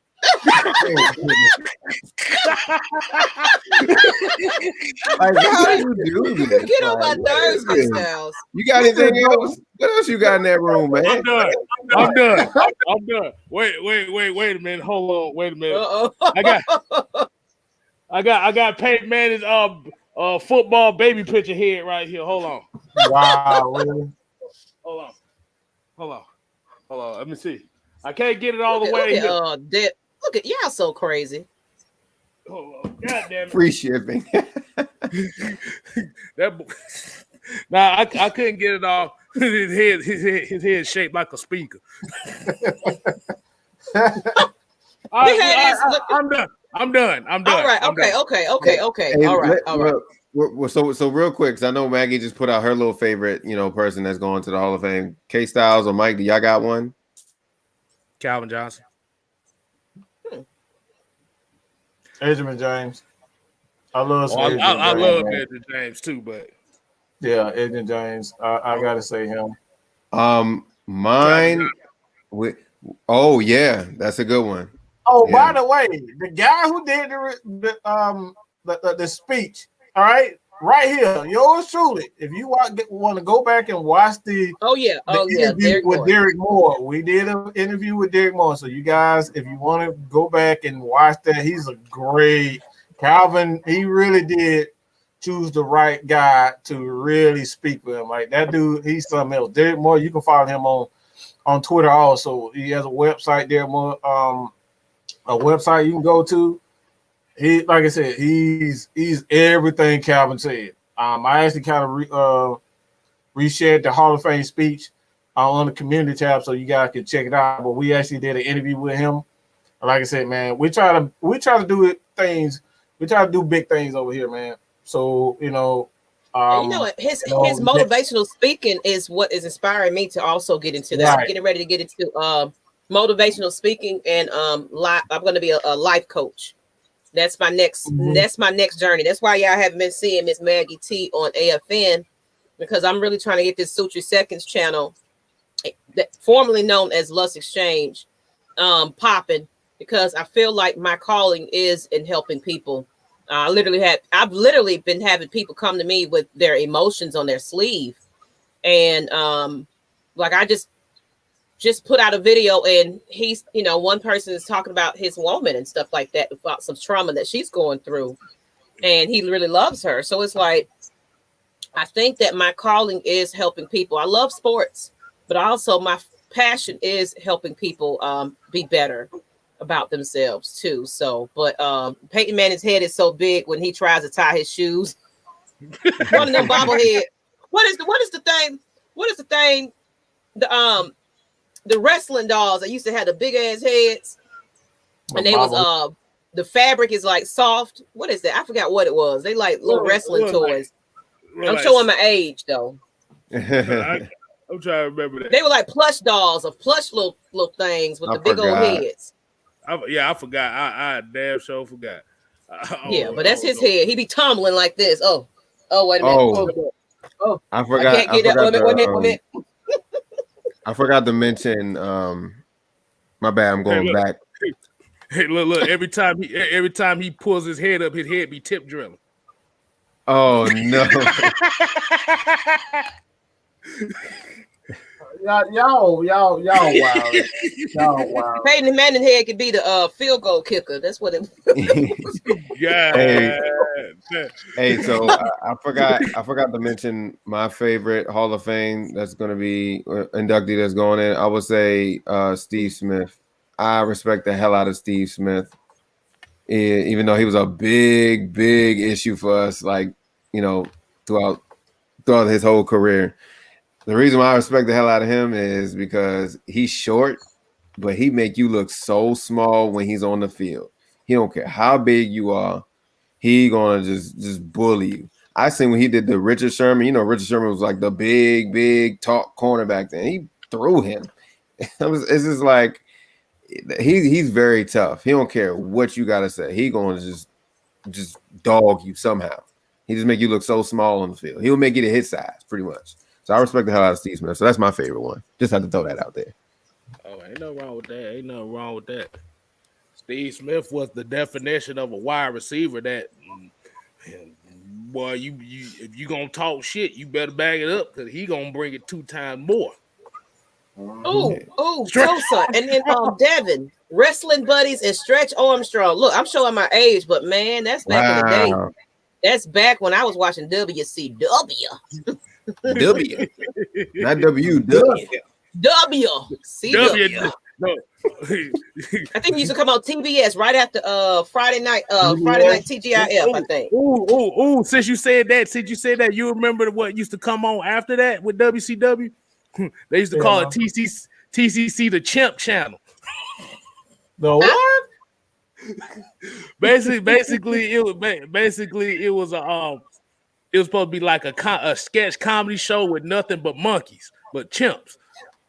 Like, how do you do this? Get on my Like, what nerves, is this? Kstylz. You got anything else? What else you got in that room, man? I'm done. I'm done. Wait a minute. Hold on. Wait a minute. Uh-oh. I got Peyton Manning's football baby picture head right here. Hold on. Wow, really? Hold on. Let me see. I can't get it all the way. Look at y'all so crazy. Hold on. God damn it. Free shipping. Nah, I couldn't get it off. His head shaped like a speaker. I'm done. All right. Okay. Hey, All right. So real quick, because I know Maggie just put out her little favorite, person that's going to the Hall of Fame. Kstylz or Mike, do y'all got one? Calvin Johnson. Edgerman James. I love I love Edgerman James too, but yeah, Edgerman James. I gotta say him. Mine. Oh yeah, that's a good one. Oh, Yeah. by the way, the guy who did the speech, all right here, yours truly. If you want to go back and watch the interview with Derek Moore, we did an interview with Derek Moore. So you guys, if you want to go back and watch that, he's a great Calvin. He really did choose the right guy to really speak with him. Like that dude, he's something else. Derek Moore, you can follow him on Twitter also. He has a website, Derek Moore. A website you can go to. He, like I said, he's everything Calvin said. I actually kind of reshared the Hall of Fame speech on the community tab, so you guys can check it out. But we actually did an interview with him. Like I said, man, we try to do things. We try to do big things over here, man. So his motivational speaking is what is inspiring me to also get into that. Right. I'm getting ready to get into motivational speaking, and I'm going to be a life coach. That's my next. That's my next journey. That's why y'all haven't been seeing Miss Maggie T on AFN, because I'm really trying to get this Suture Seconds channel, formerly known as Lust Exchange, popping, because I feel like my calling is in helping people. I've literally been having people come to me with their emotions on their sleeve, and like I just put out a video, and he's, one person is talking about his woman and stuff like that, about some trauma that she's going through, and he really loves her. So it's like, I think that my calling is helping people. I love sports, but also my passion is helping people be better about themselves too. So, but Peyton Manning's head is so big when he tries to tie his shoes. One of them bobblehead. What is the thing? What is the thing? The wrestling dolls that used to have the big ass heads, and they was the fabric is like soft. What is that? I forgot what it was. They like little wrestling toys. I'm showing my age though. I'm trying to remember that. They were like plush dolls of plush little things with the big old heads. I forgot. I damn sure forgot. But that's his head. He be tumbling like this. Oh, wait a minute. Oh, I forgot. I can't get up. Wait a minute. I forgot to mention. My bad. I'm going back. Hey, look! Every time he pulls his head up, his head be tip drilling. Oh no! Y'all wild. Y'all wild. Peyton Manning head could be the field goal kicker. That's what it. Yeah. Hey, so I forgot to mention my favorite Hall of Fame that's going to be inductee that's going in. I would say Steve Smith. I respect the hell out of Steve Smith, even though he was a big issue for us, like, you know, throughout his whole career. The reason why I respect the hell out of him is because he's short, but he make you look so small when he's on the field. He don't care how big you are. He gonna just bully you. I seen when he did the Richard Sherman. You know, Richard Sherman was like the big talk cornerback then. He threw him. It's just like he's very tough. He don't care what you gotta say. He gonna just dog you somehow. He just make you look so small on the field. He'll make you to his size pretty much. So I respect the hell out of Steve Smith. So that's my favorite one. Just had to throw that out there. Oh, ain't nothing wrong with that. Steve Smith was the definition of a wide receiver that, boy, you if you gonna talk shit, you better back it up because he gonna bring it 2 times more. Sosa, and then Devin, wrestling buddies, and Stretch Armstrong. Look, I'm showing my age, but man, that's back in the day. That's back when I was watching WCW. W, not W. W. CW. No. I think he used to come on TBS right after Friday night TGIF, I think. Ooh, since you said that, you remember what used to come on after that with WCW? They used to call it TCC the Chimp Channel. The what? Basically it was it was supposed to be like a sketch comedy show with nothing but monkeys, but chimps.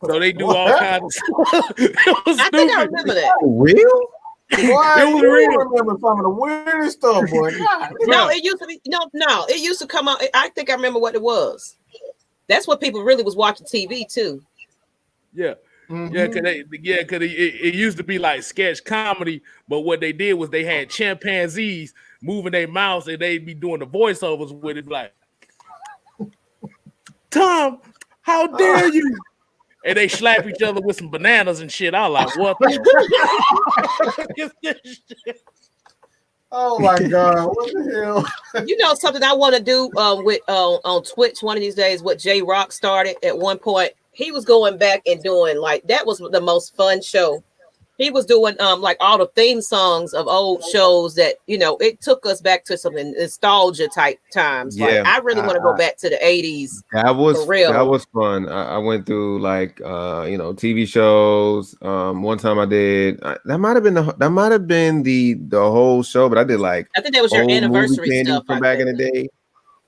So they do all kinds of stuff. It was I think I remember that. Real? Why It was you real. remember some of the weirdest stuff, boy? God, No, it used to be no. It used to come out. I think I remember what it was. That's what people really was watching TV too. Yeah. Yeah, because it used to be like sketch comedy, but what they did was they had chimpanzees moving their mouths and they'd be doing the voiceovers with it, like, Tom, how dare you? And they slap each other with some bananas and shit. I was like, what the oh my God, what the hell? You know something I want to do with on Twitch one of these days, what J Rock started at one point. He was going back and doing like that was the most fun show. He was doing like all the theme songs of old shows that, you know, it took us back to some nostalgia type times. Yeah, like I really want to go back to the 80s. That was for real. That was fun. I went through like TV shows. One time I did that might have been the whole show, but I did like I think that was your old anniversary movie stuff from back in the day.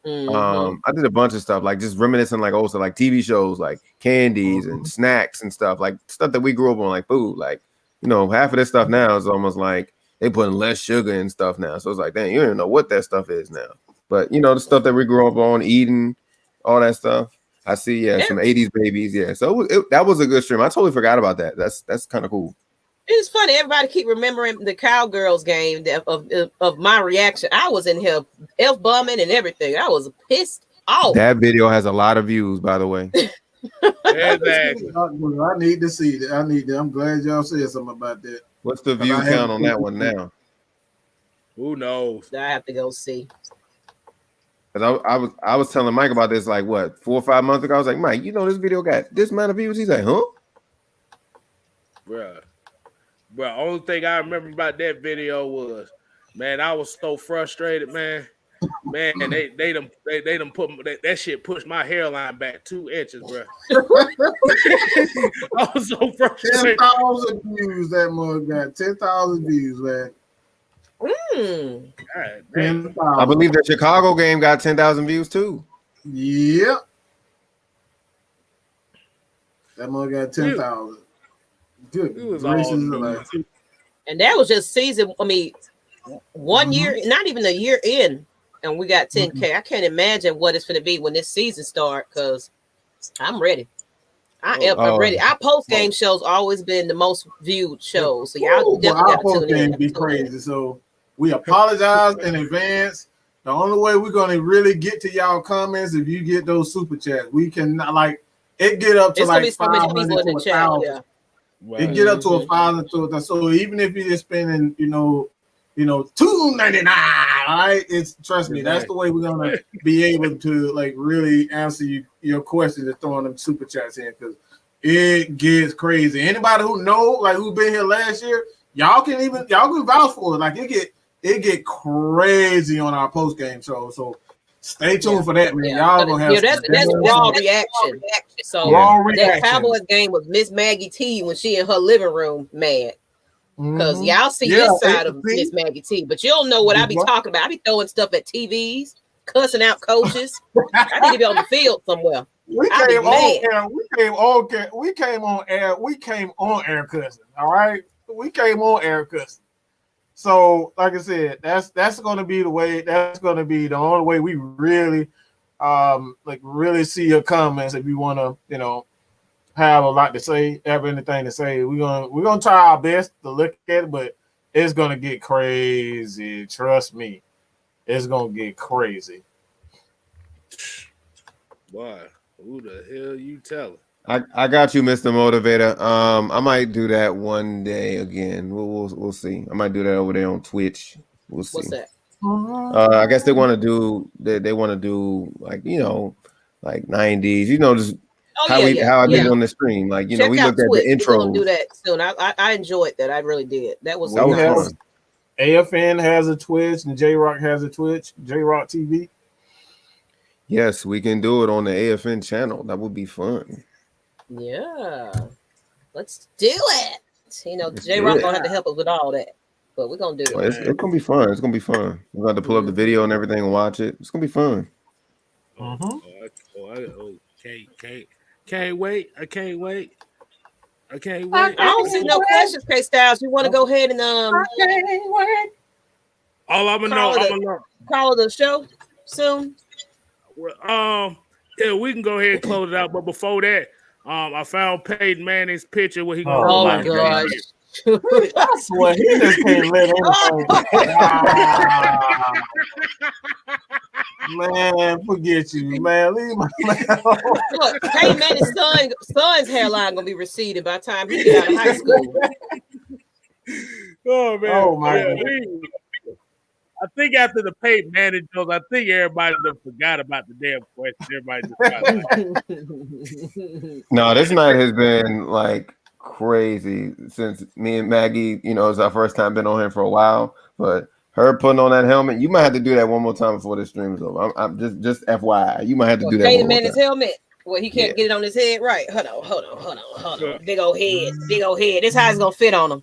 I did a bunch of stuff, like just reminiscing, like also like TV shows, like candies and snacks and stuff, like stuff that we grew up on, like food. Like, you know, half of this stuff now is almost like they putting less sugar and stuff now. So it's like, dang, you don't even know what that stuff is now. But you know, the stuff that we grew up on, eating, all that stuff. I see, some 80s babies, yeah. So that was a good stream. I totally forgot about that. That's kind of cool. It's funny. Everybody keep remembering the Cowgirls game of my reaction. I was in here F-bumming and everything. I was pissed off. That video has a lot of views, by the way. Exactly. I need to see that. I'm glad y'all said something about that. What's the view count on that one now? Who knows? I have to go see. Because I was telling Mike about this like what 4 or 5 months ago. I was like, Mike, you know this video got this amount of views. He's like, huh? Bruh. Only thing I remember about that video was, man, I was so frustrated, man. Man, they done put that shit pushed my hairline back 2 inches, bro. I was so frustrated. 10,000 views. That mug got 10,000 views, man. God, 10,000. I believe the Chicago game got 10,000 views too. Yep. That mug got 10,000. Good gracious alive. And that was just season. I mean, 1 year, not even a year in, and we got 10K. I can't imagine what it's going to be when this season starts because I'm ready. I'm ready. Our post game shows always been the most viewed shows, so y'all definitely got to tune in. Be crazy. So we apologize in advance. The only way we're going to really get to y'all comments if you get those super chats. We can like it get up to it's like so many 500 people in to the chat. 1,000. Yeah. Right. It get up to 1,000 to 1,000. So even if you're just spending, $2.99, all right, it's trust me, that's the way we're gonna be able to like really answer your questions and throwing them super chats in because it gets crazy. Anybody who know, like who been here last year, y'all can vouch for it. Like it get crazy on our post game show. So stay tuned for that, man. Y'all gonna have that's raw reaction. So that Cowboys game was Miss Maggie T when she in her living room mad. Because y'all see this side of Miss Maggie T, but you don't know what I be talking about. I be throwing stuff at TVs, cussing out coaches. I need to be on the field somewhere. We came on air cussing. All right, we came on air cussing. So, like I said, that's going to be the way. That's going to be the only way we really, really see your comments. If you want to, have a lot to say, have anything to say, we're gonna try our best to look at it, but it's gonna get crazy. Trust me, it's gonna get crazy. Boy, who the hell you telling? I got you, Mr. Motivator. I might do that one day again. We'll see. I might do that over there on Twitch. We'll see. What's that? I guess they want to do like like 90s. Just how I did on the stream. Like we looked at the intro. We're gonna do that soon. I enjoyed that. I really did. That was nice. AFN has a Twitch and J Rock has a Twitch. J Rock TV. Yes, we can do it on the AFN channel. That would be fun. Yeah, let's do it. J Rock gonna have to help us with all that, but we're gonna do it. Well, it's gonna be fun. It's gonna be fun. We're gonna have to pull up the video and everything and watch it. It's gonna be fun. Can't wait. I can't wait. I don't see no questions, Kstylz. You want to go ahead and I can't wait. All I'm gonna know. Call the show soon. Well, yeah, we can go ahead and close it out. But before that, I found Peyton Manning's picture where he gonna oh my gosh. I swear he just can't let anything. Man, forget you, man. Leave my man alone. Look, Peyton Manning's son's hairline gonna be receding by the time he get out of high school. Oh man! Oh my God. I think after the Peyton Manning jokes, I think everybody forgot about the damn question. Everybody just No, this night has been like crazy since me and Maggie, it's our first time been on here for a while, but her putting on that helmet, you might have to do that one more time before this stream is over. I'm just FYI, you might have to do that. Peyton Manning's helmet. Well, he can't get it on his head right. Hold on. Big old head. This how it's gonna fit on him.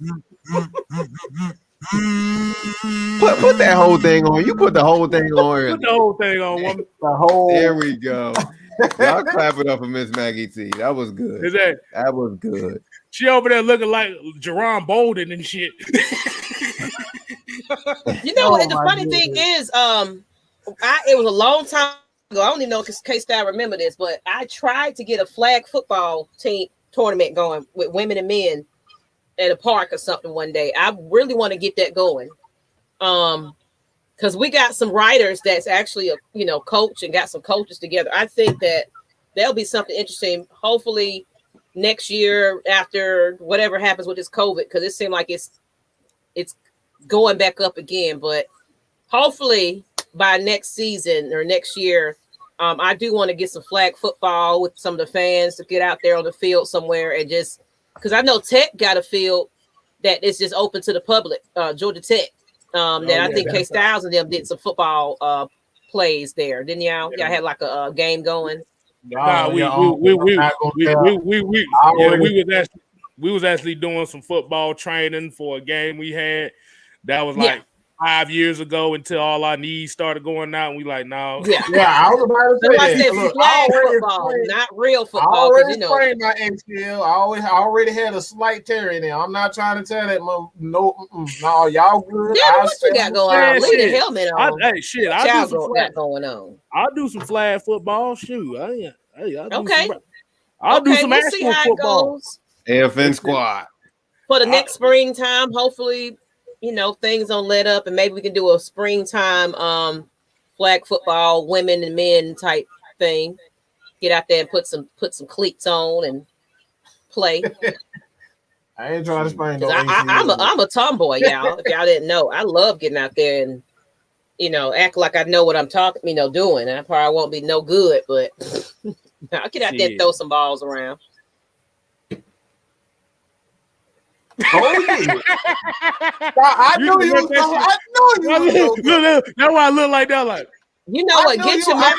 Put that whole thing on. You put the whole thing on. Put the whole thing on, woman. There we go. Y'all clap it up for Miss Maggie T. That was good. That was good. She over there looking like Jerome Bolden and shit. The funny thing is, it was a long time ago. I don't even know if Kstylz remember this, but I tried to get a flag football team tournament going with women and men at a park or something one day. I really want to get that going. Because we got some writers that's actually a coach and got some coaches together. I think that there'll be something interesting. Hopefully next year after whatever happens with this COVID, because it seemed like it's going back up again. But hopefully by next season or next year, I do want to get some flag football with some of the fans to get out there on the field somewhere and just because I know Tech got a field that is just open to the public, Georgia Tech. I think Kstylz and them did some football plays there, didn't y'all? Y'all had like a game going. Nah, we was actually doing some football training for a game we had. That was like 5 years ago until all our knees started going out, and we like, no. Yeah, I was about to say that. Look, flag football, not real football. I already sprained my ACL. I already had a slight tear in there. I'm not trying to tell that, no, y'all good. Yeah, what you got going on? Leave the helmet on. I do some flag going on. I'll do some flag football. Shoot, I'll do some we'll actual see how football. It goes. AFN squad for the next springtime. Hopefully, things don't let up, and maybe we can do a springtime flag football, women and men type thing. Get out there and put some cleats on and play. I ain't trying to sprain no. I'm a tomboy, y'all. If y'all didn't know, I love getting out there and act like I know what I'm talking, doing. I probably won't be no good, but I'll get out there and throw some balls around. Oh yeah! I knew you was. That's why I look like that. Like what? Get your mouth.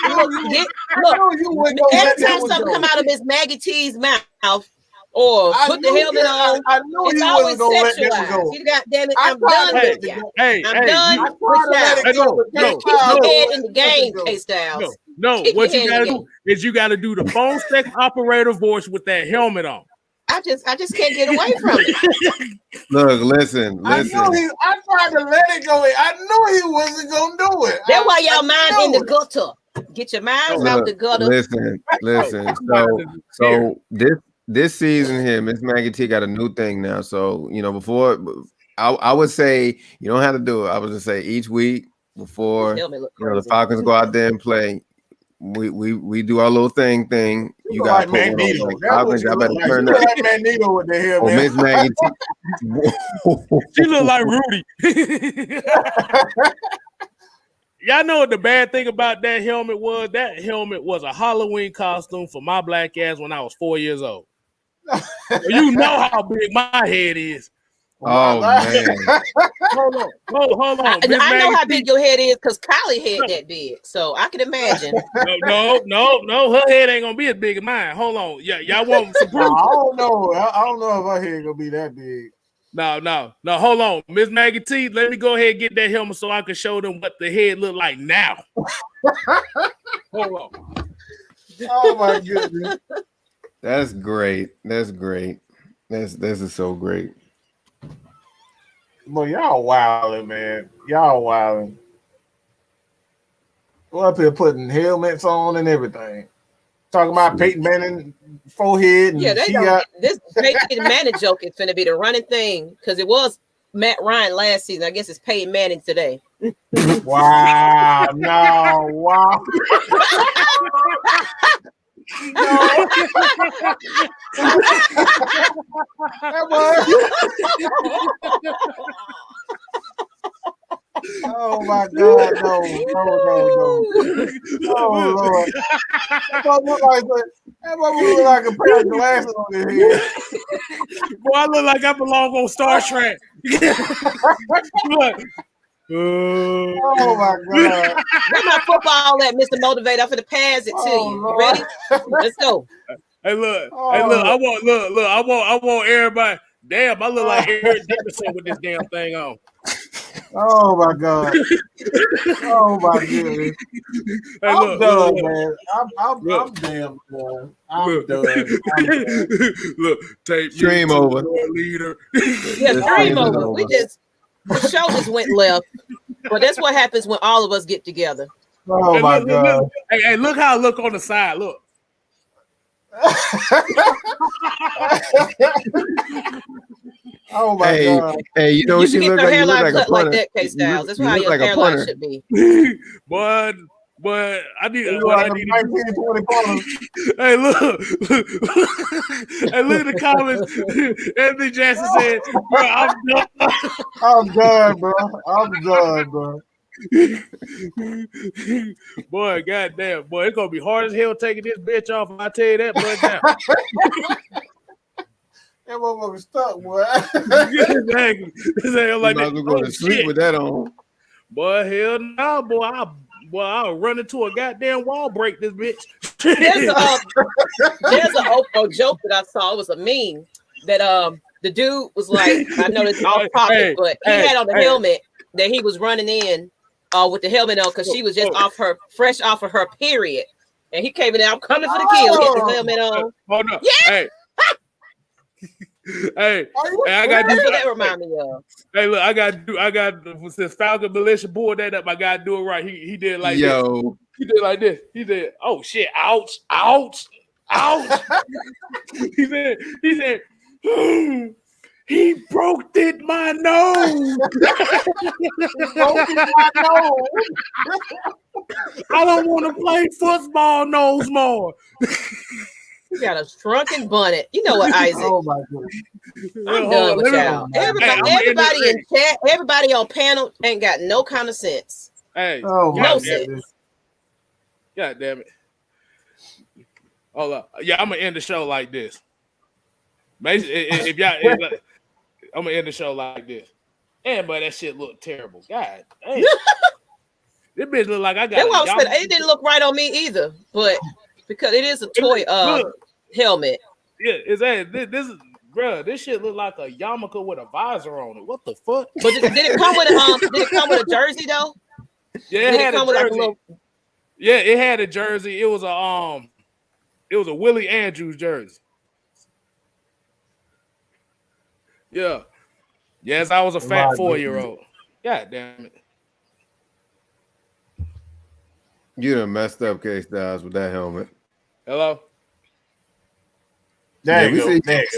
Look. Every time something come out of Miss Maggie T's mouth, or put the helmet on, it's always sexualized. You got damn it! I'm done with you. I'm done with you. Keep your head in the game, Kstylz. No, what you gotta do is you gotta do the phone sex operator voice with that helmet on. I just can't get away from it. Look, listen. I tried to let it go. I knew he wasn't gonna do it. That's why y'all mind in the gutter. Get your minds out the gutter. Listen. So this season here, Miss Maggie T got a new thing now. So before I would say you don't have to do it. I would just say each week before the Falcons go out there and play. We do our little thing. You got like Magneto. Falcons. I better turn up. Like Magneto with the hair, man. Miss Maggie T. She look like Rudy. Y'all know what the bad thing about that helmet was? That helmet was a Halloween costume for my black ass when I was 4 years old. You know how big my head is. Oh man! Hold on. I know how big your head is because Kylie head that big, so I can imagine. No, her head ain't gonna be as big as mine. Hold on, y'all want some proof? I don't know if her head gonna be that big. No. Hold on, Miss Maggie T. Let me go ahead and get that helmet so I can show them what the head look like now. Hold on. Oh my goodness. That's great. This is so great. Well, y'all wilding, man. Y'all wilding. We're up here putting helmets on and everything. Talking about Peyton Manning forehead. And this Peyton Manning joke is going to be the running thing because it was Matt Ryan last season. I guess it's Peyton Manning today. Wow. No. Wow. Oh my God, no. Oh Lord. That look like a pair of glasses on his head. Boy, I look like I belong on Star Trek. Oh my God. Where's my football at, Mr. Motivator? I'm finna pass it to you. You ready? Let's go. Hey, look. I want everybody. Damn, I look like Eric Dickerson with this damn thing on. Oh my God. Oh my goodness. Hey, I'm done, man. I'm damn done. I'm done. Look, tape stream over. Leader. Yeah, stream over. The show just went left. But that's what happens when all of us get together. Oh my God. Look. Hey, look how I look on the side. Look. Oh my God. Hey, you know what you look like? You look like a punter. Like that, Kstylz. That's how your hairline should be. But I need. Hey, look. Hey, look at the comments. Anthony Jackson said, "Bro, I'm done." I'm done, bro. Boy, goddamn, boy, it's gonna be hard as hell taking this bitch off. I tell you that, but now. That motherfucker stuck, boy. Exactly. This ain't like that. We're going to sleep with that on. Boy, hell no, boy. I'll run into a goddamn wall, break this bitch. There's a joke that I saw. It was a meme that the dude was like, I know it's off topic, but he had on the helmet that he was running in with the helmet on because she was just fresh off of her period. And he came in there, I'm coming for the kill, get the helmet on. Oh no. Yeah. Hey. Hey, I got That's what that remind me of. Hey, look, I got since Falcon Militia pulled that up, I gotta do it right. He did like this. He did like this. He said, "Oh shit, ouch, ouch, ouch." he said, he broke my nose. Broke my nose. I don't want to play football no more. You got a shrunken bonnet. You know what, Isaac? Oh my goodness. I'm done with y'all. Everybody in chat, everybody on panel ain't got no kind of sense. Hey, no sense. God damn it. Hold up. Yeah, I'm gonna end the show like this. If y'all, I'm gonna end the show like this. And but that shit looked terrible. God damn. This bitch look like I got. It didn't look right on me either, but because it is a toy helmet. Yeah, is that this is bro? This shit look like a yarmulke with a visor on it. What the fuck? But did it come with a jersey though? Yeah, it had a jersey. Yeah, it had a jersey. It was a Willie Andrews jersey. Yeah. Yes, I was a fat 4-year-old. God damn it. You done messed up Kstylz with that helmet. Hello? There you go.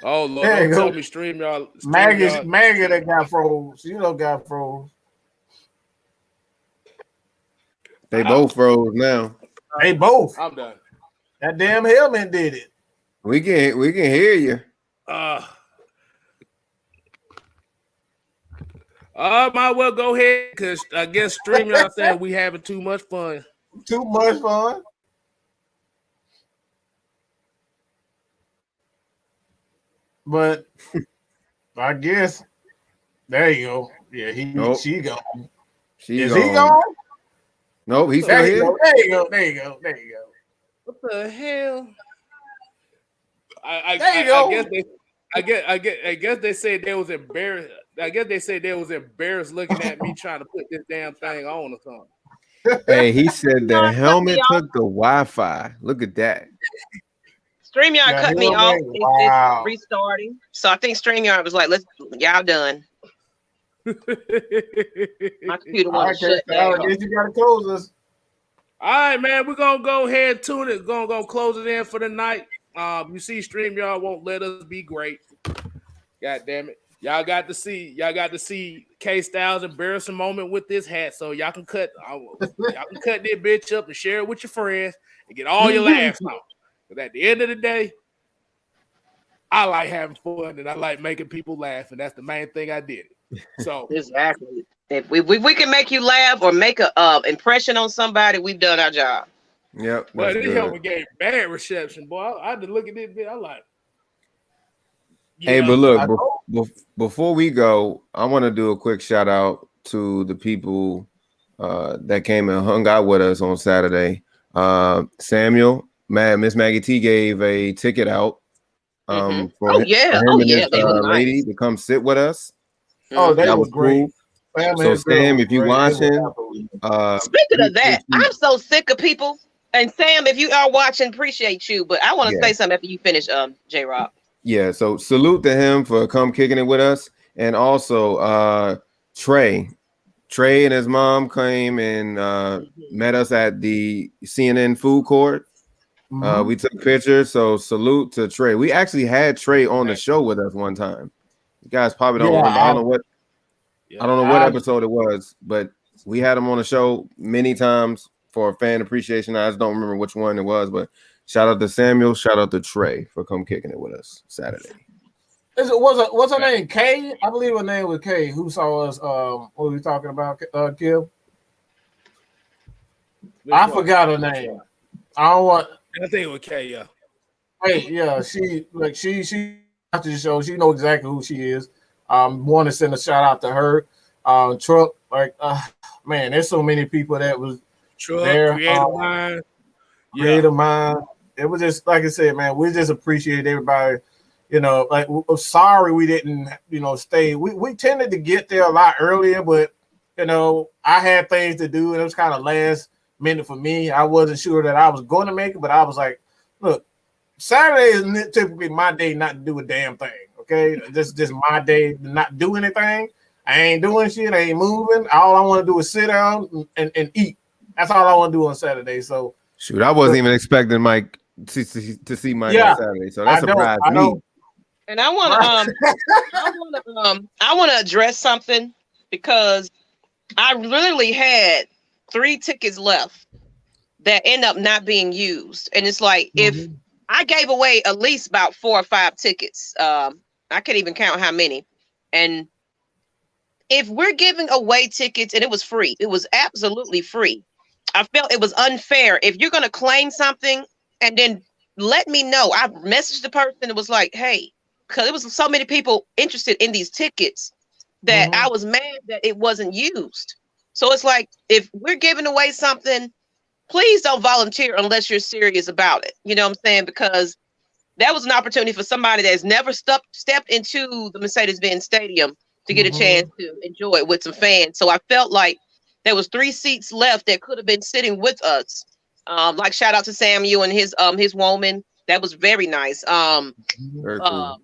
Oh, Lord. Don't tell me stream y'all. Maggie that got froze. You know got froze. They both froze now. They both. I'm done. That damn helmet did it. We can hear you. Might well go ahead because I guess stream y'all saying we having too much fun. Too much fun. But I guess there you go. Yeah, she gone. Is he gone? Nope, he's still here. There you go. What the hell? I guess they said they was embarrassed. I guess they said they was embarrassed looking at me trying to put this damn thing on or something. Hey, he said the helmet took the Wi-Fi. Look at that. StreamYard cut me off. It's restarting. So I think StreamYard was like, y'all done. My computer won't shut down. I guess you gotta close us. All right, man. We're gonna go ahead and tune it. Gonna close it in for the night. You see, StreamYard won't let us be great. God damn it. Y'all got to see Kstylz embarrassing moment with this hat. So y'all can cut this bitch up and share it with your friends and get all your laughs on. But at the end of the day, I like having fun and I like making people laugh, and that's the main thing I did. So exactly. If we can make you laugh or make a impression on somebody, we've done our job. Yep. But this helmet gave bad reception, boy. I had to look at this bit. I like. But look, before we go, I want to do a quick shout out to the people that came and hung out with us on Saturday. Samuel, Miss Maggie T gave a ticket out for him and his lady to come sit with us. Oh, that was great. Cool. So Sam, if you watching, speaking of that, I'm so sick of people. And Sam, if you are watching, appreciate you. But I want to say something after you finish, J-Rock. Yeah, so salute to him for come kicking it with us. And also Trey and his mom came and met us at the CNN food court. We took pictures, so salute to Trey. We actually had Trey on the show with us one time. You guys probably don't remember. I don't know what episode it was, but we had him on the show many times for a fan appreciation. I just don't remember which one it was, but shout out to Samuel, shout out to Trey for come kicking it with us Saturday. What's her name? Kay? I believe her name was Kay. Who saw us? What were we talking about? Kim? I forgot her name. I don't want. I think it was K. Yeah. Hey, yeah, she after the show, she know exactly who she is. Want to send a shout out to her. Truck, man, there's so many people that was Truck, there. Creative Mind. Creative Mind. It was just like I said, man. We just appreciate everybody. You know, like sorry we didn't, stay. We tended to get there a lot earlier, but I had things to do, and it was kind of last minute for me. I wasn't sure that I was going to make it, but I was like, look, Saturday is typically my day not to do a damn thing. Okay, just my day to not do anything. I ain't doing shit. I ain't moving. All I want to do is sit down and eat. That's all I want to do on Saturday. So shoot, I wasn't even expecting Mike to see Mike on Saturday, so that surprised me. And I want to address something because I literally had 3 tickets left that end up not being used, and it's like if I gave away at least about 4 or 5 tickets, I can't even count how many, and if we're giving away tickets and it was free, it was absolutely free. I felt it was unfair. If you're going to claim something and then let me know, I messaged the person and was like, hey, because there was so many people interested in these tickets that I was mad that it wasn't used. So it's like, if we're giving away something, please don't volunteer unless you're serious about it. You know what I'm saying? Because that was an opportunity for somebody that's never stepped into the Mercedes-Benz Stadium to get a chance to enjoy it with some fans. So I felt like there was 3 seats left that could have been sitting with us. Like shout out to Samuel and his woman. That was very nice. Very cool.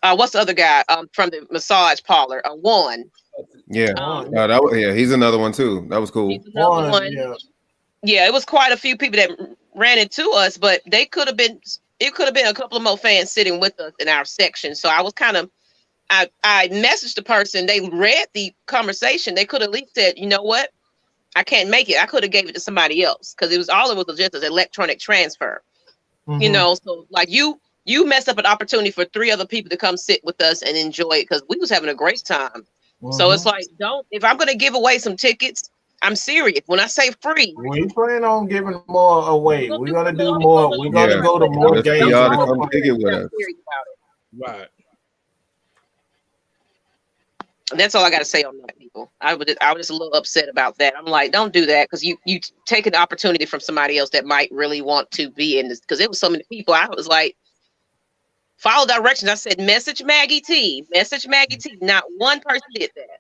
What's the other guy from the massage parlor? Juan. Yeah. He's another one too. That was cool. He's another one. Yeah, it was quite a few people that ran into us, but it could have been a couple of more fans sitting with us in our section. So I was I messaged the person. They read the conversation. They could have at least said, you know what? I can't make it. I could have gave it to somebody else because it was just an electronic transfer. So like you messed up an opportunity for 3 other people to come sit with us and enjoy it because we was having a great time. So it's like, if I'm going to give away some tickets, I'm serious. When I say free, we plan on giving more away. We're going to do more. We're going to go to more games. Right. And that's all I got to say on that, people. I was just a little upset about that. I'm like, don't do that because you take an opportunity from somebody else that might really want to be in this. Because it was so many people. I was like, follow directions. I said, message Maggie T. Not one person did that.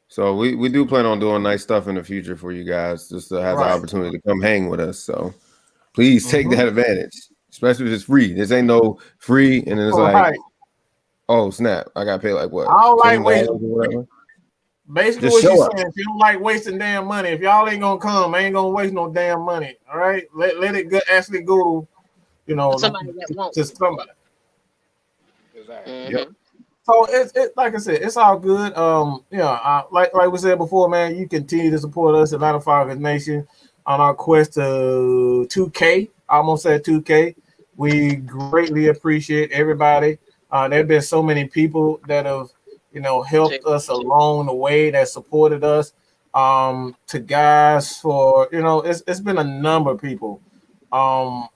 So we do plan on doing nice stuff in the future for you guys, just to have the opportunity to come hang with us. So please take that advantage, especially if it's free. This ain't no free, and then it's like, oh snap, I got to pay like what? I don't like wasting. Basically, what you're saying, if you don't like wasting damn money, if y'all ain't gonna come, I ain't gonna waste no damn money. All right, let it actually go to somebody that won't. To somebody. Exactly. Yep. So it's like I said, it's all good. Like we said before, man, you continue to support us, Atlanta Falcons Nation, on our quest to 2K. I almost said 2K. We greatly appreciate everybody. There have been so many people that have, helped us along the way, that supported us. To guys for, it's been a number of people. To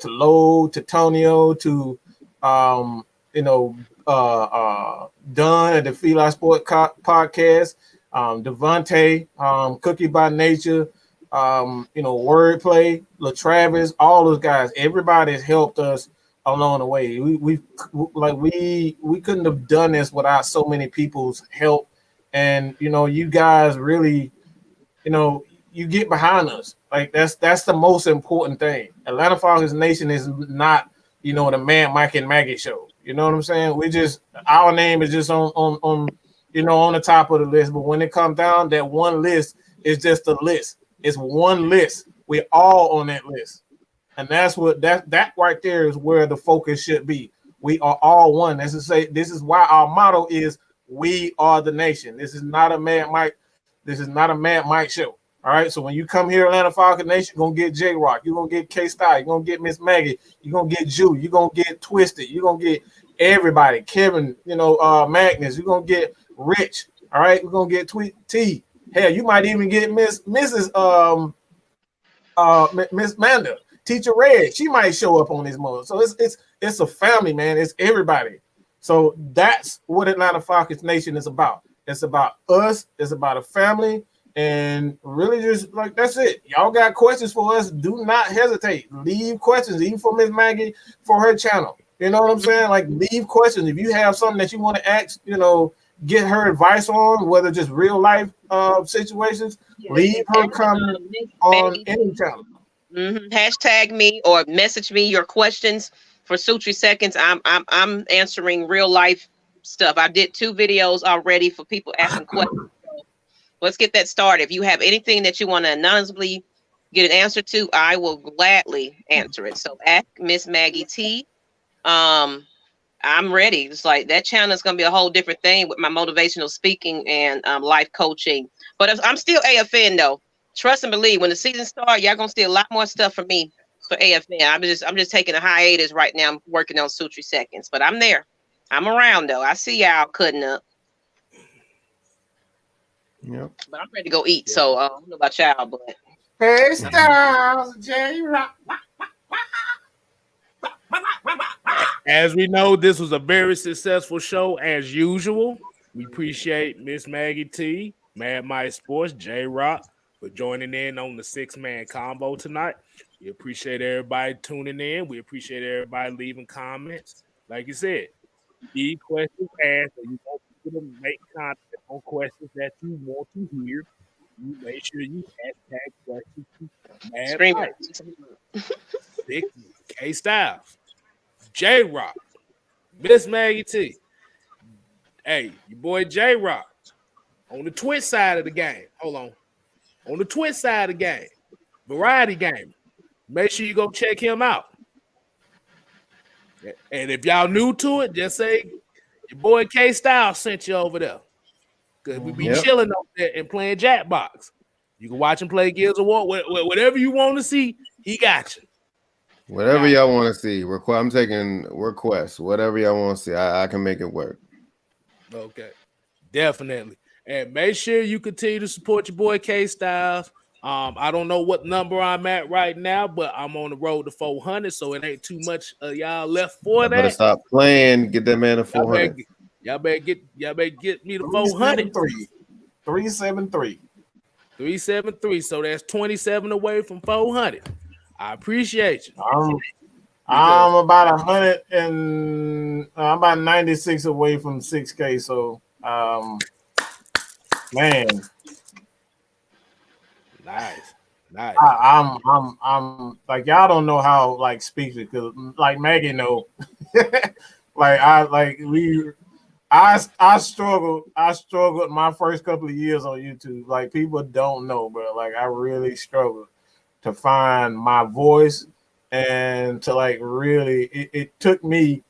Lo, to Tonio, to Dunn at the Feli Sport Podcast, Devontae, Cookie by Nature, Wordplay, LaTravis, all those guys. Everybody has helped us along the way. We couldn't have done this without so many people's help. And you guys really, you get behind us. Like that's the most important thing. Atlanta Falcons Nation is not, the Man, Mike, and Maggie show. You know what I'm saying? Our name is just on the top of the list. But when it comes down, that one list is just a list. It's one list. We're all on that list. And that's what that right there is where the focus should be. We are all one. As to say, this is why our motto is "We are the nation." This is not a Mad Mike. This is not a Mad Mike show. All right. So when you come here, Atlanta Falcons Nation, you're gonna get J Rock. You're gonna get Kstylz. You're gonna get Miss Maggie. You're gonna get Jew. You're gonna get Twisted. You're gonna get everybody. Kevin, Magnus. You're gonna get Rich. All right, we're gonna get Tweet T. Hell, you might even get Mrs. Miss Manda, Teacher Red. She might show up on this month. So it's a family, man. It's everybody. So that's what Atlanta Falcons Nation is about. It's about us. It's about a family. And really just like that's it. Y'all got questions for us. Do not hesitate. Leave questions, even for Miss Maggie for her channel. You know what I'm saying? Like leave questions. If you have something that you want to ask, get her advice on, whether just real life situations, leave her comment on any channel. Hashtag me or message me your questions for Sutri Seconds. I'm answering real life stuff. I did 2 videos already for people asking questions. Let's get that started. If you have anything that you want to anonymously get an answer to, I will gladly answer it. So ask Miss Maggie T. I'm ready. It's like that channel is going to be a whole different thing with my motivational speaking and life coaching. But I'm still AFN though. Trust and believe. When the season starts, y'all gonna see a lot more stuff from me for AFN. I'm just taking a hiatus right now. I'm working on Sutri Seconds, but I'm there. I'm around though. I see y'all cutting up. Yep. But I'm ready to go eat. So I don't know about y'all, but Kstylz, J-Rock. As we know, this was a very successful show as usual. We appreciate Miss Maggie T, Mad Mike Sports, J-Rock for joining in on the 6-man combo tonight. We appreciate everybody tuning in. We appreciate everybody leaving comments. Like you said, these questions asked, or you want people to make content on questions that you want to hear. You make sure you hashtag questions to Mad Mike. Kstylz, J-Rock, Miss Maggie T. Hey, your boy J-Rock on the Twitch side of the game. Hold on. On the Twitch side of the game, Variety Game. Make sure you go check him out. And if y'all new to it, just say your boy Kstylz sent you over there. Because we be chilling over there and playing Jackbox. You can watch him play Gears of War. Whatever you want to see, he got you. Whatever y'all want to see. I'm taking requests. Whatever y'all want to see, I can make it work. Okay. Definitely. And make sure you continue to support your boy Kstylz. I don't know what number I'm at right now, but I'm on the road to 400, so it ain't too much y'all left for that. Better stop playing. Get that man to 400. Y'all better get me to 400. 373. 373. So that's 27 away from 400. I appreciate you. I'm about 100 and I'm about 96 away from 6K. So, man. Nice. I'm like y'all don't know how like speaks it because like Maggie know, I struggled my first couple of years on YouTube. Like people don't know, but like I really struggled to find my voice and to like really it took me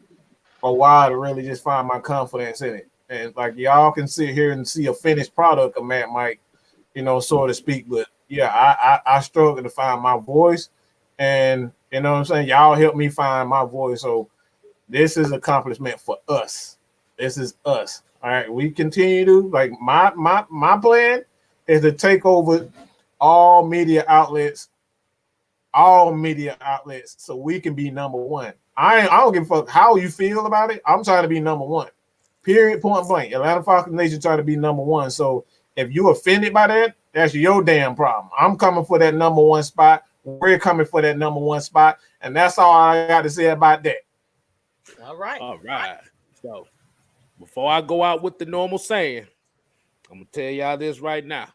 a while to really just find my confidence in it. And like y'all can sit here and see a finished product of Matt Mike, so to speak, but yeah, I struggle to find my voice, and you know what I'm saying. Y'all help me find my voice, so this is accomplishment for us. This is us. All right, we continue to like my plan is to take over all media outlets, so we can be number one. I don't give a fuck how you feel about it. I'm trying to be number one. Period. Point blank. Atlanta Falcons Nation trying to be number one. So if you offended by that, that's your damn problem. I'm coming for that number one spot. We're coming for that number one spot. And that's all I got to say about that. All right. So before I go out with the normal saying, I'm going to tell y'all this right now.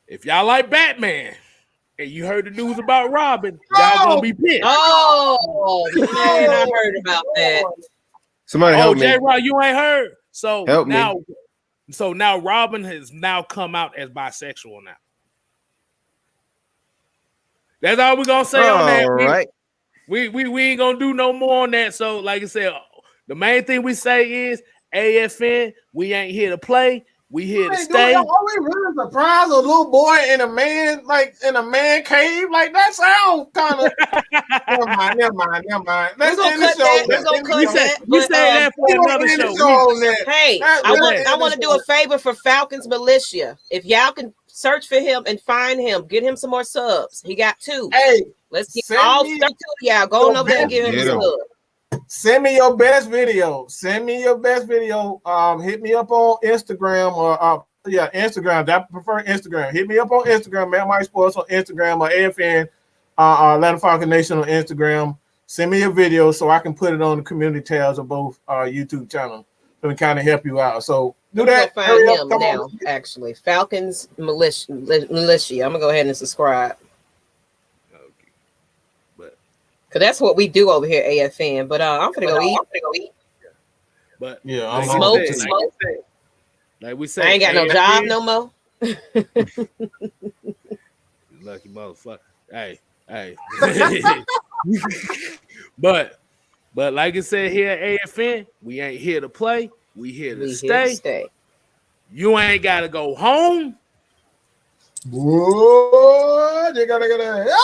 If y'all like Batman and you heard the news about Robin, y'all going to be pissed. Oh, man, I heard about that. Somebody help me. J-Rock, you ain't heard? So help now me. So now Robin has now come out as bisexual now. That's all we're gonna say on that. Right. We ain't gonna do no more on that. So, like I said, the main thing we say is AFN, we ain't here to play. We here to Hey, dude, stay. are we really surprised a little boy in a man cave? Like that sounds kind of. Never mind. We're gonna cut that. We're gonna cut that. We But, say that for another show. hey, I want to do a favor for Falcons Militia. If y'all can search for him and find him, get him some more subs. He got 2. Hey, let's get all 32 of y'all going over there and give him a sub. Send me your best video. Hit me up on Instagram or Instagram. I prefer Instagram. Hit me up on Instagram, Matt Mike Sports on Instagram or AFN, Atlanta Falcon Nation on Instagram. Send me a video so I can put it on the community tabs of both YouTube channels to kind of help you out. So do that. Find him now. Actually, Falcons Militia. I'm gonna go ahead and subscribe. Cause that's what we do over here, AFN. But I'm gonna go eat. But yeah, I'm smoke. Like we say, I ain't got no job no more. Lucky motherfucker. Hey. but like I said here at AFN, we ain't here to play. We here to stay. You ain't gotta go home. Whoa, you gotta get a.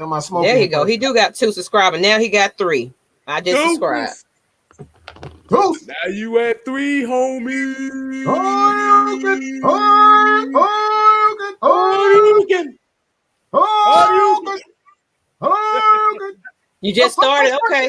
There you go. He do got 2 subscribers. Now he got 3. I just subscribed. Now you at 3, homie. Oh, you just started. Okay.